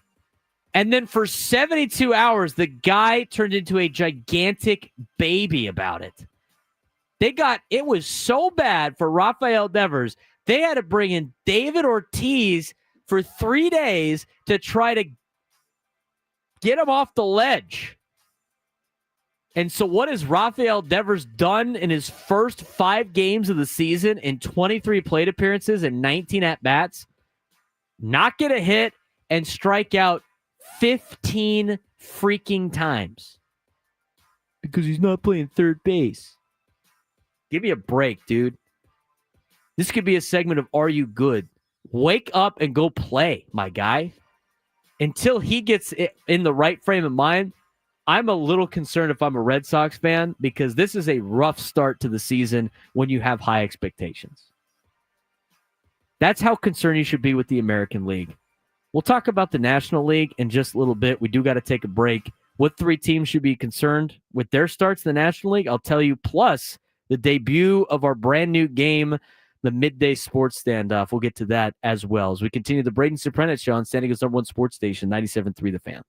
And then for 72 hours, the guy turned into a gigantic baby about it. It was so bad for Rafael Devers, they had to bring in David Ortiz for 3 days to try to get him off the ledge. And so what has Rafael Devers done in his first 5 games of the season in 23 plate appearances and 19 at-bats? Not get a hit and strike out 15 freaking times. Because he's not playing third base. Give me a break, dude. This could be a segment of Are You Good? Wake up and go play, my guy. Until he gets in the right frame of mind, I'm a little concerned if I'm a Red Sox fan, because this is a rough start to the season when you have high expectations. That's how concerned you should be with the American League. We'll talk about the National League in just a little bit. We do got to take a break. What 3 teams should be concerned with their starts in the National League? I'll tell you, plus the debut of our brand new game, the Midday Sports Standoff. We'll get to that as well as we continue the Braden Surprenant Show on San Diego's #1 sports station, 97.3 The Fan.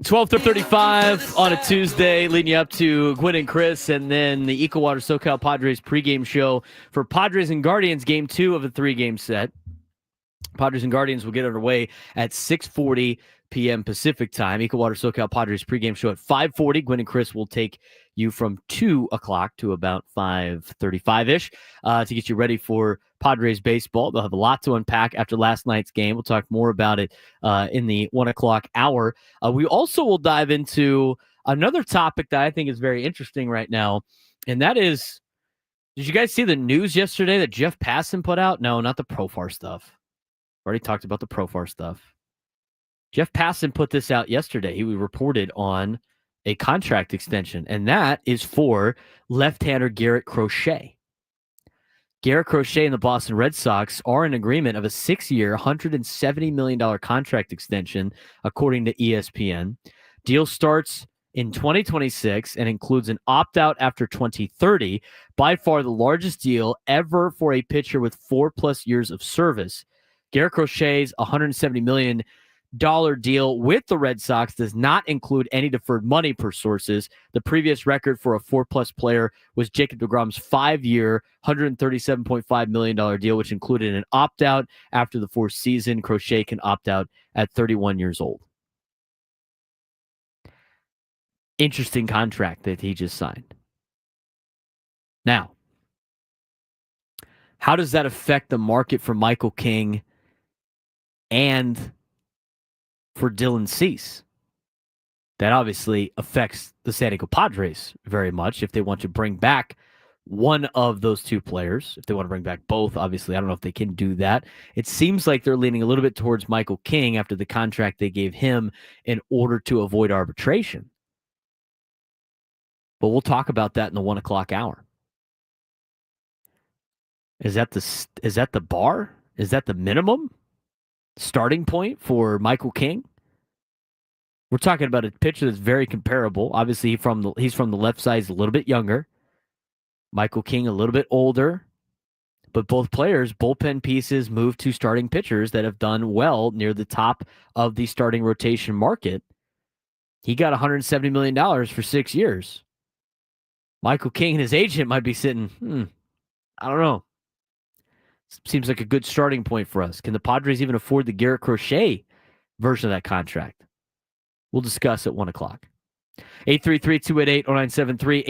12:35 on a Tuesday, leading you up to Gwynn and Chris, and then the Ecowater SoCal Padres pregame show for Padres and Guardians, game 2 of a 3-game set. Padres and Guardians will get underway at 6:40 p.m. Pacific time. Ecowater SoCal Padres pregame show at 5:40. Gwynn and Chris will take you from 2 o'clock to about 5:35-ish to get you ready for Padres baseball. They'll have a lot to unpack after last night's game. We'll talk more about it in the 1 o'clock hour. We also will dive into another topic that I think is very interesting right now, and that is, did you guys see the news yesterday that Jeff Passan put out? No, not the Profar stuff. Already talked about the Profar stuff. Jeff Passan put this out yesterday. He reported on a contract extension, and that is for left-hander Garrett Crochet. Garrett Crochet and the Boston Red Sox are in agreement of a 6-year, $170 million contract extension, according to ESPN. Deal starts in 2026 and includes an opt-out after 2030, by far the largest deal ever for a pitcher with 4+ years of service. Garrett Crochet's $170 million deal with the Red Sox does not include any deferred money per sources. The previous record for a 4+ player was Jacob deGrom's 5-year, $137.5 million deal, which included an opt-out after the 4th season. Crochet can opt out at 31 years old. Interesting contract that he just signed. Now, how does that affect the market for Michael King and for Dylan Cease? That obviously affects the San Diego Padres very much if they want to bring back one of those two players. If they want to bring back both, obviously, I don't know if they can do that. It seems like they're leaning a little bit towards Michael King after the contract they gave him in order to avoid arbitration. But we'll talk about that in the 1 o'clock hour. Is that the bar? Is that the minimum starting point for Michael King? We're talking about a pitcher that's very comparable. Obviously, he's from the left side. He's a little bit younger. Michael King a little bit older. But both players, bullpen pieces, moved to starting pitchers that have done well near the top of the starting rotation market. He got $170 million for 6 years. Michael King and his agent might be sitting, I don't know. Seems like a good starting point for us. Can the Padres even afford the Garrett Crochet version of that contract? We'll discuss at 1 o'clock. 833-288-0973,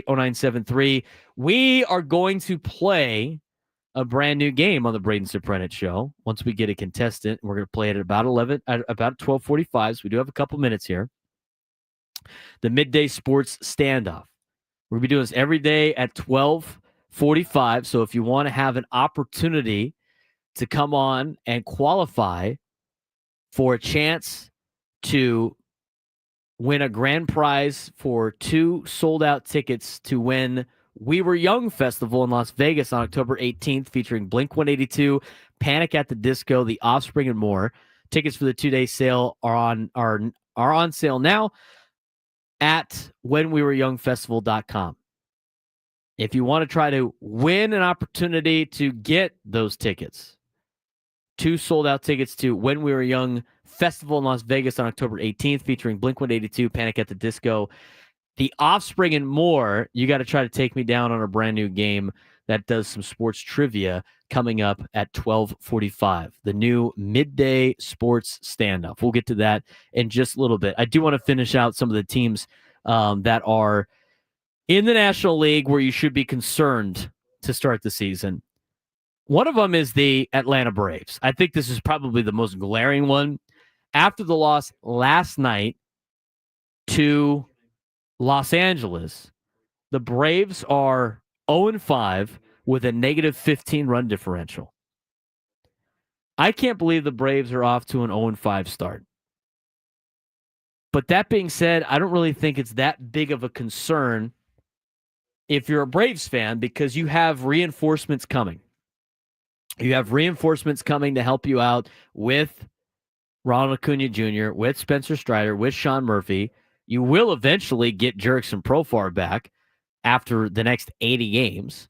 833-288-0973. We are going to play a brand new game on the Braden Surprenant Show. Once we get a contestant, we're going to play it at about 12:45. So we do have a couple minutes here. The Midday Sports Standoff. We're going to be doing this every day at 12:45. So if you want to have an opportunity to come on and qualify for a chance to win a grand prize for 2 sold-out tickets to win We Were Young Festival in Las Vegas on October 18th, featuring Blink-182, Panic at the Disco, The Offspring, and more. Tickets for the 2-day sale are on sale now at whenwewereyoungfestival.com. If you want to try to win an opportunity to get those tickets, 2 sold-out tickets to When We Were Young Festival in Las Vegas on October 18th, featuring Blink-182, Panic at the Disco, The Offspring, and more, you got to try to take me down on a brand new game that does some sports trivia coming up at 12:45. The new Midday Sports Standoff. We'll get to that in just a little bit. I do want to finish out some of the teams that are in the National League where you should be concerned to start the season. One of them is the Atlanta Braves. I think this is probably the most glaring one. After the loss last night to Los Angeles, the Braves are 0-5 with a negative 15 run differential. I can't believe the Braves are off to an 0-5 start. But that being said, I don't really think it's that big of a concern if you're a Braves fan, because you have reinforcements coming. You have reinforcements coming to help you out with Ronald Acuna Jr., with Spencer Strider, with Sean Murphy. You will eventually get Jurickson Profar back after the next 80 games,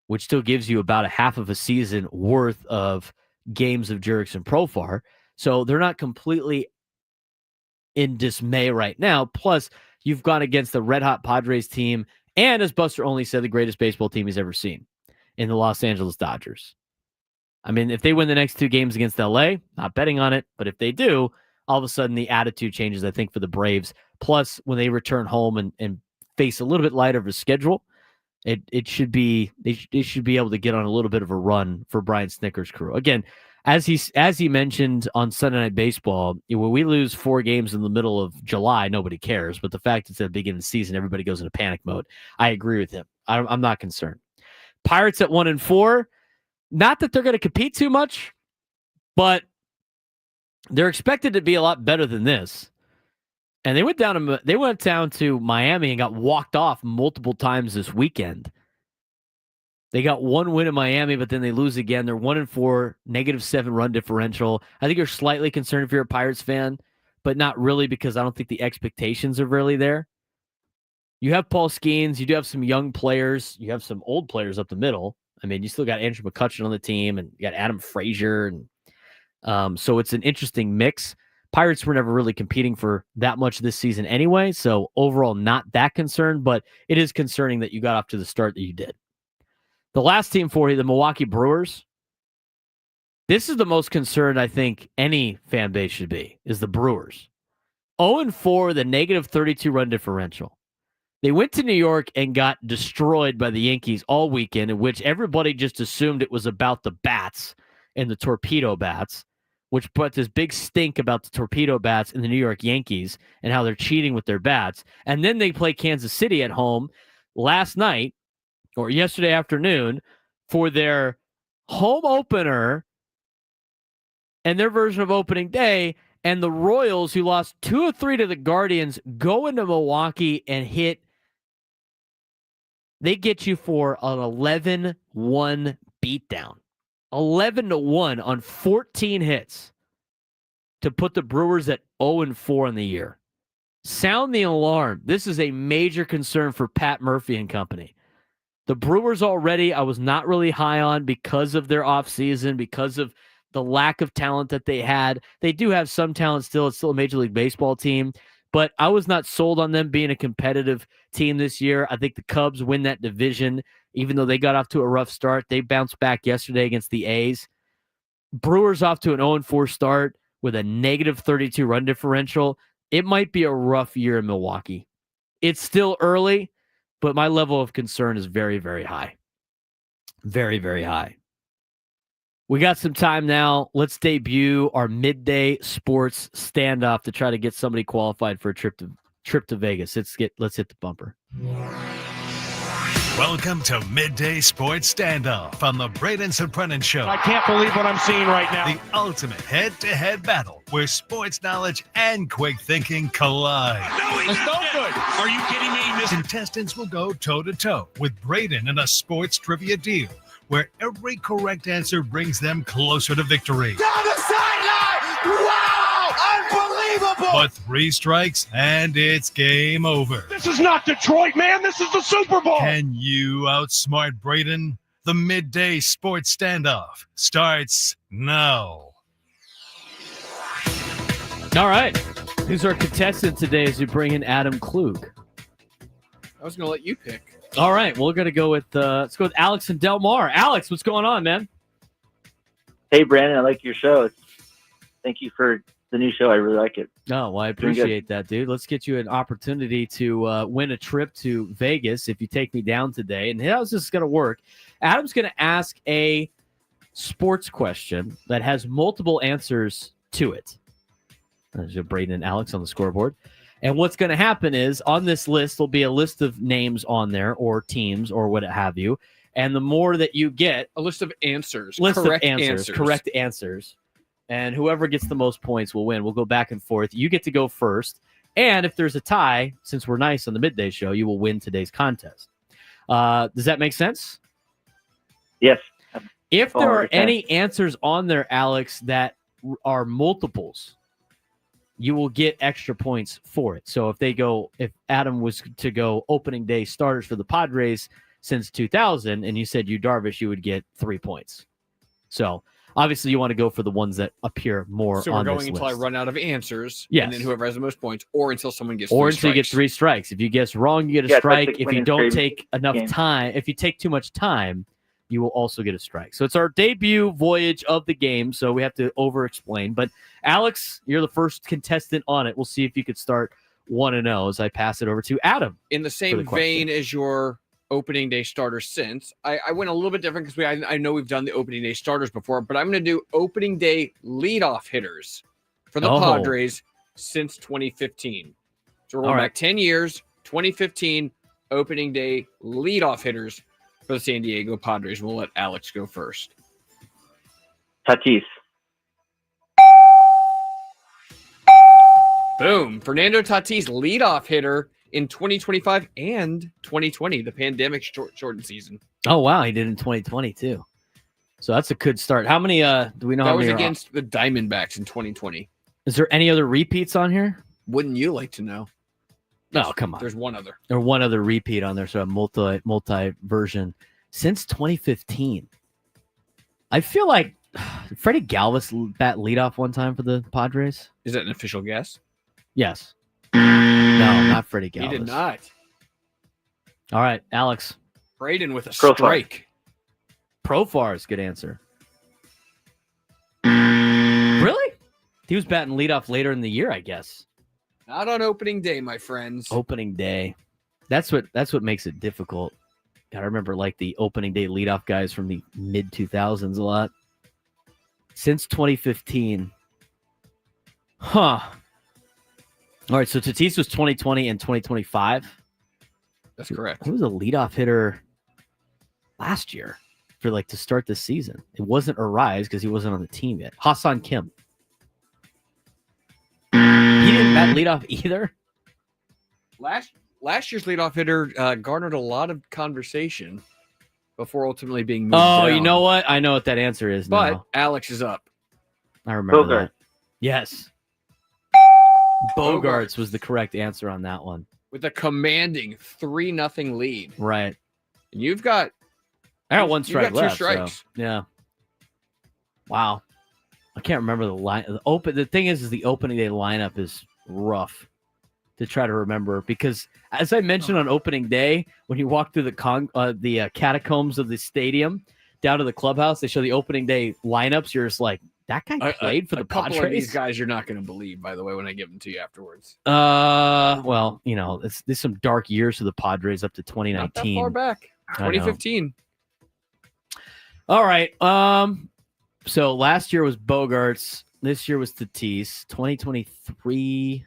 which still gives you about a half of a season worth of games of Jurickson Profar. So they're not completely in dismay right now. Plus, you've gone against the red-hot Padres team and, as Buster Olney said, the greatest baseball team he's ever seen in the Los Angeles Dodgers. I mean, if they win the next 2 games against LA, not betting on it, but if they do, all of a sudden the attitude changes, I think, for the Braves. Plus, when they return home and face a little bit lighter of a schedule, it should be they should be able to get on a little bit of a run for Brian Snitker's crew. Again, as he mentioned on Sunday Night Baseball, when we lose 4 games in the middle of July, nobody cares. But the fact it's at the beginning of the season, everybody goes into panic mode. I agree with him. I'm not concerned. Pirates at 1-4. Not that they're going to compete too much, but they're expected to be a lot better than this. And they went down to Miami and got walked off multiple times this weekend. They got 1 win in Miami, but then they lose again. They're 1-4, -7 run differential. I think you're slightly concerned if you're a Pirates fan, but not really, because I don't think the expectations are really there. You have Paul Skeens. You do have some young players. You have some old players up the middle. I mean, you still got Andrew McCutcheon on the team, and you got Adam Frazier. And so it's an interesting mix. Pirates were never really competing for that much this season anyway, so overall not that concerned, but it is concerning that you got off to the start that you did. The last team for you, the Milwaukee Brewers. This is the most concerned I think any fan base should be, is the Brewers. 0-4, the -32 run differential. They went to New York and got destroyed by the Yankees all weekend, in which everybody just assumed it was about the bats and the Torpedo Bats, which put this big stink about the Torpedo Bats and the New York Yankees and how they're cheating with their bats. And then they play Kansas City at home last night or yesterday afternoon for their home opener and their version of opening day. And the Royals, who lost 2 of 3 to the Guardians, go into Milwaukee and hit. They get you for an 11-1 beatdown. 11-1 on 14 hits to put the Brewers at 0-4 in the year. Sound the alarm. This is a major concern for Pat Murphy and company. The Brewers already, I was not really high on because of their offseason, because of the lack of talent that they had. They do have some talent still. It's still a Major League Baseball team, but I was not sold on them being a competitive team this year. I think the Cubs win that division, even though they got off to a rough start. They bounced back yesterday against the A's. Brewers off to an 0-4 start with a -32 run differential. It might be a rough year in Milwaukee. It's still early, but my level of concern is very, very high. Very, very high. We got some time now. Let's debut our midday sports standoff to try to get somebody qualified for a trip to Vegas. Let's hit the bumper. Welcome to Midday Sports Standoff on the Braden Surprenant Show. I can't believe what I'm seeing right now. The ultimate head-to-head battle where sports knowledge and quick thinking collide. No, it's no good. Are you kidding me? Contestants will go toe-to-toe with Braden in a sports trivia deal where every correct answer brings them closer to victory. Down the sideline! Wow! Unbelievable! But 3 strikes and it's game over. This is not Detroit, man. This is the Super Bowl. Can you outsmart Braden? The Midday Sports Standoff starts now. All right. Who's our contestant today as we bring in Adam Klug? I was going to let you pick. All right, we're going to go with let's go with Alex and Del Mar. Alex, what's going on, man? Hey, Brandon, I like your show. Thank you for the new show. I really like it. Oh, well, I appreciate that, dude. Let's get you an opportunity to win a trip to Vegas if you take me down today. And how's this going to work? Adam's going to ask a sports question that has multiple answers to it. There's Braden and Alex on the scoreboard. And what's going to happen is on this list, there'll be a list of names on there or teams or what have you. And the more that you get, a list of answers, correct answers. And whoever gets the most points will win. We'll go back and forth. You get to go first. And if there's a tie, since we're nice on the midday show, you will win today's contest. Does that make sense? Yes. If there are any answers on there, Alex, that are multiples, you will get extra points for it. So if Adam was to go opening day starters for the Padres since 2000, and you said Yu Darvish, you would get 3 points. So Obviously, you want to go for the ones that appear more So on we're this going until I list. run out of answers. Yes. And then whoever has the most points, or until someone gets Or three until you get strikes. 3 strikes. If you guess wrong, you get a Yeah, it's like strike. the If Quinn you and don't Craven take enough game. time, if you take too much time, you will also get a strike. So it's our debut voyage of the game, so we have to over-explain. But Alex, you're the first contestant on it. We'll see if you could start 1-0 as I pass it over to Adam. In the same vein as your opening day starters since, I went a little bit different because I know we've done the opening day starters before, but I'm going to do opening day leadoff hitters for the Padres since 2015. So we're going back 10 years, 2015, opening day leadoff hitters for the San Diego Padres. We'll let Alex go first. Tatis. Boom. Fernando Tatis, leadoff hitter in 2025 and 2020, the pandemic shortened season. Oh, wow. He did in 2020, too. So that's a good start. How many do we know? That how was many against the Diamondbacks in 2020. Is there any other repeats on here? Wouldn't you like to know? No, come on. There's one other. Or one other repeat on there, so a multi version since 2015. I feel like Freddie Galvis bat leadoff one time for the Padres. Is that an official guess? Yes. No, not Freddie Galvis. He did not. All right, Alex. Braden with a Profar. strike. Profar is a good answer. Really? He was batting leadoff later in the year, I guess. Not on opening day, my friends. Opening day. That's what makes it difficult. I remember like the opening day leadoff guys from the mid 2000s a lot. Since 2015. Huh. All right, so Tatis was 2020 and 2025. That's correct. Who was a leadoff hitter last year for like to start the season? It wasn't Arise because he wasn't on the team yet. Hassan Kim. He didn't bat leadoff either. Last year's leadoff hitter garnered a lot of conversation before ultimately being moved Oh, down. you know what? I know what that answer is But now. Alex is up. I remember Bogart. that. Yes. Bogarts was the correct answer on that one. With a commanding 3-0 lead. Right. And you've got I got one you strike got two left. strikes. So, yeah. Wow. I can't remember the line. The thing is the opening day lineup is rough to try to remember because, as I mentioned on opening day, when you walk through the catacombs of the stadium down to the clubhouse, they show the opening day lineups. You're just like, that guy played for the couple Padres. of these guys you're not going to believe, by the way, when I give them to you afterwards. Well, you know, there's some dark years for the Padres up to 2019. Not that far back. 2015. All right. So last year was Bogarts. This year was Tatis. 2023.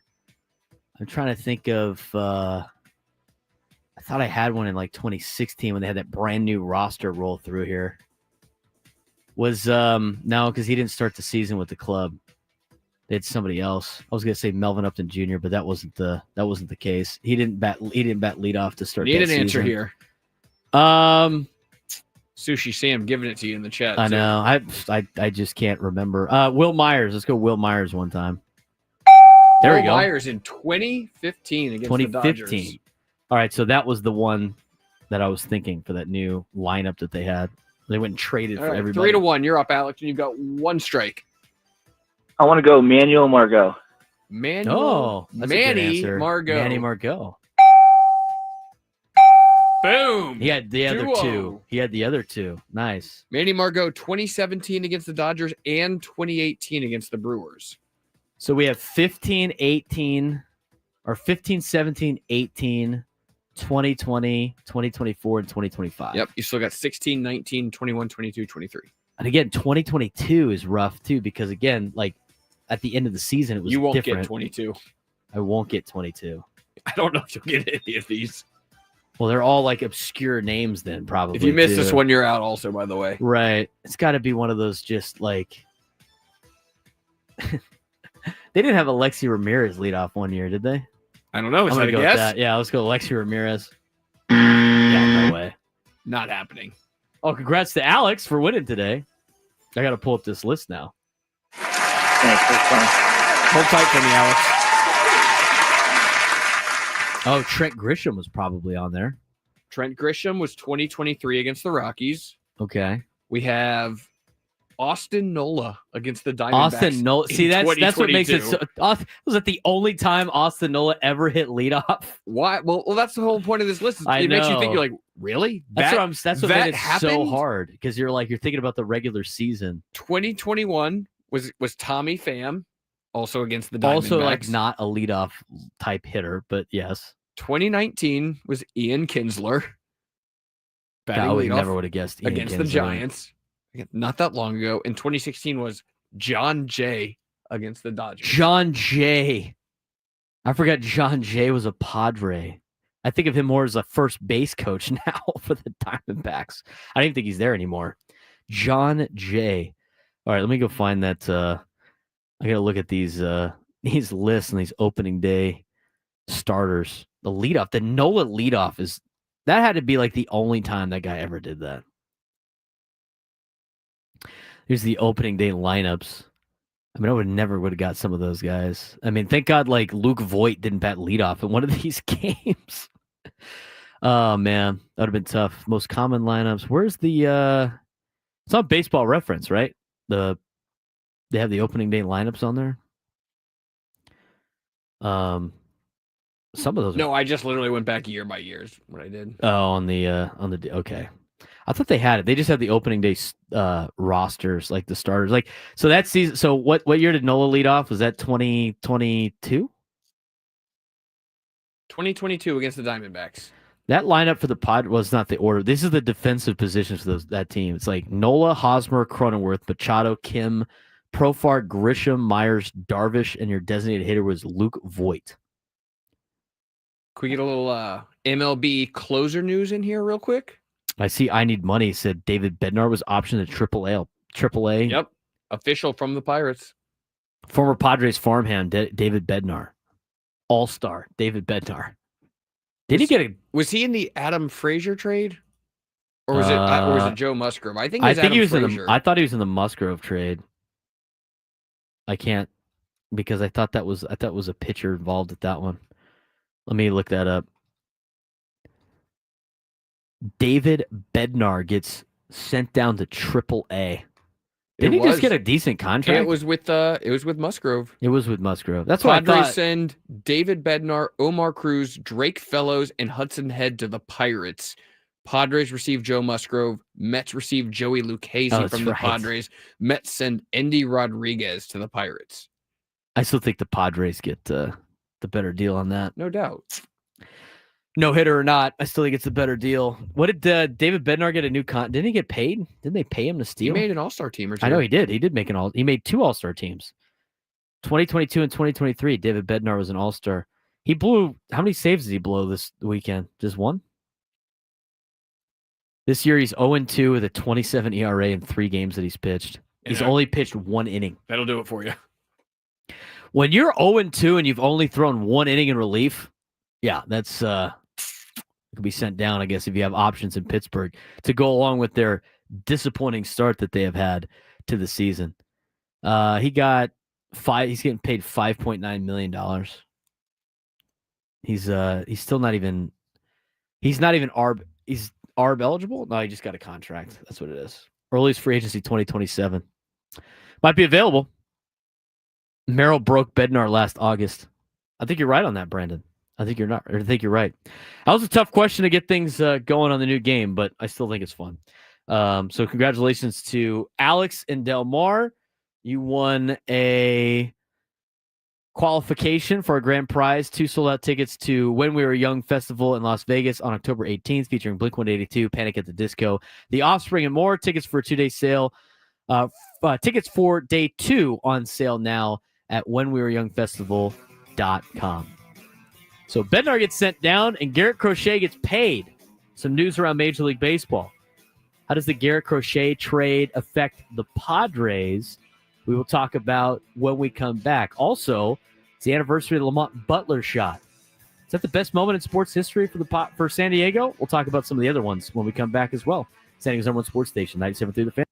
I'm trying to think of. I thought I had one in like 2016 when they had that brand new roster roll through here. Was no, because he didn't start the season with the club. They had somebody else. I was gonna say Melvin Upton Jr., but that wasn't the case. He didn't bat leadoff to start. Need that an answer season. here. Sushi Sam giving it to you in the chat. I too. know. I just can't remember. Will Myers. Let's go Will Myers one time. There Will we go. Myers in 2015 against the Dodgers. 2015. All right, so that was the one that I was thinking for that new lineup that they had. They went and traded All for right, everybody. 3-1. You're up, Alex, and you've got one strike. I want to go Manuel Margot. That's a good Manny answer. Margot. Manny Margot. Boom. He had the other 2-0. two. He had the other two. Nice. Manny Margot, 2017 against the Dodgers and 2018 against the Brewers. So we have 15, 18, or 15, 17, 18, 2020, 2024, and 2025. Yep. You still got 16, 19, 21, 22, 23. And again, 2022 is rough too because again, like at the end of the season, it was You won't different. get 22. I won't get 22. I don't know if you'll get any of these. Well, they're all like obscure names then probably. If you miss too. this one, you're out also, by the way. Right. It's got to be one of those just like they didn't have Alexi Ramirez lead off one year, did they? I don't know. Is I'm that gonna a go with guess? that. Yeah, let's go Alexi Ramirez. Yeah, no way. Not happening. Oh, congrats to Alex for winning today. I got to pull up this list now. Thanks. That's fine. Hold tight for me, Alex. Oh, Trent Grisham was probably on there. Trent Grisham was 2023 against the Rockies. Okay. We have Austin Nola against the Diamondbacks. Austin Nola. See, that's what makes it 2022. so. Was that the only time Austin Nola ever hit leadoff? Why? Well, that's the whole point of this list. I It makes you think. know. You're like, really? That's what made it happened? so hard because you're thinking about the regular season. 2021 was Tommy Pham, also against the Diamondbacks. Also, not a leadoff type hitter, but yes. 2019 was Ian Kinsler. I never would have guessed Ian against Kinsler. the Giants. Not that long ago. In 2016 was John Jay against the Dodgers. John Jay. I forgot John Jay was a Padre. I think of him more as a first base coach now for the Diamondbacks. I don't even think he's there anymore. John Jay. All right, let me go find that. I got to look at these lists and these opening day starters. The leadoff, the Nola leadoff that had to be the only time that guy ever did that. Here's the opening day lineups. I mean, I would have got some of those guys. I mean, thank God Luke Voigt didn't bat leadoff in one of these games. Oh man, that would have been tough. Most common lineups. Where's the it's on Baseball Reference, right? They have the opening day lineups on there. Some of those. No, I just literally went back year by year is what I did. Oh, on the okay. I thought they had it. They just had the opening day rosters, the starters. So that season. So what year did Nola lead off? Was that 2022? 2022 against the Diamondbacks. That lineup for the Pod was not the order. This is the defensive positions for that team. It's Nola, Hosmer, Cronenworth, Machado, Kim, Profar, Grisham, Myers, Darvish, and your designated hitter was Luke Voigt. Can we get a little MLB closer news in here real quick? I see I Need Money said David Bednar was optioned to AAA. Yep. Official from the Pirates. Former Padres farmhand David Bednar. All-star David Bednar. Was he in the Adam Frazier trade? Or was it Joe Musgrove? I think he was Frazier. I thought he was in the Musgrove trade. I can't because I thought was a pitcher involved at that one. Let me look that up. David Bednar gets sent down to AAA. Did he just get a decent contract? It was with Musgrove. It was with Musgrove. That's what Padres I thought. Send David Bednar, Omar Cruz, Drake Fellows, and Hudson Head to the Pirates. Padres receive Joe Musgrove. Mets receive Joey Lucchesi from the Padres. Mets send Endy Rodriguez to the Pirates. I still think the Padres get the better deal on that. No doubt. No hitter or not, I still think it's a better deal. What did David Bednar get a new Didn't he get paid? Didn't they pay him to steal? He made an all-star team or two. I know he did. He did make He made 2 all-star teams. 2022 and 2023, David Bednar was an all-star. He blew, how many saves did he blow this weekend? Just one? This year he's 0-2 with a 27 ERA in 3 games that he's pitched. He's only pitched 1 inning. That'll do it for you. When you're 0-2 and you've only thrown 1 inning in relief, yeah, that's could be sent down, I guess, if you have options in Pittsburgh to go along with their disappointing start that they have had to the season. He's getting paid $5.9 million. He's still not even ARB. He's ARB eligible? No, he just got a contract. That's what it is. Earliest free agency 2027. Might be available. Merrill broke Bednar last August. I think you're right on that, Brandon. I think you're right. That was a tough question to get things going on the new game, but I still think it's fun. So congratulations to Alex and Del Mar. You won a qualification for a grand prize, 2 sold-out tickets to When We Were Young Festival in Las Vegas on October 18th, featuring Blink-182, Panic at the Disco, The Offspring, and more. Tickets for a 2-day sale. Tickets for day 2 on sale now at whenwewereyoungfestival.com. So Bednar gets sent down and Garrett Crochet gets paid. Some news around Major League Baseball. How does the Garrett Crochet trade affect the Padres? We will talk about when we come back. Also, it's the anniversary of the Lamont Butler shot. Is that the best moment in sports history for San Diego? We'll talk about some of the other ones when we come back as well. San Diego's #1 sports station, 97.3 The Fan.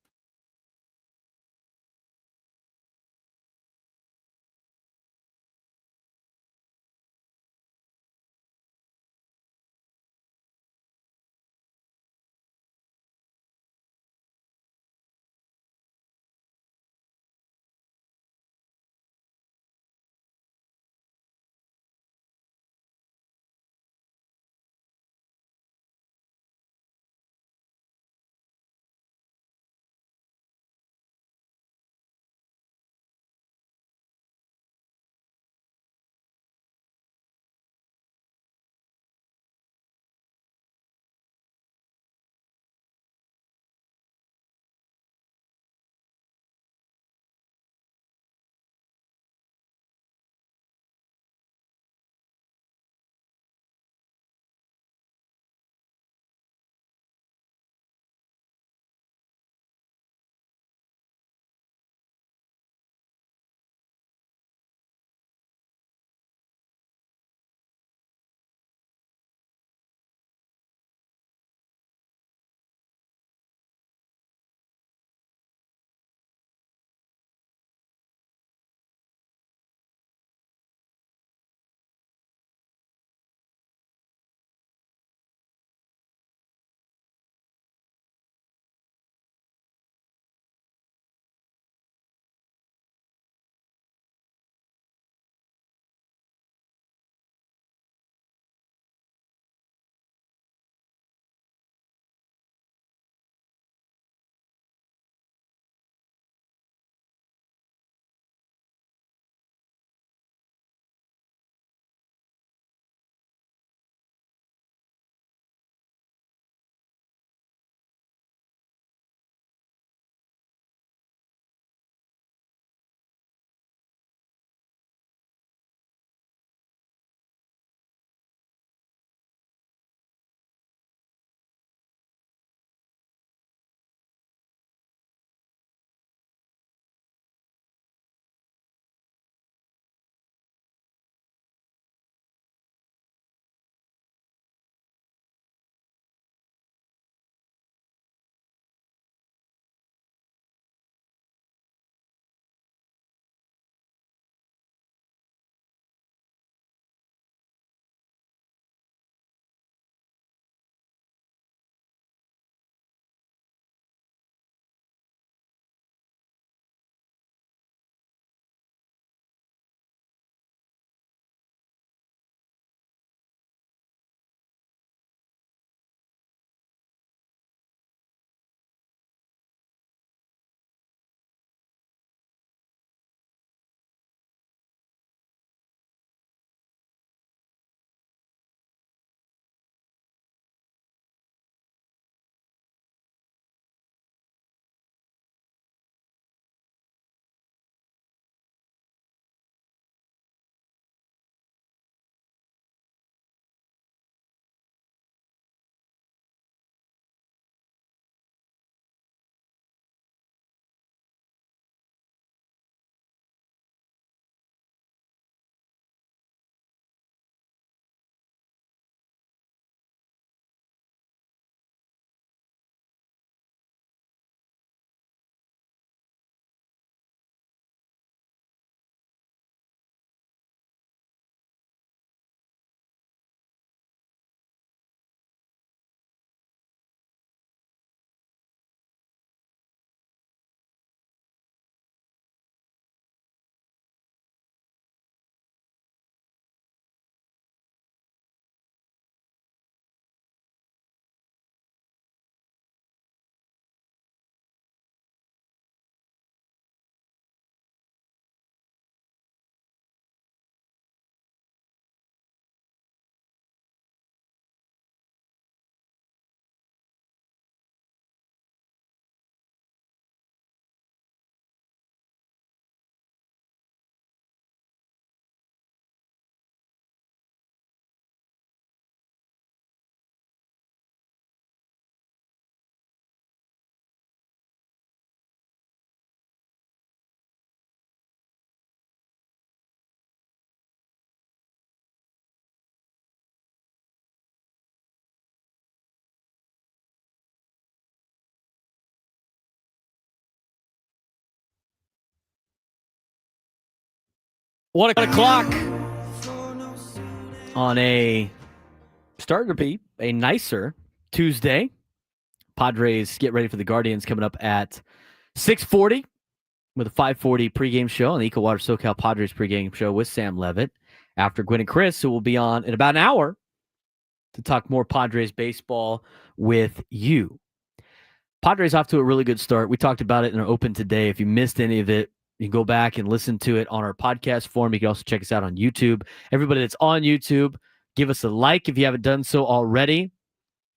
1 o'clock on a starting to be a nicer Tuesday. Padres get ready for the Guardians coming up at 6:40 with a 5:40 pregame show on the Eco Water SoCal Padres pregame show with Sam Levitt. After Gwen and Chris, who will be on in about an hour to talk more Padres baseball with you. Padres off to a really good start. We talked about it in our open today. If you missed any of it, you can go back and listen to it on our podcast form. You can also check us out on YouTube. Everybody that's on YouTube, give us a like if you haven't done so already.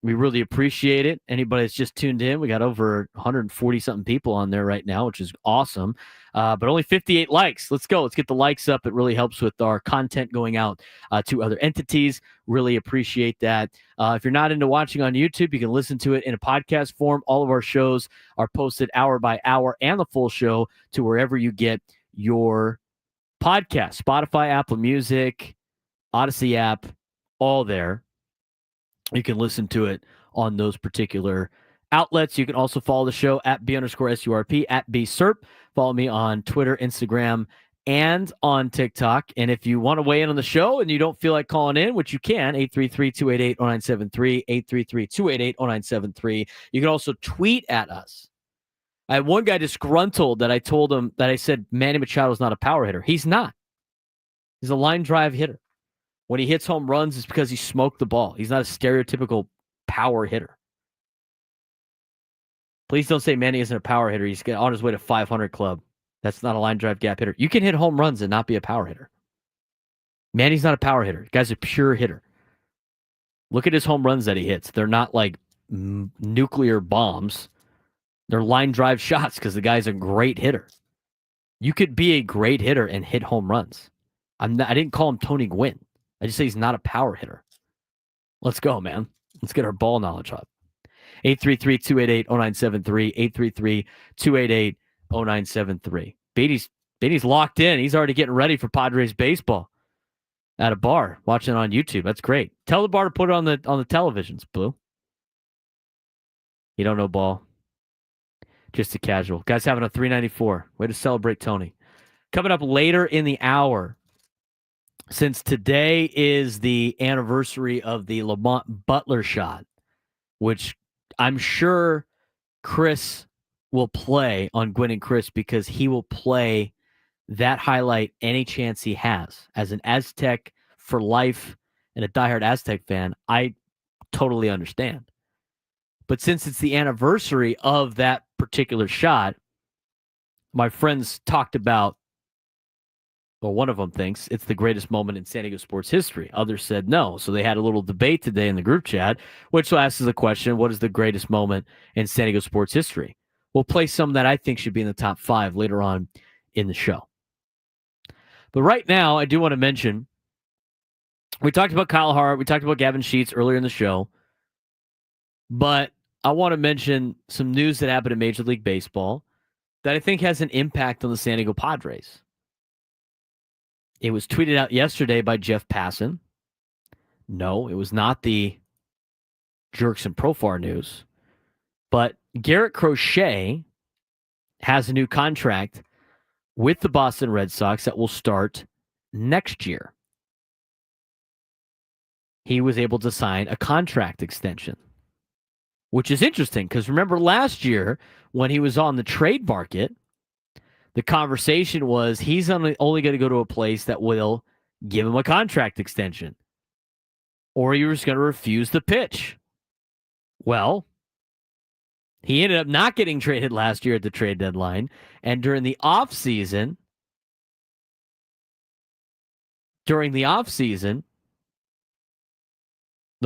We really appreciate it. Anybody that's just tuned in, we got over 140-something people on there right now, which is awesome. But only 58 likes. Let's go. Let's get the likes up. It really helps with our content going out to other entities. Really appreciate that. If you're not into watching on YouTube, you can listen to it in a podcast form. All of our shows are posted hour by hour and the full show to wherever you get your podcast. Spotify, Apple Music, Odyssey app, all there. You can listen to it on those particular outlets. You can also follow the show at B_SURP, at BSURP. Follow me on Twitter, Instagram, and on TikTok. And if you want to weigh in on the show and you don't feel like calling in, which you can, 833-288-0973, 833-288-0973. You can also tweet at us. I had one guy disgruntled that I told him that I said Manny Machado is not a power hitter. He's not. He's a line drive hitter. When he hits home runs, it's because he smoked the ball. He's not a stereotypical power hitter. Please don't say Manny isn't a power hitter. He's on his way to 500 club. That's not a line drive gap hitter. You can hit home runs and not be a power hitter. Manny's not a power hitter. The guy's a pure hitter. Look at his home runs that he hits. They're not like nuclear bombs. They're line drive shots because the guy's a great hitter. You could be a great hitter and hit home runs. I didn't call him Tony Gwynn. I just say he's not a power hitter. Let's go, man. Let's get our ball knowledge up. 833-288-0973, 833-288-0973. Beatty's locked in. He's already getting ready for Padres baseball at a bar, watching it on YouTube. That's great. Tell the bar to put it on the televisions, Blue. You don't know ball. Just a casual. Guys having a 394. Way to celebrate Tony. Coming up later in the hour, since today is the anniversary of the Lamont Butler shot, which I'm sure Chris will play on Gwen and Chris because he will play that highlight any chance he has. As an Aztec for life and a diehard Aztec fan, I totally understand. But since it's the anniversary of that particular shot, my friends talked about, well, one of them thinks it's the greatest moment in San Diego sports history. Others said no. So they had a little debate today in the group chat, which asks the question, what is the greatest moment in San Diego sports history? We'll play some that I think should be in the top 5 later on in the show. But right now, I do want to mention, we talked about Kyle Hart. We talked about Gavin Sheets earlier in the show. But I want to mention some news that happened in Major League Baseball that I think has an impact on the San Diego Padres. It was tweeted out yesterday by Jeff Passan. No, it was not the Jerks and Profar news. But Garrett Crochet has a new contract with the Boston Red Sox that will start next year. He was able to sign a contract extension, which is interesting because remember last year when he was on the trade market, the conversation was he's only going to go to a place that will give him a contract extension, or he was going to refuse the pitch. Well, he ended up not getting traded last year at the trade deadline, and during the offseason, the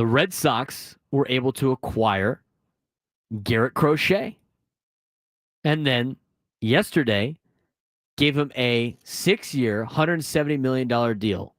Red Sox were able to acquire Garrett Crochet, and then yesterday gave him a 6-year, $170 million deal,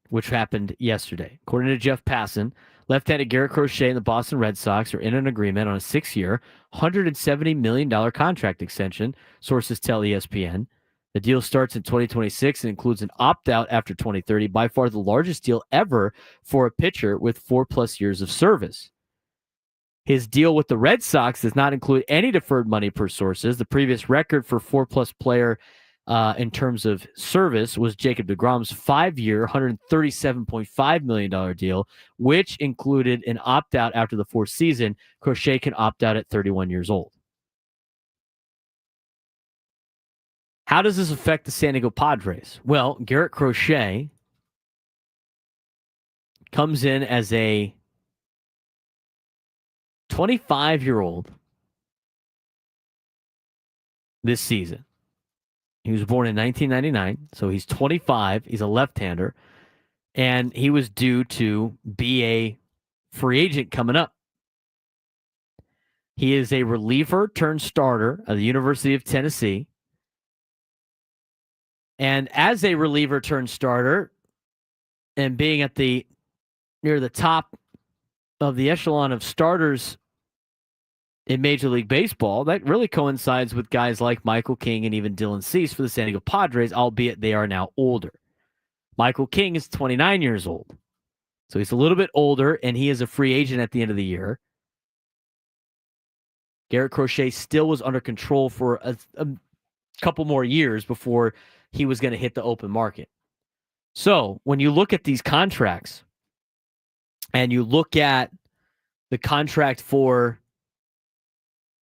which happened yesterday. According to Jeff Passan, left-handed Garrett Crochet and the Boston Red Sox are in an agreement on a 6-year, $170 million contract extension, sources tell ESPN. The deal starts in 2026 and includes an opt-out after 2030, by far the largest deal ever for a pitcher with 4+ years of service. His deal with the Red Sox does not include any deferred money per sources. The previous record for 4+ player in terms of service was Jacob deGrom's 5-year, $137.5 million deal, which included an opt-out after the 4th season. Crochet can opt out at 31 years old. How does this affect the San Diego Padres? Well, Garrett Crochet comes in as a 25-year-old this season. He was born in 1999, so he's 25. He's a left-hander, and he was due to be a free agent coming up. He is a reliever turned starter at the University of Tennessee. And as a reliever turned starter and being at near the top of the echelon of starters in Major League Baseball, that really coincides with guys like Michael King and even Dylan Cease for the San Diego Padres, albeit they are now older. Michael King is 29 years old. So he's a little bit older, and he is a free agent at the end of the year. Garrett Crochet still was under control for a couple more years before he was going to hit the open market. So when you look at these contracts and you look at the contract for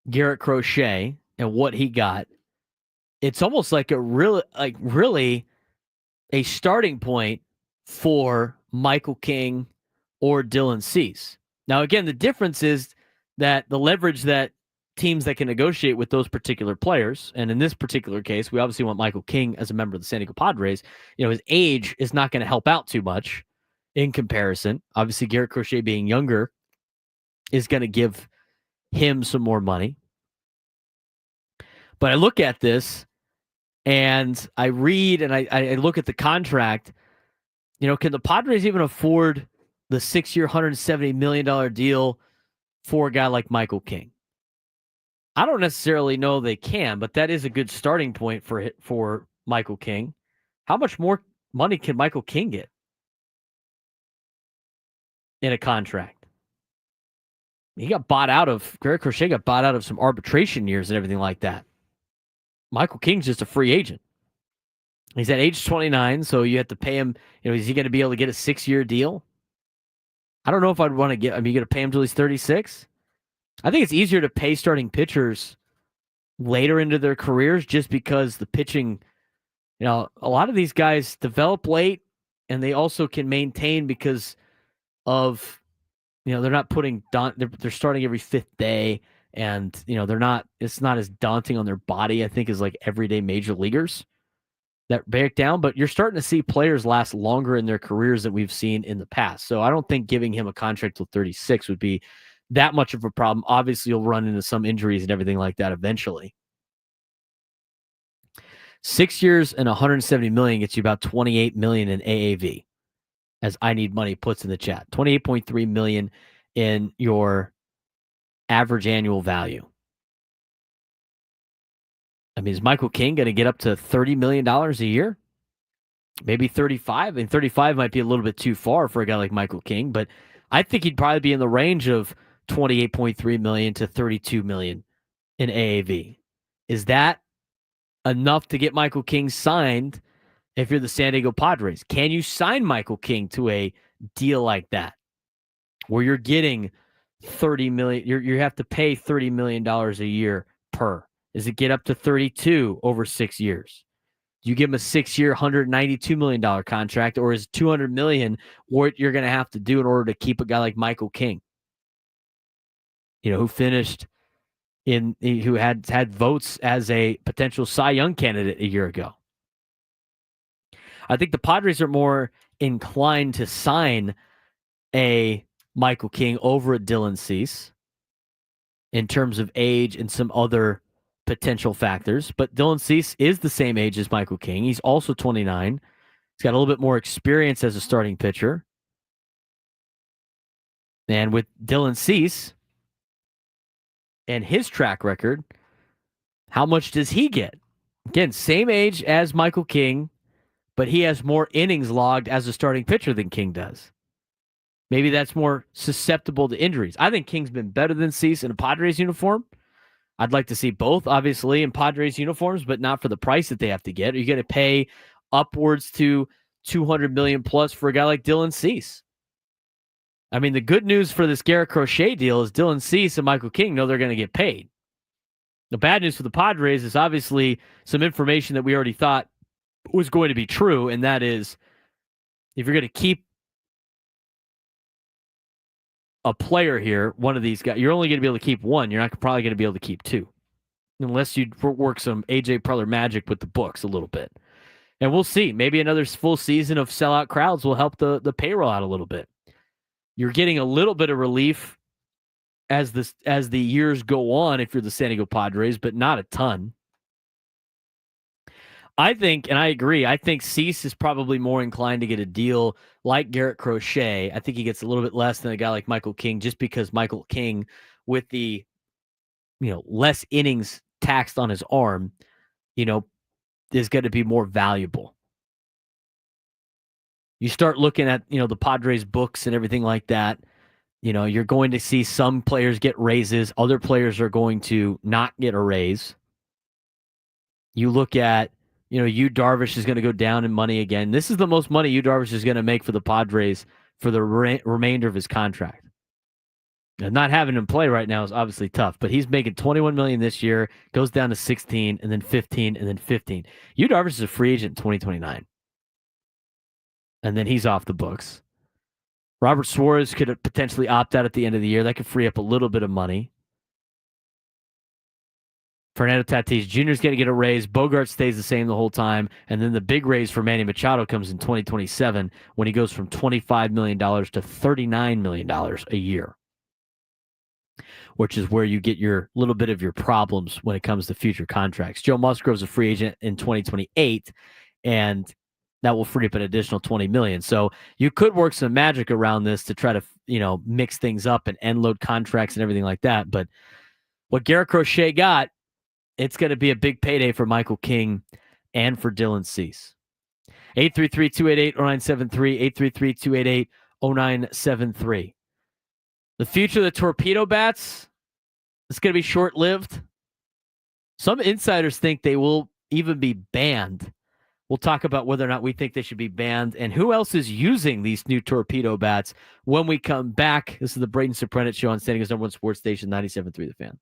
Garrett Crochet and what he got, it's almost like really a starting point for Michael King or Dylan Cease. Now, again, the difference is that the leverage that teams that can negotiate with those particular players, and in this particular case, we obviously want Michael King as a member of the San Diego Padres. His age is not going to help out too much in comparison. Obviously, Garrett Crochet being younger is going to give him some more money. But I look at this and I read and I look at the contract. Can the Padres even afford the 6-year, $170 million deal for a guy like Michael King? I don't necessarily know they can, but that is a good starting point for Michael King. How much more money can Michael King get in a contract? Garrett Crochet got bought out of some arbitration years and everything like that. Michael King's just a free agent. He's at age 29, so you have to pay him. Is he going to be able to get a 6-year deal? I don't know if I'd want to get. You're going to pay him till he's 36. I think it's easier to pay starting pitchers later into their careers just because the pitching, a lot of these guys develop late and they also can maintain because of, they're not putting, they're starting every 5th day and, it's not as daunting on their body, I think, as like everyday major leaguers that break down. But you're starting to see players last longer in their careers than we've seen in the past. So I don't think giving him a contract till 36 would be that much of a problem. Obviously, you'll run into some injuries and everything like that eventually. 6 years and $170 million gets you about $28 million in AAV, as I Need Money puts in the chat. $28.3 million in your average annual value. Is Michael King going to get up to $30 million a year? Maybe 35. And 35 might be a little bit too far for a guy like Michael King, but I think he'd probably be in the range of $28.3 million to $32 million in AAV. Is that enough to get Michael King signed if you're the San Diego Padres? Can you sign Michael King to a deal like that where you're getting $30 million? You have to pay $30 million a year per. Does it get up to 32 over 6 years? Do you give him a 6-year, $192 million contract, or is $200 million what you're going to have to do in order to keep a guy like Michael King? Who finished who had votes as a potential Cy Young candidate a year ago. I think the Padres are more inclined to sign a Michael King over a Dylan Cease in terms of age and some other potential factors. But Dylan Cease is the same age as Michael King. He's also 29. He's got a little bit more experience as a starting pitcher. And with Dylan Cease and his track record, how much does he get? Again, same age as Michael King, but he has more innings logged as a starting pitcher than King does. Maybe that's more susceptible to injuries. I think King's been better than Cease in a Padres uniform. I'd like to see both, obviously, in Padres uniforms, but not for the price that they have to get. Are you going to pay upwards to $200 million plus for a guy like Dylan Cease? I mean, the good news for this Garrett Crochet deal is Dylan Cease and Michael King know they're going to get paid. The bad news for the Padres is obviously some information that we already thought was going to be true, and that is if you're going to keep a player here, one of these guys, you're only going to be able to keep one. You're not probably going to be able to keep two unless you work some AJ Preller magic with the books a little bit. And we'll see. Maybe another full season of sellout crowds will help the payroll out a little bit. You're getting a little bit of relief as the years go on if you're the San Diego Padres, but not a ton. I think, and I agree, I think Cease is probably more inclined to get a deal like Garrett Crochet. I think he gets a little bit less than a guy like Michael King just because Michael King, with the less innings taxed on his arm, is going to be more valuable. You start looking at, the Padres books and everything like that, you're going to see some players get raises. Other players are going to not get a raise. You look at, Yu Darvish is going to go down in money again. This is the most money Yu Darvish is going to make for the Padres for the remainder of his contract. And not having him play right now is obviously tough, but he's making $21 million this year, goes down to 16, and then 15, and then 15. Yu Darvish is a free agent in 2029. And then he's off the books. Robert Suarez could potentially opt out at the end of the year. That could free up a little bit of money. Fernando Tatis Jr. is going to get a raise. Bogart stays the same the whole time. And then the big raise for Manny Machado comes in 2027 when he goes from $25 million to $39 million a year, which is where you get your little bit of your problems when it comes to future contracts. Joe Musgrove's a free agent in 2028, and that will free up an additional $20 million. So you could work some magic around this to try to, mix things up and end load contracts and everything like that. But what Garrett Crochet got, it's going to be a big payday for Michael King and for Dylan Cease. 833-288-0973, 833-288-0973. The future of the Torpedo Bats is going to be short-lived. Some insiders think they will even be banned. We'll talk about whether or not we think they should be banned and who else is using these new Torpedo Bats when we come back. This is the Braden Surprenant Show on San Diego's #1 sports station, 97.3 The Fan.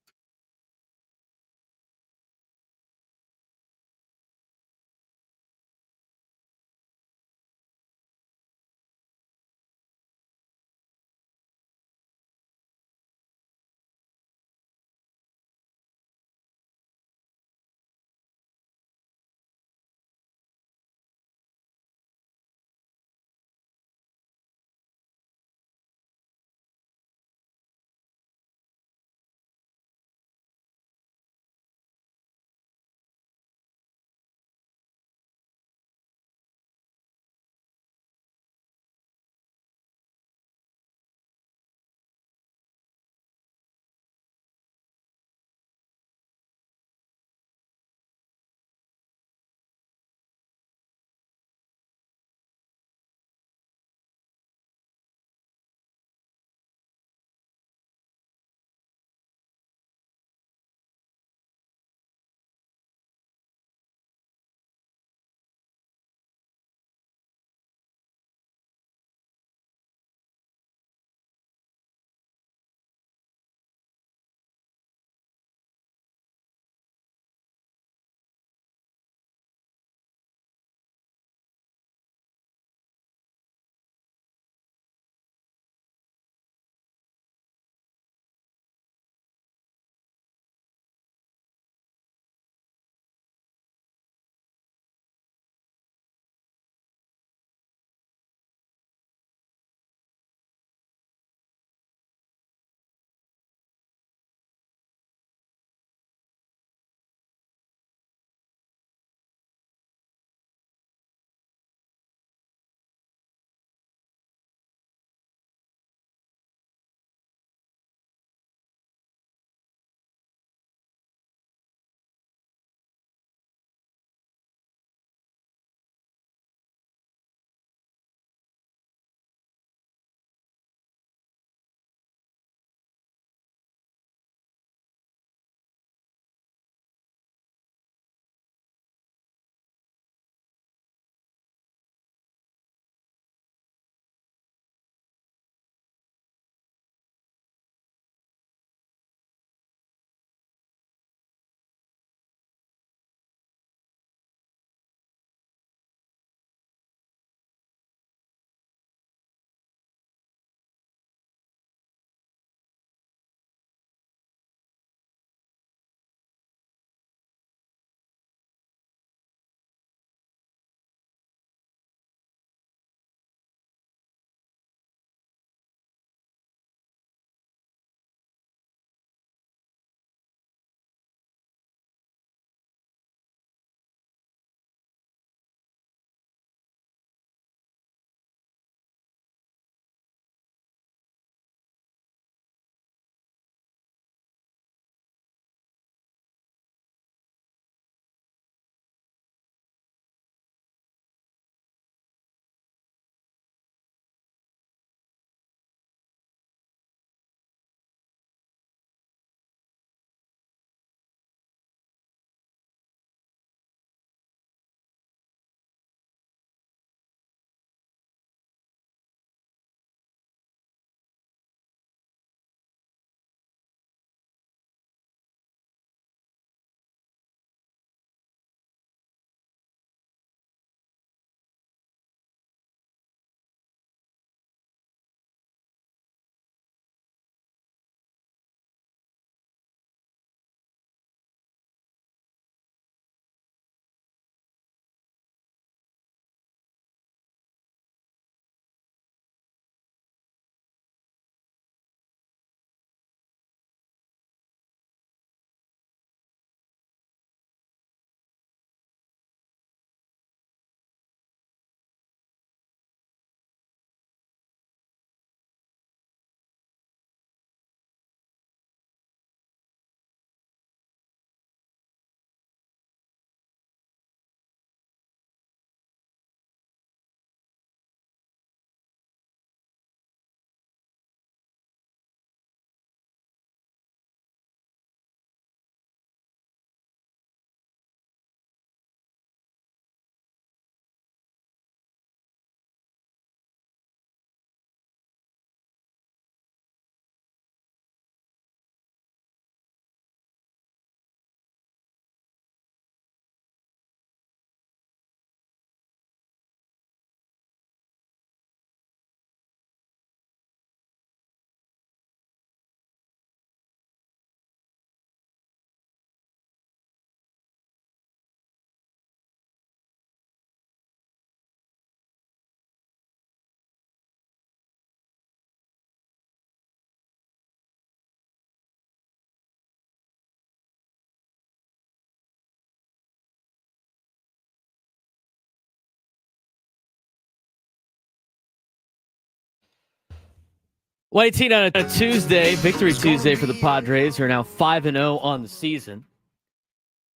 Waiting on a Tuesday, Victory Tuesday for the Padres, who are now 5-0 on the season,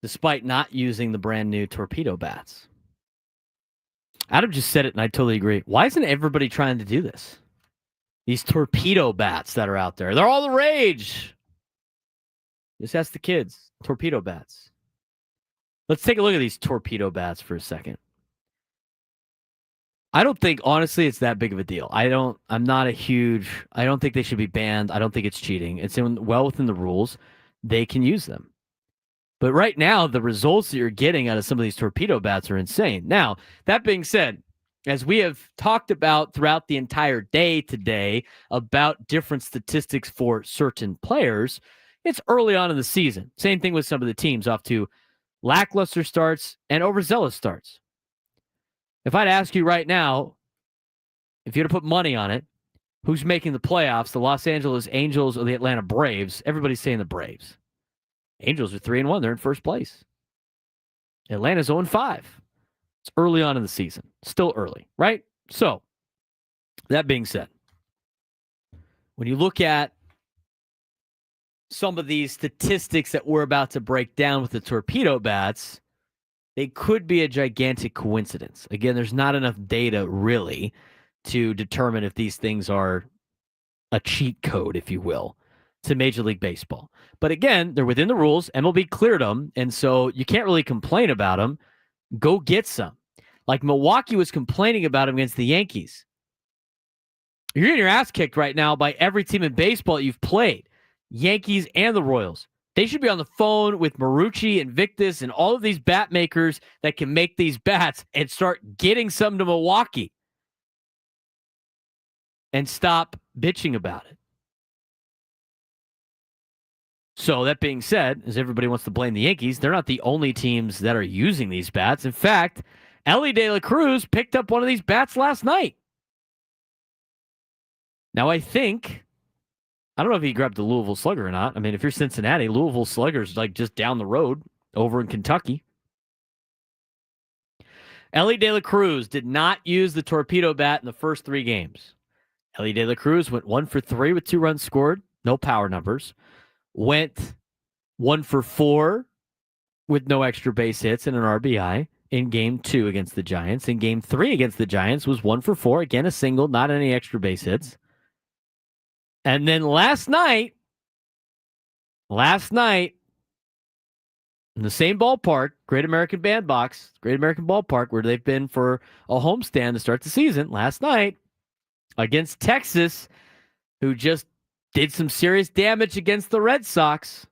despite not using the brand new Torpedo Bats. Adam just said it, and I totally agree. Why isn't everybody trying to do this? These Torpedo Bats that are out there, they're all the rage. Just ask the kids. Torpedo Bats. Let's take a look at these Torpedo Bats for a second. I don't think, honestly, it's that big of a deal. I don't think they should be banned. I don't think it's cheating. It's well within the rules. They can use them. But right now, the results that you're getting out of some of these Torpedo Bats are insane. Now, that being said, as we have talked about throughout the entire day today about different statistics for certain players, it's early on in the season. Same thing with some of the teams off to lackluster starts and overzealous starts. If I'd ask you right now, if you had to put money on it, who's making the playoffs, the Los Angeles Angels or the Atlanta Braves, everybody's saying the Braves. Angels are 3-1. They're in first place. Atlanta's 0-5. It's early on in the season. Still early, right? So, that being said, when you look at some of these statistics that we're about to break down with the Torpedo Bats, they could be a gigantic coincidence. Again, there's not enough data really to determine if these things are a cheat code, if you will, to Major League Baseball. But again, they're within the rules. MLB cleared them, and so you can't really complain about them. Go get some. Like Milwaukee was complaining about them against the Yankees. You're getting your ass kicked right now by every team in baseball that you've played, Yankees and the Royals. They should be on the phone with Marucci and Victus and all of these bat makers that can make these bats and start getting some to Milwaukee and stop bitching about it. So that being said, as everybody wants to blame the Yankees, they're not the only teams that are using these bats. In fact, Elly De La Cruz picked up one of these bats last night. Now, I don't know if he grabbed the Louisville Slugger or not. I mean, if you're Cincinnati, Louisville Slugger's like just down the road over in Kentucky. Elly De La Cruz did not use the Torpedo Bat in the first 3 games. Elly De La Cruz went 1 for 3 with 2 runs scored, no power numbers. Went 1 for 4 with no extra base hits and an RBI in Game 2 against the Giants. In Game 3 against the Giants was 1 for 4, again a single, not any extra base hits. And then last night, in the same ballpark, Great American Ballpark, where they've been for a homestand to start the season, last night against Texas, who just did some serious damage against the Red Sox.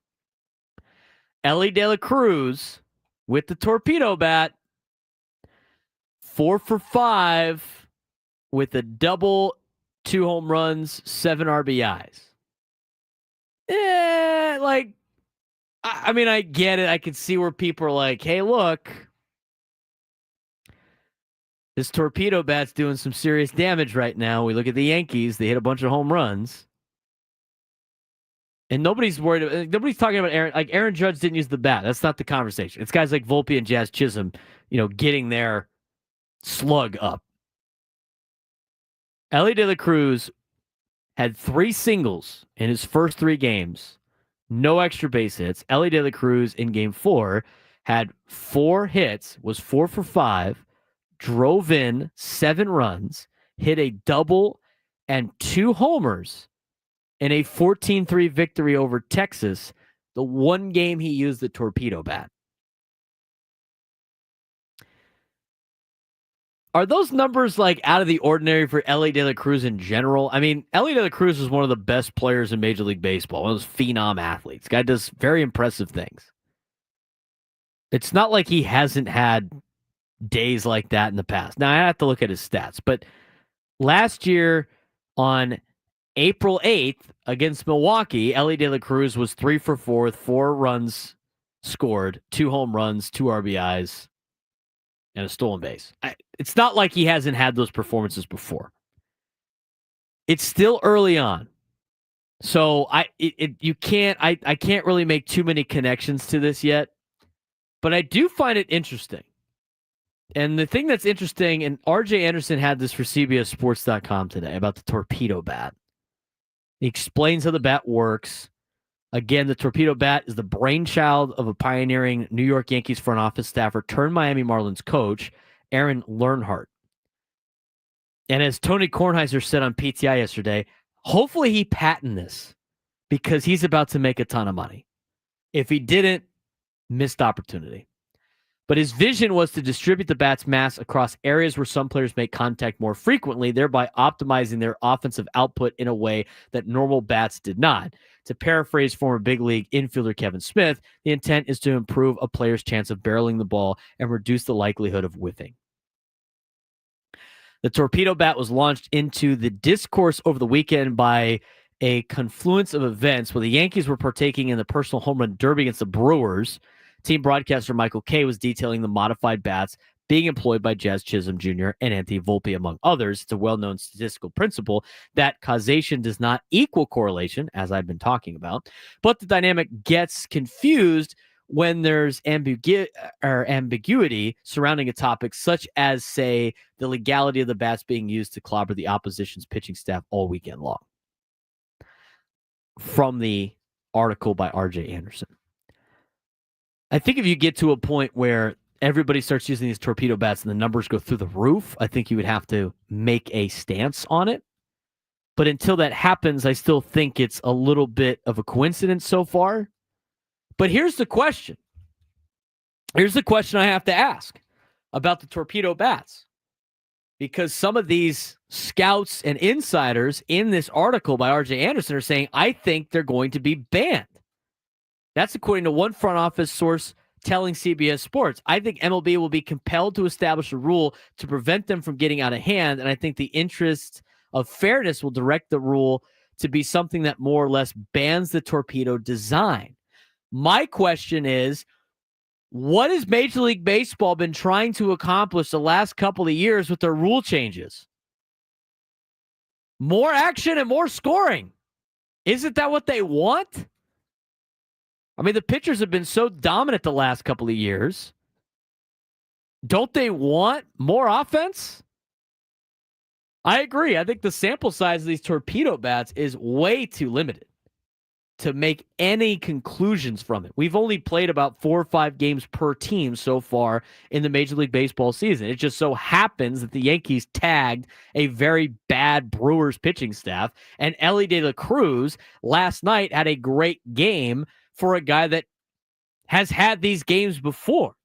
Elly De La Cruz with the Torpedo Bat, 4 for 5 with a double, 2 home runs, 7 RBIs. I mean, I get it. I can see where people are like, hey, look, this Torpedo Bat's doing some serious damage right now. We look at the Yankees. They hit a bunch of home runs. And nobody's worried. Nobody's talking about Aaron. Like, Aaron Judge didn't use the bat. That's not the conversation. It's guys like Volpe and Jazz Chisholm, getting their slug up. Elly De La Cruz had 3 singles in his first 3 games. No extra base hits. Elly De La Cruz in Game 4 had 4 hits, was 4 for 5, drove in 7 runs, hit a double and 2 homers in a 14-3 victory over Texas, the one game he used the Torpedo Bat. Are those numbers like out of the ordinary for Elly De La Cruz in general? I mean, Elly De La Cruz is one of the best players in Major League Baseball, one of those phenom athletes. Guy does very impressive things. It's not like he hasn't had days like that in the past. Now, I have to look at his stats, but last year on April 8th against Milwaukee, Elly De La Cruz was 3 for 4 with 4 runs scored, 2 home runs, 2 RBIs, and a stolen base. It's not like he hasn't had those performances before. It's still early on. So I can't really make too many connections to this yet, but I do find it interesting. And the thing that's interesting, and RJ Anderson had this for CBSSports.com today about the Torpedo Bat. He explains how the bat works. Again, the Torpedo Bat is the brainchild of a pioneering New York Yankees front office staffer turned Miami Marlins coach, Aaron Learnhardt. And as Tony Kornheiser said on PTI yesterday, hopefully he patented this because he's about to make a ton of money. If he didn't, missed opportunity. But his vision was to distribute the bat's mass across areas where some players make contact more frequently, thereby optimizing their offensive output in a way that normal bats did not. To paraphrase former big league infielder Kevin Smith, the intent is to improve a player's chance of barreling the ball and reduce the likelihood of whiffing. The Torpedo Bat was launched into the discourse over the weekend by a confluence of events where the Yankees were partaking in the personal home run derby against the Brewers. Team broadcaster Michael Kay was detailing the modified bats being employed by Jazz Chisholm Jr. and Anthony Volpe, among others. It's a well-known statistical principle that causation does not equal correlation, as I've been talking about, but the dynamic gets confused when there's ambiguity surrounding a topic such as, say, the legality of the bats being used to clobber the opposition's pitching staff all weekend long. From the article by R.J. Anderson. I think if you get to a point where everybody starts using these torpedo bats and the numbers go through the roof, I think you would have to make a stance on it. But until that happens, I still think it's a little bit of a coincidence so far. But here's the question. Here's the question I have to ask about the torpedo bats. Because some of these scouts and insiders in this article by R.J. Anderson are saying, I think they're going to be banned. That's according to one front office source telling CBS Sports. I think MLB will be compelled to establish a rule to prevent them from getting out of hand, and I think the interest of fairness will direct the rule to be something that more or less bans the torpedo design. My question is, what has Major League Baseball been trying to accomplish the last couple of years with their rule changes? More action and more scoring. Isn't that what they want? I mean, the pitchers have been so dominant the last couple of years. Don't they want more offense? I agree. I think the sample size of these torpedo bats is way too limited to make any conclusions from it. We've only played about 4 or 5 games per team so far in the Major League Baseball season. It just so happens that the Yankees tagged a very bad Brewers pitching staff, and Ellie De La Cruz last night had a great game for a guy that has had these games before.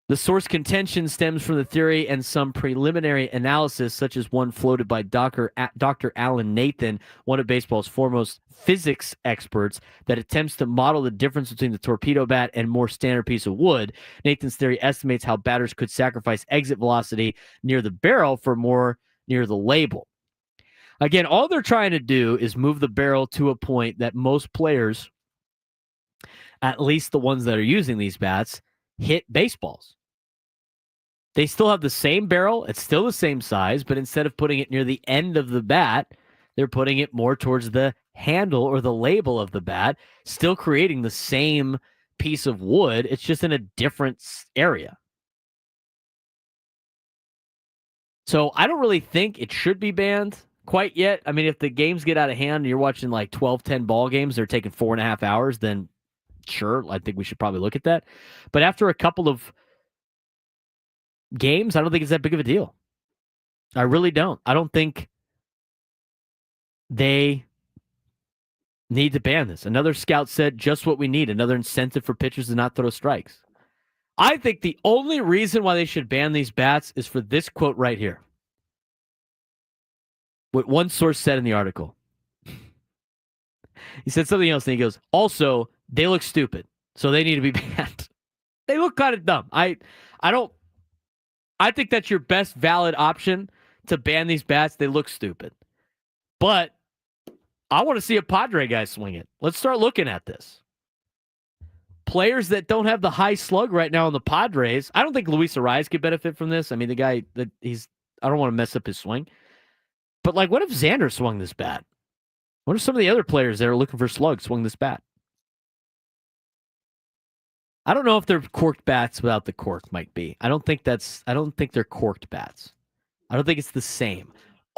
The source contention stems from the theory and some preliminary analysis, such as one floated by Dr. Alan Nathan, one of baseball's foremost physics experts, that attempts to model the difference between the torpedo bat and more standard piece of wood. Nathan's theory estimates how batters could sacrifice exit velocity near the barrel for more near the label. Again, all they're trying to do is move the barrel to a point that most players, at least the ones that are using these bats, hit baseballs. They still have the same barrel. It's still the same size, but instead of putting it near the end of the bat, they're putting it more towards the handle or the label of the bat, still creating the same piece of wood. It's just in a different area. So I don't really think it should be banned quite yet. I mean, if the games get out of hand and you're watching like 12-10 ball games, they're taking 4.5 hours, then sure, I think we should probably look at that. But after a couple of games, I don't think it's that big of a deal. I really don't. I don't think they need to ban this. Another scout said just what we need, another incentive for pitchers to not throw strikes. I think the only reason why they should ban these bats is for this quote right here. What one source said in the article. He said something else, and he goes, also, they look stupid, so they need to be banned. They look kind of dumb. I think that's your best valid option to ban these bats. They look stupid. But I want to see a Padre guy swing it. Let's start looking at this. Players that don't have the high slug right now on the Padres, I don't think Luis Arias could benefit from this. I mean, the guy, I don't want to mess up his swing. But, like, what if Xander swung this bat? What if some of the other players that are looking for slugs swung this bat? I don't know if they're corked bats without the cork might be. I don't think they're corked bats. I don't think it's the same.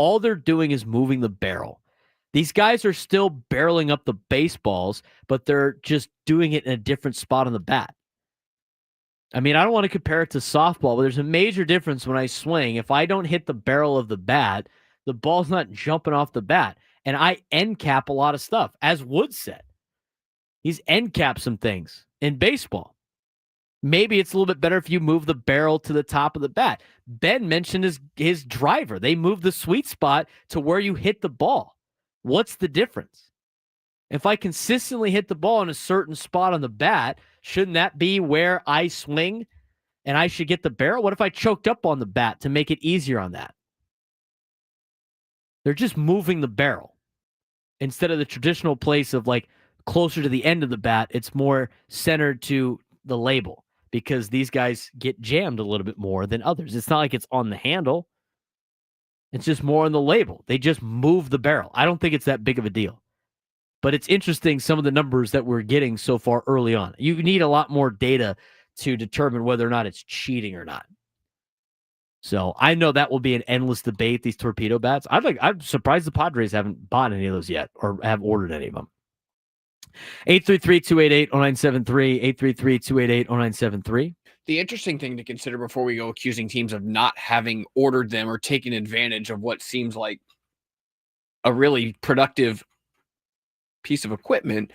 all they're doing is moving the barrel. These guys are still barreling up the baseballs, but they're just doing it in a different spot on the bat. I mean, I don't want to compare it to softball, but there's a major difference when I swing. If I don't hit the barrel of the bat, the ball's not jumping off the bat. And I end cap a lot of stuff, as Wood said. He's end capped some things in baseball. Maybe it's a little bit better if you move the barrel to the top of the bat. Ben mentioned his driver. They move the sweet spot to where you hit the ball. What's the difference? If I consistently hit the ball in a certain spot on the bat, shouldn't that be where I swing and I should get the barrel? What if I choked up on the bat to make it easier on that? They're just moving the barrel instead of the traditional place of like closer to the end of the bat. It's more centered to the label because these guys get jammed a little bit more than others. It's not like it's on the handle. It's just more on the label. They just move the barrel. I don't think it's that big of a deal. But it's interesting some of the numbers that we're getting so far early on. You need a lot more data to determine whether or not it's cheating or not. So I know that will be an endless debate, these torpedo bats. I'm surprised the Padres haven't bought any of those yet or have ordered any of them. 833-288-0973, 833-288-0973. The interesting thing to consider before we go accusing teams of not having ordered them or taken advantage of what seems like a really productive piece of equipment,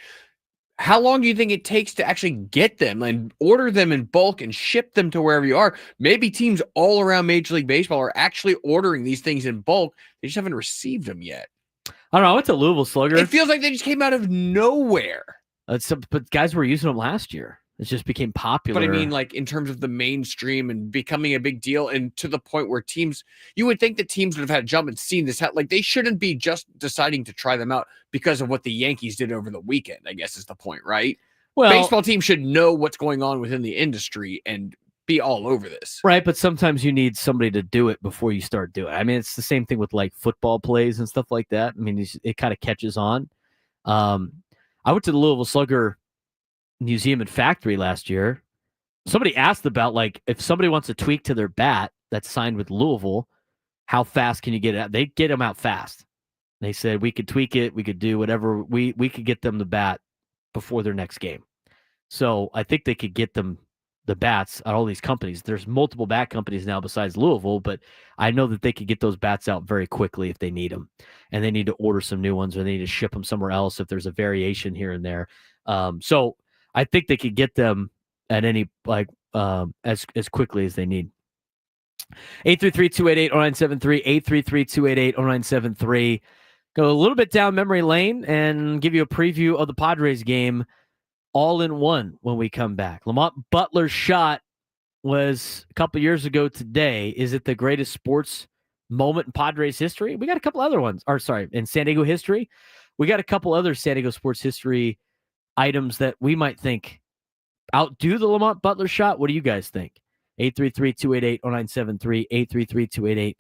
how long do you think it takes to actually get them and order them in bulk and ship them to wherever you are? Maybe teams all around Major League Baseball are actually ordering these things in bulk. They just haven't received them yet. I don't know. I went to Louisville Slugger. It feels like they just came out of nowhere. But guys were using them last year. It just became popular. But I mean, like in terms of the mainstream and becoming a big deal, and to the point where teams, you would think that teams would have had a jump and seen this. Like they shouldn't be just deciding to try them out because of what the Yankees did over the weekend, I guess is the point, right? Well, baseball teams should know what's going on within the industry and be all over this. Right, but sometimes you need somebody to do it before you start doing it. I mean, it's the same thing with like football plays and stuff like that. I mean, it kind of catches on. I went to the Louisville Slugger Museum and Factory last year. Somebody asked about like if somebody wants a tweak to their bat that's signed with Louisville, how fast can you get it out? They get them out fast. They said we could tweak it, we could do whatever, we could get them the bat before their next game. So I think they could get them the bats at all these companies. There's multiple bat companies now besides Louisville, but I know that they could get those bats out very quickly if they need them, and they need to order some new ones or they need to ship them somewhere else if there's a variation here and there. So I think they could get them at any as quickly as they need. 833-288-0973, 833-288-0973. Go a little bit down memory lane and give you a preview of the Padres game all in one when we come back. Lamont Butler's shot was a couple years ago today. Is it the greatest sports moment in Padres history? We got a couple other ones. In San Diego history. We got a couple other San Diego sports history items that we might think outdo the Lamont Butler shot. What do you guys think? 833-288-0973,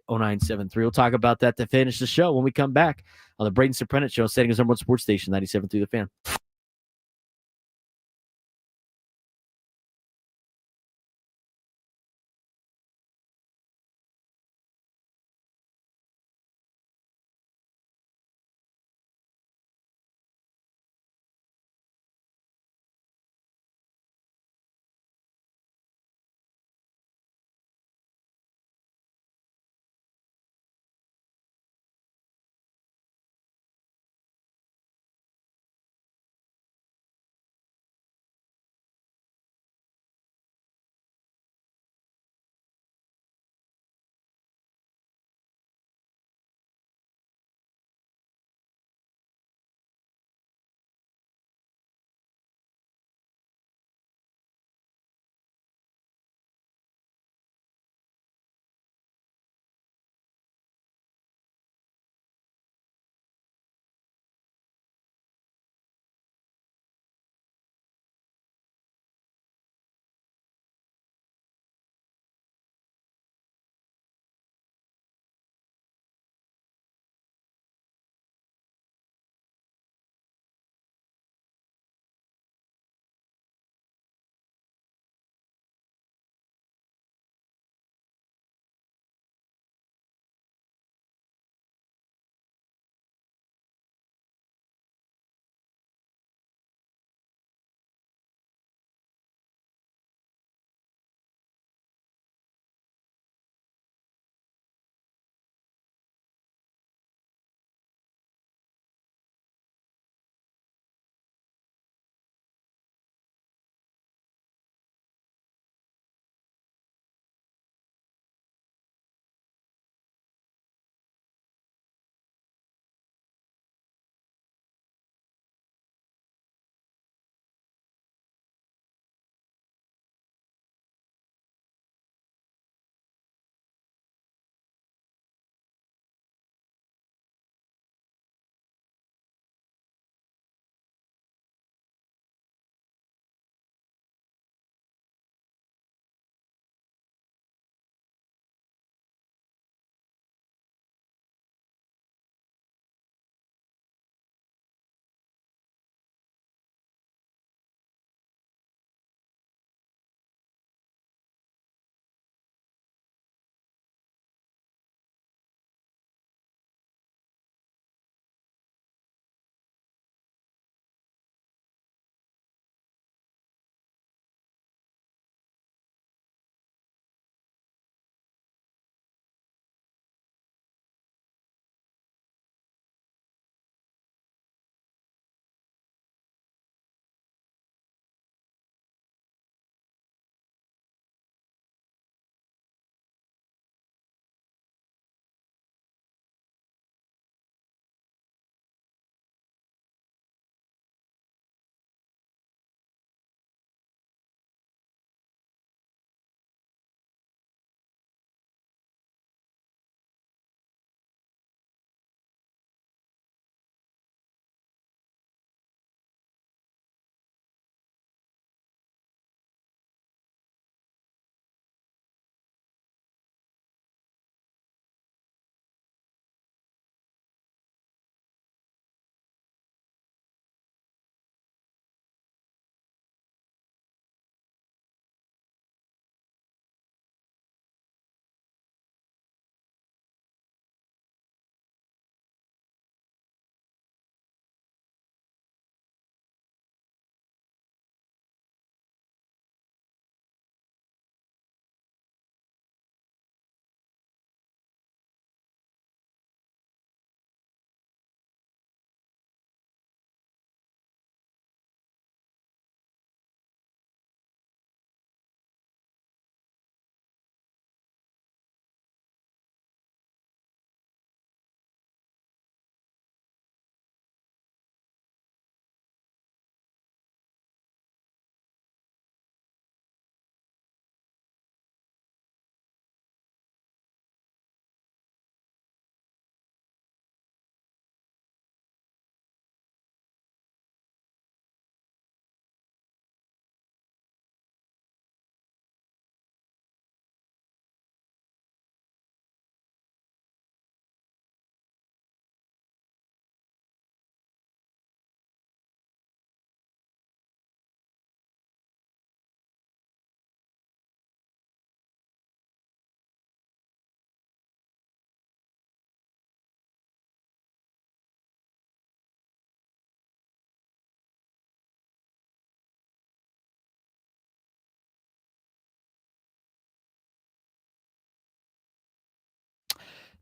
833-288-0973. We'll talk about that to finish the show when we come back on the Braden Surprenant Show, San Diego's #1 sports station, 97.3 The Fan.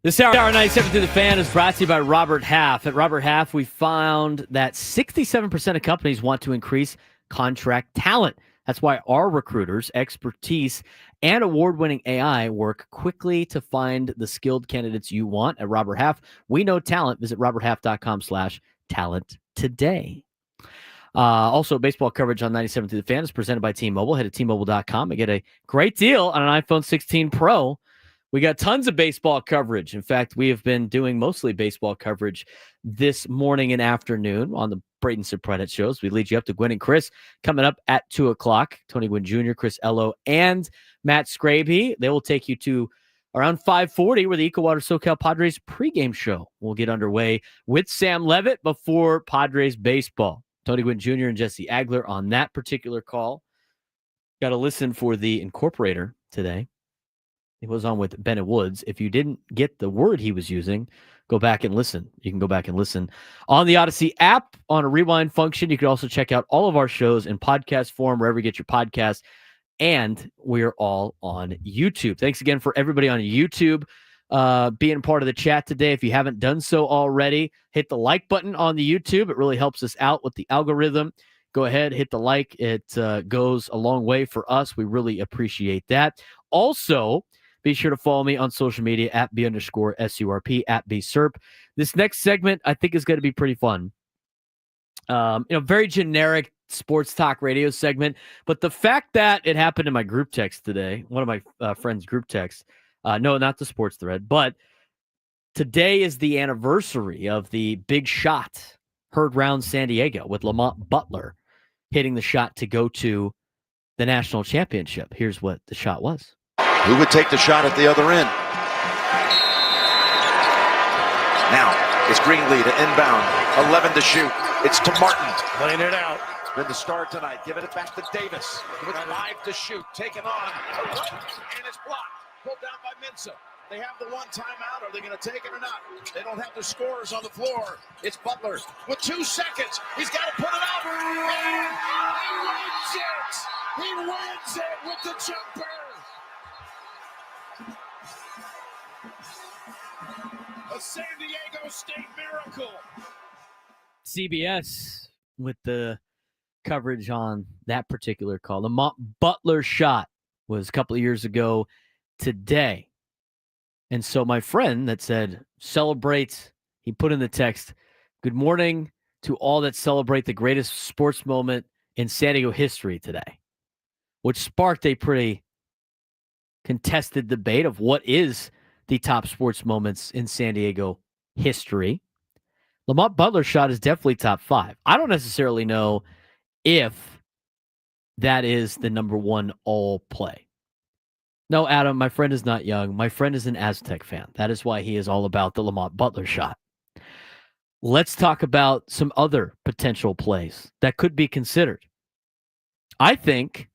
This hour 97 through the Fan is brought to you by Robert Half. At Robert Half, we found that 67% of companies want to increase contract talent. That's why our recruiters, expertise, and award-winning AI work quickly to find the skilled candidates you want. At Robert Half, we know talent. Visit roberthalf.com/talent today. Also, baseball coverage on 97 through the Fan is presented by T-Mobile. Head to T-Mobile.com and get a great deal on an iPhone 16 Pro. We got tons of baseball coverage. In fact, we have been doing mostly baseball coverage this morning and afternoon on the Braden Surprenant shows. We lead you up to Gwynn and Chris coming up at 2 o'clock. Tony Gwynn Jr., Chris Ello, and Matt Scraby. They will take you to around 5:40 where the Ecowater SoCal Padres pregame show will get underway with Sam Levitt before Padres baseball. Tony Gwynn Jr. and Jesse Agler on that particular call. Got to listen for the incorporator today. He was on with Bennett Woods. If you didn't get the word he was using, go back and listen. You can go back and listen on the Odyssey app on a rewind function. You can also check out all of our shows in podcast form, wherever you get your podcasts. And we're all on YouTube. Thanks again for everybody on YouTube being part of the chat today. If you haven't done so already, hit the like button on the YouTube. It really helps us out with the algorithm. Go ahead, hit the like. It goes a long way for us. We really appreciate that. Also, be sure to follow me on social media at @B_SURP, at BSURP. This next segment, I think, is going to be pretty fun. Very generic sports talk radio segment, but the fact that it happened in my group text today, one of my friends' group texts, no, not the sports thread, but today is the anniversary of the big shot heard round San Diego with Lamont Butler hitting the shot to go to the national championship. Here's what the shot was. Who would take the shot at the other end? Now it's Greenlee to inbound. 11 to shoot. It's to Martin. Playing it out. It's been the star tonight. Giving it back to Davis. With 5 to shoot. Taken on. And it's blocked. Pulled down by Mensah. They have the one timeout. Are they going to take it or not? They don't have the scorers on the floor. It's Butler with 2 seconds. He's got to put it out. And he wins it. He wins it with the jumper. A San Diego State miracle. CBS with the coverage on that particular call. The Lamont Butler shot was a couple of years ago today. And so my friend that said, celebrate, he put in the text, good morning to all that celebrate the greatest sports moment in San Diego history today, which sparked a pretty contested debate of what is the top sports moments in San Diego history. Lamont Butler's shot is definitely top 5. I don't necessarily know if that is the number one all play. No, Adam, my friend is not young. My friend is an Aztec fan. That is why he is all about the Lamont Butler shot. Let's talk about some other potential plays that could be considered. I think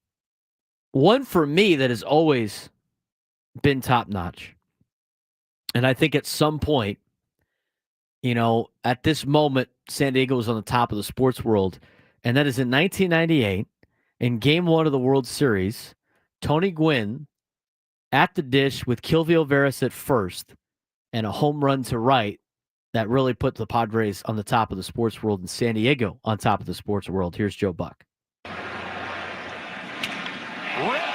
one for me that has always been top-notch, and I think at some point, at this moment, San Diego was on the top of the sports world, and that is in 1998, in Game 1 of the World Series, Tony Gwynn at the dish with Kilvio Veras at first, and a home run to right that really put the Padres on the top of the sports world and San Diego on top of the sports world. Here's Joe Buck. Ripped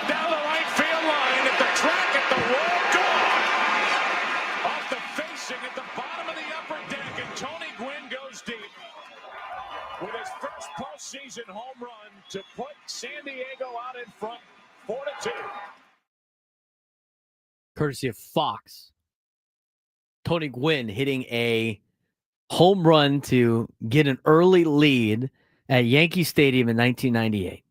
down the right field line at the track at the wall. Gone! Off the facing at the bottom of the upper deck, and Tony Gwynn goes deep with his first postseason home run to put San Diego out in front 4-2. Courtesy of Fox. Tony Gwynn hitting a home run to get an early lead at Yankee Stadium in 1998.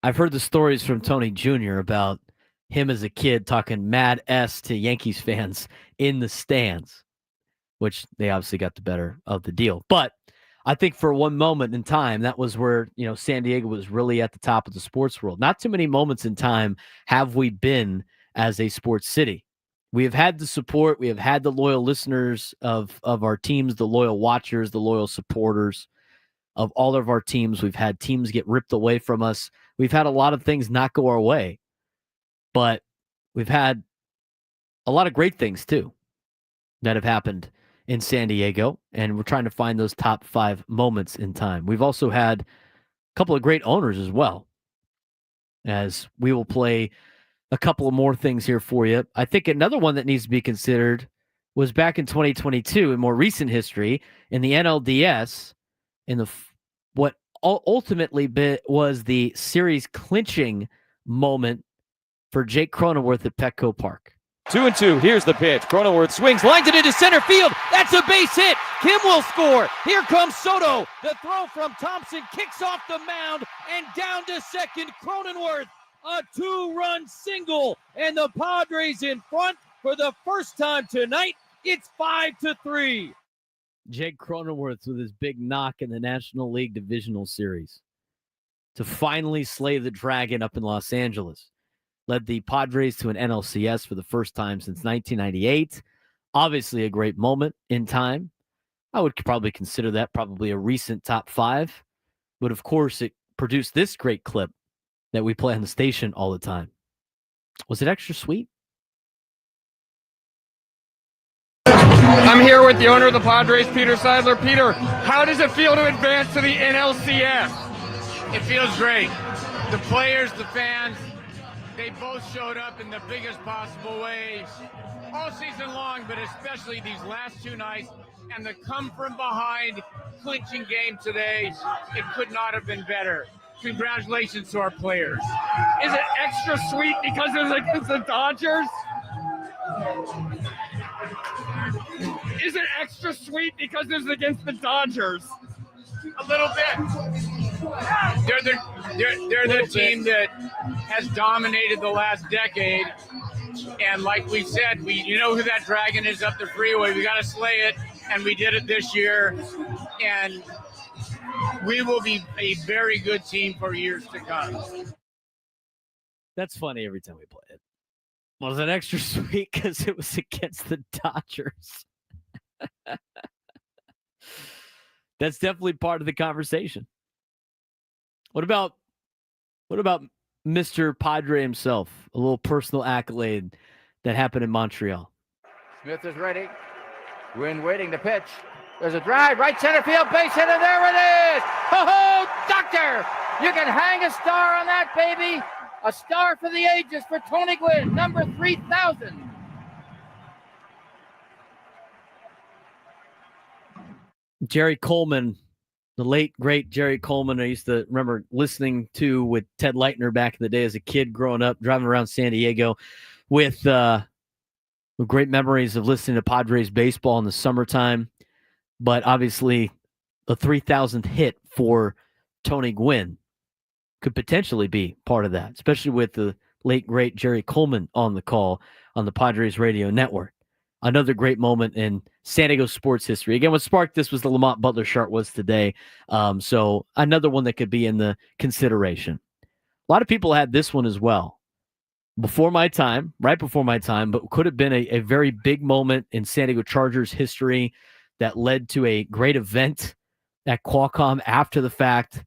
I've heard the stories from Tony Jr. about him as a kid talking mad S to Yankees fans in the stands, which they obviously got the better of the deal. But I think for one moment in time, that was where, San Diego was really at the top of the sports world. Not too many moments in time have we been as a sports city. We have had the support. We have had the loyal listeners of our teams, the loyal watchers, the loyal supporters of all of our teams. We've had teams get ripped away from us. We've had a lot of things not go our way, but we've had a lot of great things too. that have happened in San Diego, and we're trying to find those top 5 moments in time. We've also had a couple of great owners as well, as we will play a couple of more things here for you. I think another one that needs to be considered was back in 2022 in more recent history in the NLDS, in the what ultimately was the series clinching moment for Jake Cronenworth at Petco Park. 2-2. Here's the pitch. Cronenworth swings, lines it into center field. That's a base hit. Kim will score. Here comes Soto. The throw from Thompson kicks off the mound and down to second. Cronenworth, a 2-run single, and the Padres in front for the first time tonight. It's 5-3. Jake Cronenworth with his big knock in the National League Divisional Series to finally slay the Dragon up in Los Angeles. Led the Padres to an NLCS for the first time since 1998. Obviously a great moment in time. I would probably consider that probably a recent top 5. But of course, it produced this great clip that we play on the station all the time. Was it extra sweet? I'm here with the owner of the Padres, Peter Seidler. Peter, how does it feel to advance to the NLCS? It feels great. The players, the fans, they both showed up in the biggest possible ways all season long, but especially these last 2 nights. And the come from behind clinching game today, it could not have been better. Congratulations to our players. Is it extra sweet because it was against the Dodgers? Is it extra sweet because it was against the Dodgers? A little bit. They're the team that has dominated the last decade. And like we said, you know who that Dragon is up the freeway. We got to slay it, and we did it this year. And we will be a very good team for years to come. That's funny every time we play it. Was it extra sweet because it was against the Dodgers? That's definitely part of the conversation. What about Mr. Padre himself? A little personal accolade that happened in Montreal. Smith is ready. Gwynn waiting to pitch. There's a drive, right center field, base hit, and there it is! Ho-ho, doctor! You can hang a star on that, baby! A star for the ages for Tony Gwynn, number 3,000. Jerry Coleman, the late, great Jerry Coleman, I used to remember listening to with Ted Leitner back in the day as a kid growing up, driving around San Diego with great memories of listening to Padres baseball in the summertime. But obviously, the 3,000th hit for Tony Gwynn could potentially be part of that, especially with the late, great Jerry Coleman on the call on the Padres radio network. Another great moment in San Diego sports history. Again, what sparked this was the Lamont Butler Chart was today. So another one that could be in the consideration. A lot of people had this one as well. Before my time, right before my time, but could have been a very big moment in San Diego Chargers history that led to a great event at Qualcomm after the fact.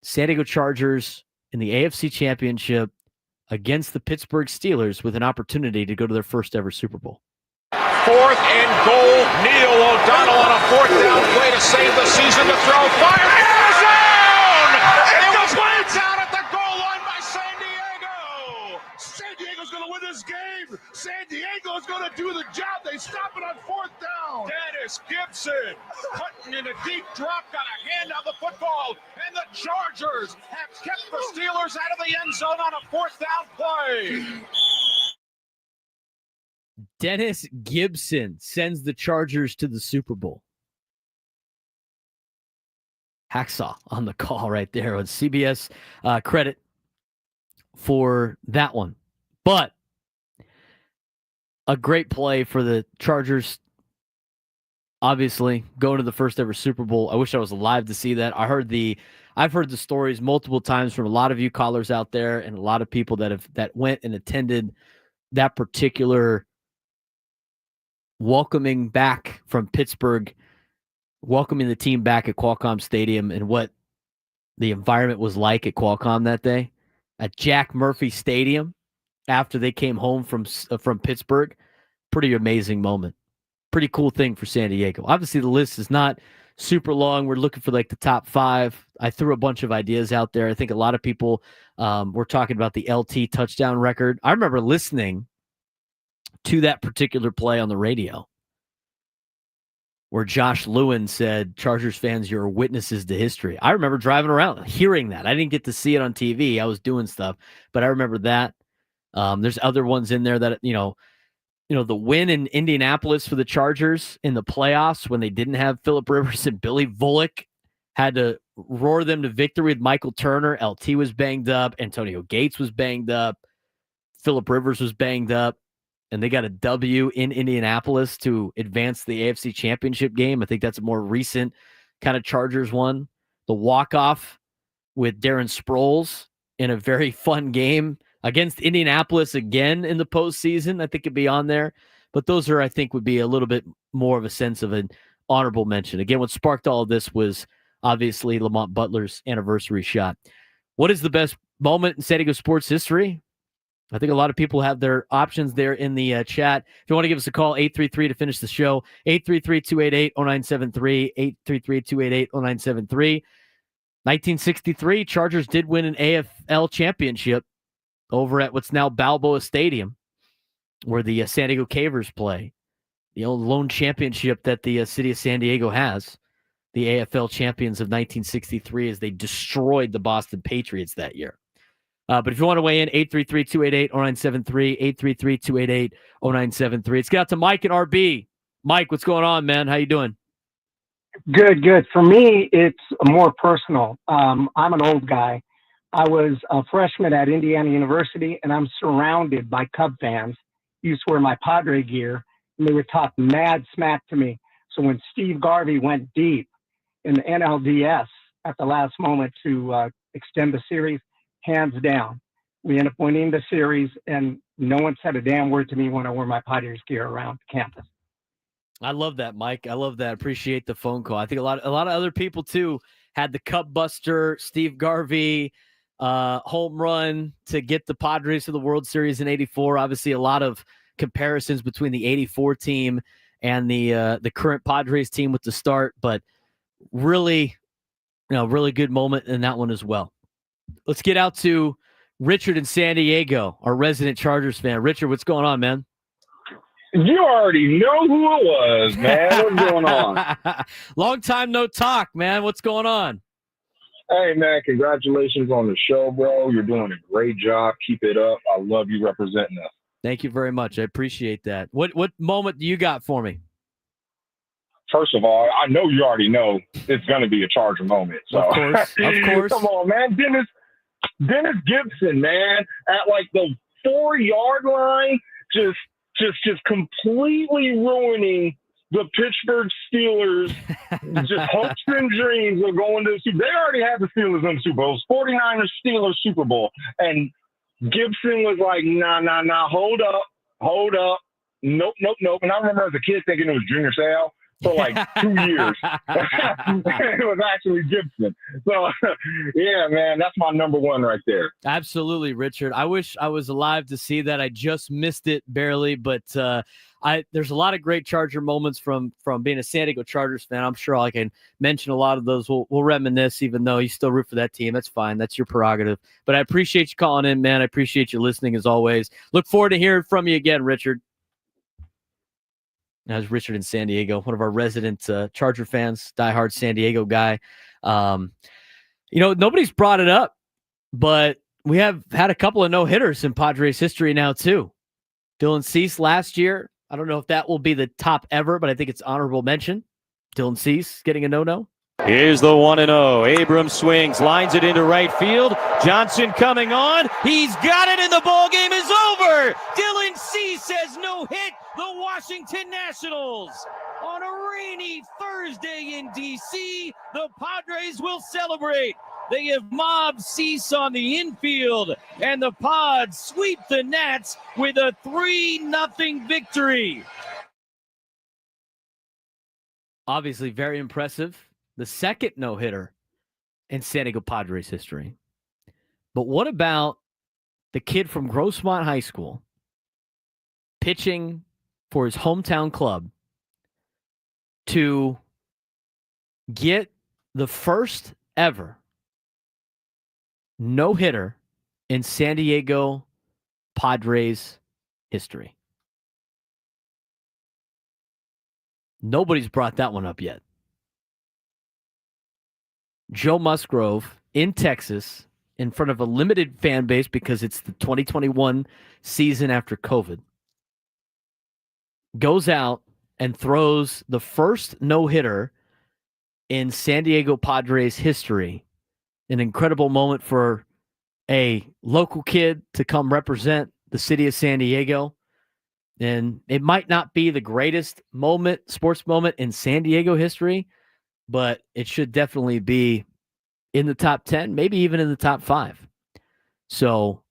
San Diego Chargers in the AFC Championship against the Pittsburgh Steelers with an opportunity to go to their first ever Super Bowl. 4th and goal. Neil O'Donnell on a 4th down play to save the season to throw. Fire in the zone! It was lights out at the goal line by San Diego. San Diego's going to win this game. San Diego's going to do the job. They stop it on 4th down. Dennis Gibson cutting in a deep drop, got a hand on the football, and the Chargers have kept the Steelers out of the end zone on a 4th down play. Dennis Gibson sends the Chargers to the Super Bowl. Hacksaw on the call right there with CBS credit for that one. But a great play for the Chargers, obviously, going to the first ever Super Bowl. I wish I was alive to see that. I've heard the stories multiple times from a lot of you callers out there and a lot of people that went and attended that particular welcoming back from Pittsburgh, welcoming the team back at Qualcomm Stadium, and what the environment was like at Qualcomm that day at Jack Murphy Stadium after they came home from Pittsburgh. Pretty amazing moment. pretty cool thing for San Diego. Obviously, the list is not super long. We're looking for like the top 5. I threw a bunch of ideas out there. I think a lot of people were talking about the LT touchdown record. I remember listening to that particular play on the radio where Josh Lewin said, Chargers fans, you're witnesses to history. I remember driving around hearing that. I didn't get to see it on TV. I was doing stuff, but I remember that. There's other ones in there that, the win in Indianapolis for the Chargers in the playoffs when they didn't have Phillip Rivers and Billy Volek, had to roar them to victory with Michael Turner. LT was banged up. Antonio Gates was banged up. Phillip Rivers was banged up. And they got a W in Indianapolis to advance the AFC Championship game. I think that's a more recent kind of Chargers one. The walk-off with Darren Sproles in a very fun game against Indianapolis again in the postseason. I think it'd be on there. But those are, I think, would be a little bit more of a sense of an honorable mention. Again, what sparked all of this was obviously Lamont Butler's anniversary shot. What is the best moment in San Diego sports history? I think a lot of people have their options there in the chat. If you want to give us a call, 833 to finish the show, 833-288-0973, 833-288-0973. 1963, Chargers did win an AFL championship over at what's now Balboa Stadium, where the San Diego Cavers play. The old lone championship that the city of San Diego has. The AFL champions of 1963 as they destroyed the Boston Patriots that year. But if you want to weigh in, 833-288-0973, 833-288-0973. Let's get out to Mike and RB. Mike, what's going on, man? How you doing? Good. For me, it's more personal. I'm an old guy. I was a freshman at Indiana University, and I'm surrounded by Cub fans. Used to wear my Padre gear, and they would talk mad smack to me. So when Steve Garvey went deep in the NLDS at the last moment to extend the series, hands down, we ended up winning the series, and no one said a damn word to me when I wore my Padres gear around campus. I love that, Mike. I love that. Appreciate the phone call. I think a lot of other people too had the Cup Buster, Steve Garvey, home run to get the Padres to the World Series in '84. Obviously, a lot of comparisons between the '84 team and the current Padres team with the start, but really good moment in that one as well. Let's get out to Richard in San Diego, our resident Chargers fan. Richard, what's going on, man? You already know who it was, man. What's going on? Long time no talk, man. What's going on? Hey, man, congratulations on the show, bro. You're doing a great job. Keep it up. I love you representing us. Thank you very much. I appreciate that. What moment do you got for me? First of all, I know you already know it's going to be a Charger moment. So. Of course. Come on, man. Dennis Gibson, man, at like the 4-yard line, just completely ruining the Pittsburgh Steelers. Just hopes and dreams of going to the Super Bowl. They already had the Steelers in the Super Bowl. 49ers Steelers Super Bowl. And Gibson was like, nah, hold up. Nope. And I remember as a kid thinking it was Junior Seau for like 2 years. It was actually Gibson. So, yeah, man, that's my number one right there. Absolutely, Richard. I wish I was alive to see that. I just missed it barely, but there's a lot of great Charger moments from being a San Diego Chargers fan. I'm sure I can mention a lot of those. We'll reminisce, even though you still root for that team. That's fine. That's your prerogative. But I appreciate you calling in, man. I appreciate you listening as always. Look forward to hearing from you again, Richard. That's Richard in San Diego, one of our resident Charger fans, diehard San Diego guy. Nobody's brought it up, but we have had a couple of no-hitters in Padres history now, too. Dylan Cease last year. I don't know if that will be the top ever, but I think it's honorable mention. Dylan Cease getting a no-no. Here's the 1-0. Abrams swings, lines it into right field. Johnson coming on. He's got it, and the ball game is over. Dylan Cease has no hit the Washington Nationals. On a rainy Thursday in D.C., the Padres will celebrate. They have mobbed Cease on the infield, and the Pods sweep the Nats with a 3-0 victory. Obviously very impressive. The second no-hitter in San Diego Padres history. But what about the kid from Grossmont High School pitching for his hometown club to get the first ever no-hitter in San Diego Padres history. Nobody's brought that one up yet. Joe Musgrove in Texas in front of a limited fan base because it's the 2021 season after COVID, goes out and throws the first no-hitter in San Diego Padres history. An incredible moment for a local kid to come represent the city of San Diego. And it might not be the greatest moment, sports moment in San Diego history, but it should definitely be in the top 10, maybe even in the top 5. So,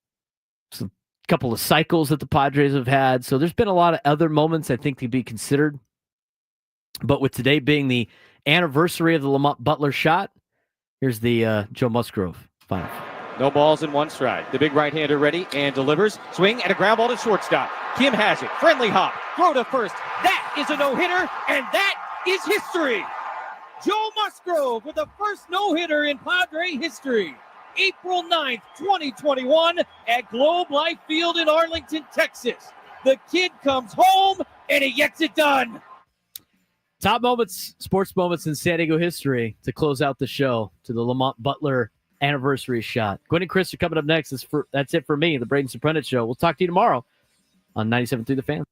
a couple of cycles that the Padres have had. So there's been a lot of other moments I think to be considered. But with today being the anniversary of the Lamont Butler shot, here's the Joe Musgrove final. No balls in one stride. The big right-hander ready and delivers. Swing and a ground ball to shortstop. Kim has it. Friendly hop. Throw to first. That is a no-hitter, and that is history. Joe Musgrove with the first no-hitter in Padre history. April 9th, 2021 at Globe Life Field in Arlington, Texas. The kid comes home, and he gets it done. Top moments, sports moments in San Diego history to close out the show to the Lamont Butler anniversary shot. Gwen and Chris are coming up next. That's it for me, the Braden Surprenant Show. We'll talk to you tomorrow on 97.3 The Fan.